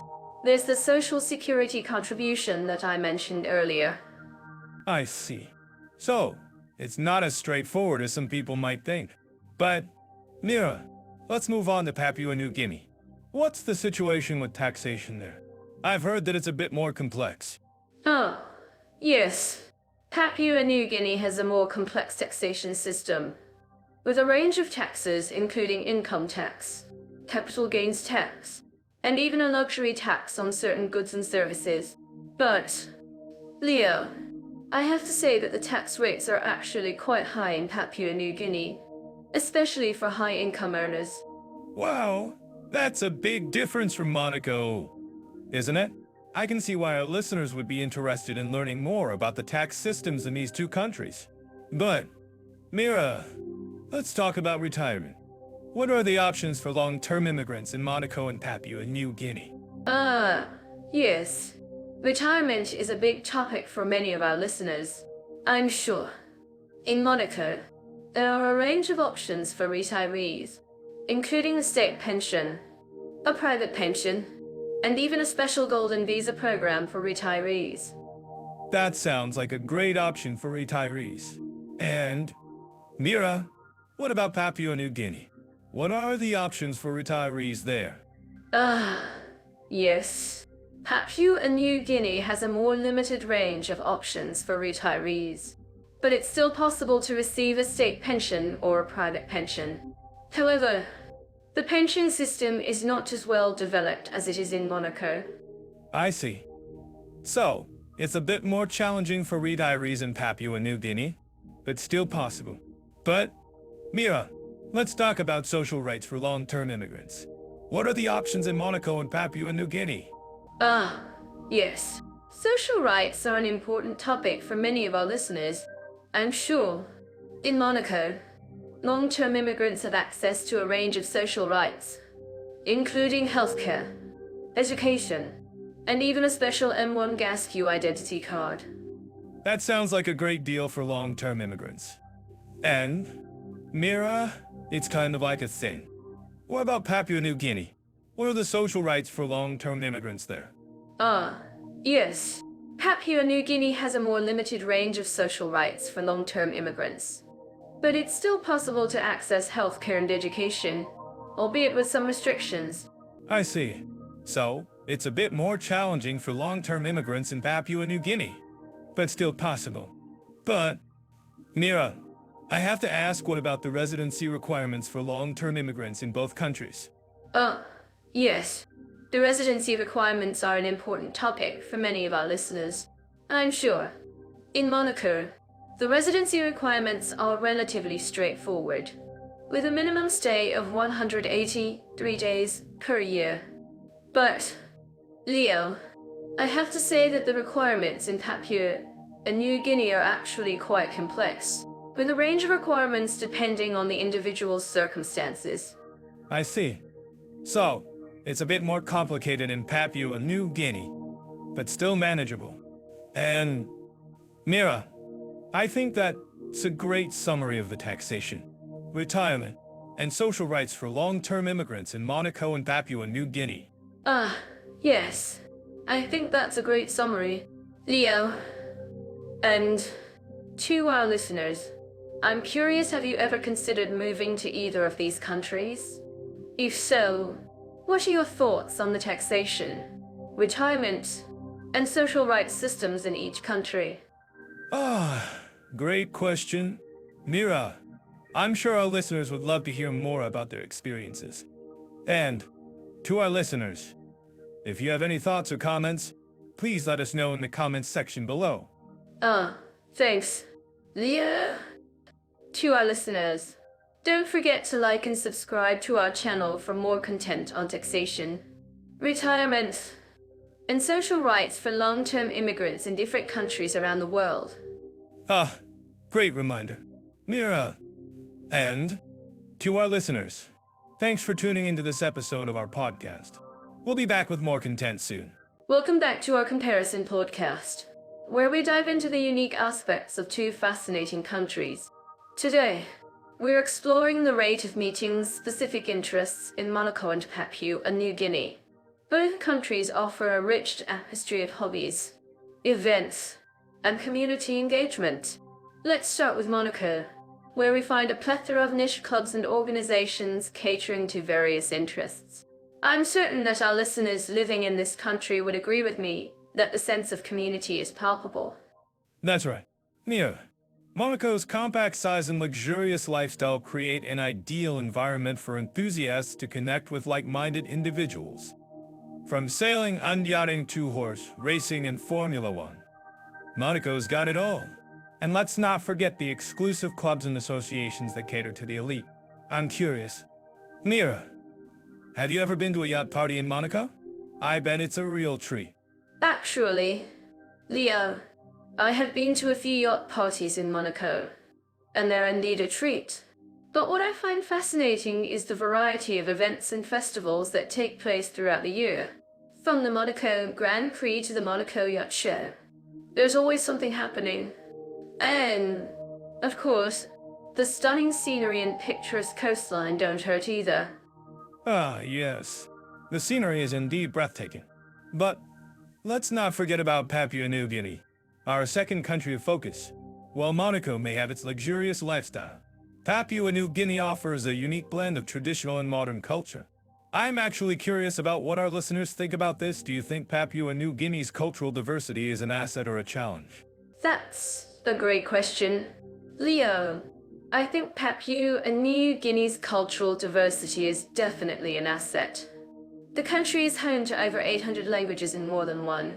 S1: there's the Social Security contribution that I mentioned earlier.
S2: I see. So, it's not as straightforward as some people might think. But, Mira, let's move on to Papua New Guinea. What's the situation with taxation there? I've heard that it's a bit more complex.
S1: Oh, yes. Papua New Guinea has a more complex taxation system, with a range of taxes including income tax, capital gains tax, and even a luxury tax on certain goods and services. But, Leo, I have to say that the tax rates are actually quite high in Papua New Guinea, especially for high-income earners.
S2: Wow, that's a big difference from Monaco, isn't it? I can see why our listeners would be interested in learning more about the tax systems in these two countries. But, Mira, let's talk about retirement. What are the options for long-term immigrants in Monaco and Papua New Guinea?
S1: Yes. Retirement is a big topic for many of our listeners, I'm sure. In Monaco, there are a range of options for retirees, including a state pension, a private pension, and even a special golden visa program for retirees.
S2: That sounds like a great option for retirees. And Mira, what about Papua New Guinea? What are the options for retirees there?
S1: Yes. Papua New Guinea has a more limited range of options for retirees, but it's still possible to receive a state pension or a private pension. However, the pension system is not as well developed as it is in Monaco.
S2: I see. So, it's a bit more challenging for retirees in Papua New Guinea, but still possible. But, Mira, let's talk about social rights for long-term immigrants. What are the options in Monaco and Papua New Guinea?
S1: Yes. Social rights are an important topic for many of our listeners, I'm sure. In Monaco, long-term immigrants have access to a range of social rights, including healthcare, education, and even a special M1 Gasq identity card.
S2: That sounds like a great deal for long-term immigrants. And, Mira, it's kind of like a thing. What about Papua New Guinea? What are the social rights for long-term immigrants there?
S1: Yes. Papua New Guinea has a more limited range of social rights for long-term immigrants. But it's still possible to access healthcare and education, albeit with some restrictions.
S2: I see. So, it's a bit more challenging for long-term immigrants in Papua New Guinea, but still possible. But, Mira, I have to ask, what about the residency requirements for long-term immigrants in both countries?
S1: Yes. The residency requirements are an important topic for many of our listeners, I'm sure. In Monaco, the residency requirements are relatively straightforward, with a minimum stay of 183 days per year. But, Leo, I have to say that the requirements in Papua New Guinea are actually quite complex, with a range of requirements depending on the individual's circumstances.
S2: I see. So, it's a bit more complicated in Papua New Guinea, but still manageable. And, Mira, I think that's a great summary of the taxation, retirement, and social rights for long-term immigrants in Monaco and Papua New Guinea.
S1: Yes. I think that's a great summary. Leo, and to our listeners, I'm curious, have you ever considered moving to either of these countries? If so, what are your thoughts on the taxation, retirement, and social rights systems in each country?
S2: Great question. Mira, I'm sure our listeners would love to hear more about their experiences. And, to our listeners, if you have any thoughts or comments, please let us know in the comments section below.
S1: Thanks, Leo. To our listeners, don't forget to like and subscribe to our channel for more content on taxation, retirement, and social rights for long-term immigrants in different countries around the world.
S2: Great reminder. Mira, and to our listeners, thanks for tuning into this episode of our podcast. We'll be back with more content soon.
S1: Welcome back to our comparison podcast, where we dive into the unique aspects of two fascinating countries. Today, we're exploring the rate of meeting specific interests in Monaco and Papua New Guinea. Both countries offer a rich tapestry of hobbies, events, and community engagement. Let's start with Monaco, where we find a plethora of niche clubs and organizations catering to various interests. I'm certain that our listeners living in this country would agree with me that the sense of community is palpable.
S2: That's right. Mira, Monaco's compact size and luxurious lifestyle create an ideal environment for enthusiasts to connect with like-minded individuals. From sailing and yachting to horse racing and Formula One, Monaco's got it all. And let's not forget the exclusive clubs and associations that cater to the elite. I'm curious. Mira, have you ever been to a yacht party in Monaco? I bet it's a real treat.
S1: Actually, Leo, I have been to a few yacht parties in Monaco, and they're indeed a treat. But what I find fascinating is the variety of events and festivals that take place throughout the year. From the Monaco Grand Prix to the Monaco Yacht Show, there's always something happening. And, of course, the stunning scenery and picturesque coastline don't hurt either.
S2: Yes. The scenery is indeed breathtaking. But let's not forget about Papua New Guinea, our second country of focus. While Monaco may have its luxurious lifestyle, Papua New Guinea offers a unique blend of traditional and modern culture. I'm actually curious about what our listeners think about this. Do you think Papua New Guinea's cultural diversity is an asset or a challenge?
S1: That's a great question. Leo, I think Papua New Guinea's cultural diversity is definitely an asset. The country is home to over 800 languages in more than one.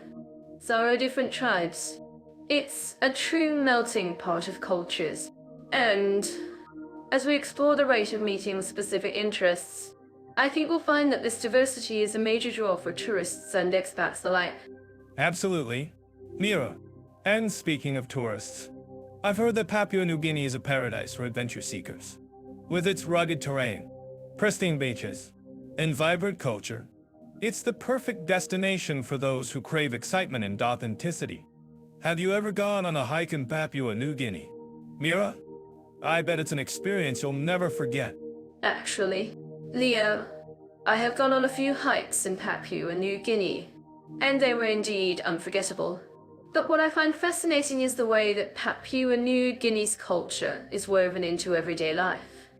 S1: So are different tribes. It's a true melting pot of cultures. And as we explore the rate of meeting specific interests, I think we'll find that this diversity is a major draw for tourists and expats alike.
S2: Absolutely. Mira. And speaking of tourists, I've heard that Papua New Guinea is a paradise for adventure seekers. With its rugged terrain, pristine beaches, and vibrant culture, it's the perfect destination for those who crave excitement and authenticity. Have you ever gone on a hike in Papua New Guinea? Mira? I bet it's an experience you'll never forget.
S1: Actually, Leo, I have gone on a few hikes in Papua New Guinea, and they were indeed unforgettable. But what I find fascinating is the way that Papua New Guinea's culture is woven into everyday life.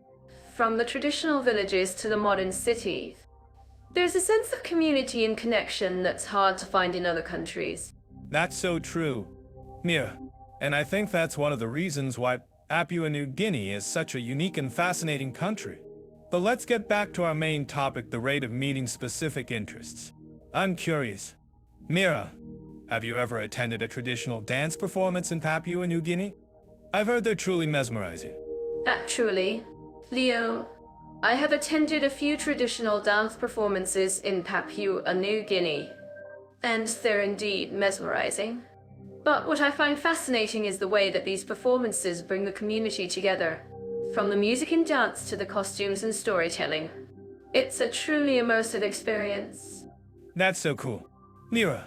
S1: From the traditional villages to the modern cities, there's a sense of community and connection that's hard to find in other countries.
S2: That's so true, Mira. And I think that's one of the reasons why Papua New Guinea is such a unique and fascinating country. But let's get back to our main topic, the rate of meeting specific interests. I'm curious. Mira, have you ever attended a traditional dance performance in Papua New Guinea? I've heard they're truly mesmerizing.
S1: Actually, Leo, I have attended a few traditional dance performances in Papua New Guinea, and they're indeed mesmerizing. But what I find fascinating is the way that these performances bring the community together, from the music and dance to the costumes and storytelling. It's a truly immersive experience.
S2: That's so cool. Mira,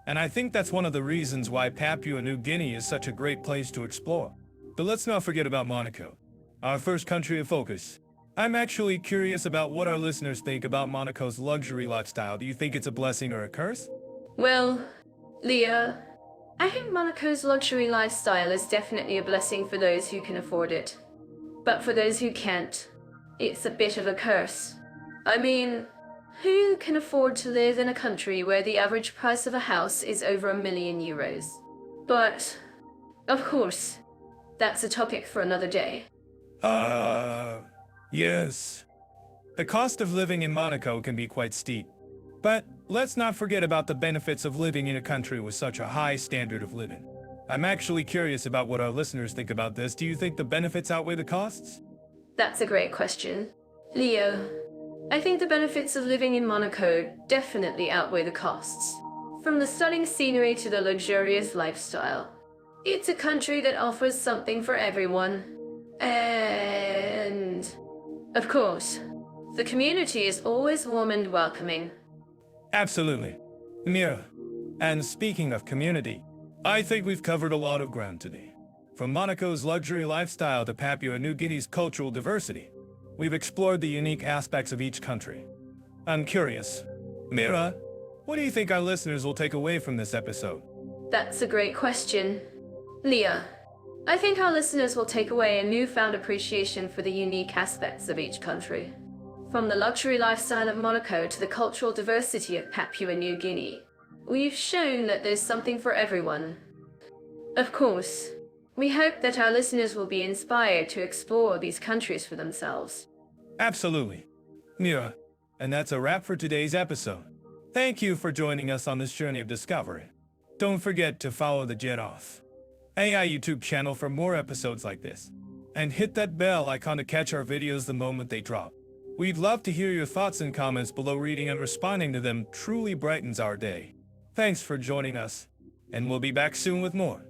S2: and I think that's one of the reasons why Papua New Guinea is such a great place to explore. But let's not forget about Monaco, our first country of focus. I'm actually curious about what our listeners think about Monaco's luxury lifestyle. Do you think it's a blessing or a curse?
S1: Well, Leo, I think Monaco's luxury lifestyle is definitely a blessing for those who can afford it. But for those who can't, it's a bit of a curse. I mean, who can afford to live in a country where the average price of a house is over €1,000,000? But, of course, that's a topic for another day.
S2: Yes. The cost of living in Monaco can be quite steep. But let's not forget about the benefits of living in a country with such a high standard of living. I'm actually curious about what our listeners think about this. Do you think the benefits outweigh the costs?
S1: That's a great question. Leo, I think the benefits of living in Monaco definitely outweigh the costs. From the stunning scenery to the luxurious lifestyle, it's a country that offers something for everyone. And, of course, the community is always warm and welcoming.
S2: Absolutely. Mira, and speaking of community, I think we've covered a lot of ground today. From Monaco's luxury lifestyle to Papua New Guinea's cultural diversity, we've explored the unique aspects of each country. I'm curious. Mira, what do you think our listeners will take away from this episode?
S1: That's a great question. Leah, I think our listeners will take away a newfound appreciation for the unique aspects of each country. From the luxury lifestyle of Monaco to the cultural diversity of Papua New Guinea, we've shown that there's something for everyone. Of course, we hope that our listeners will be inspired to explore these countries for themselves.
S2: Absolutely. Mira, and that's a wrap for today's episode. Thank you for joining us on this journey of discovery. Don't forget to follow the Jet Off AI YouTube channel for more episodes like this. And hit that bell icon to catch our videos the moment they drop. We'd love to hear your thoughts and comments below. Reading and responding to them truly brightens our day. Thanks for joining us, and we'll be back soon with more.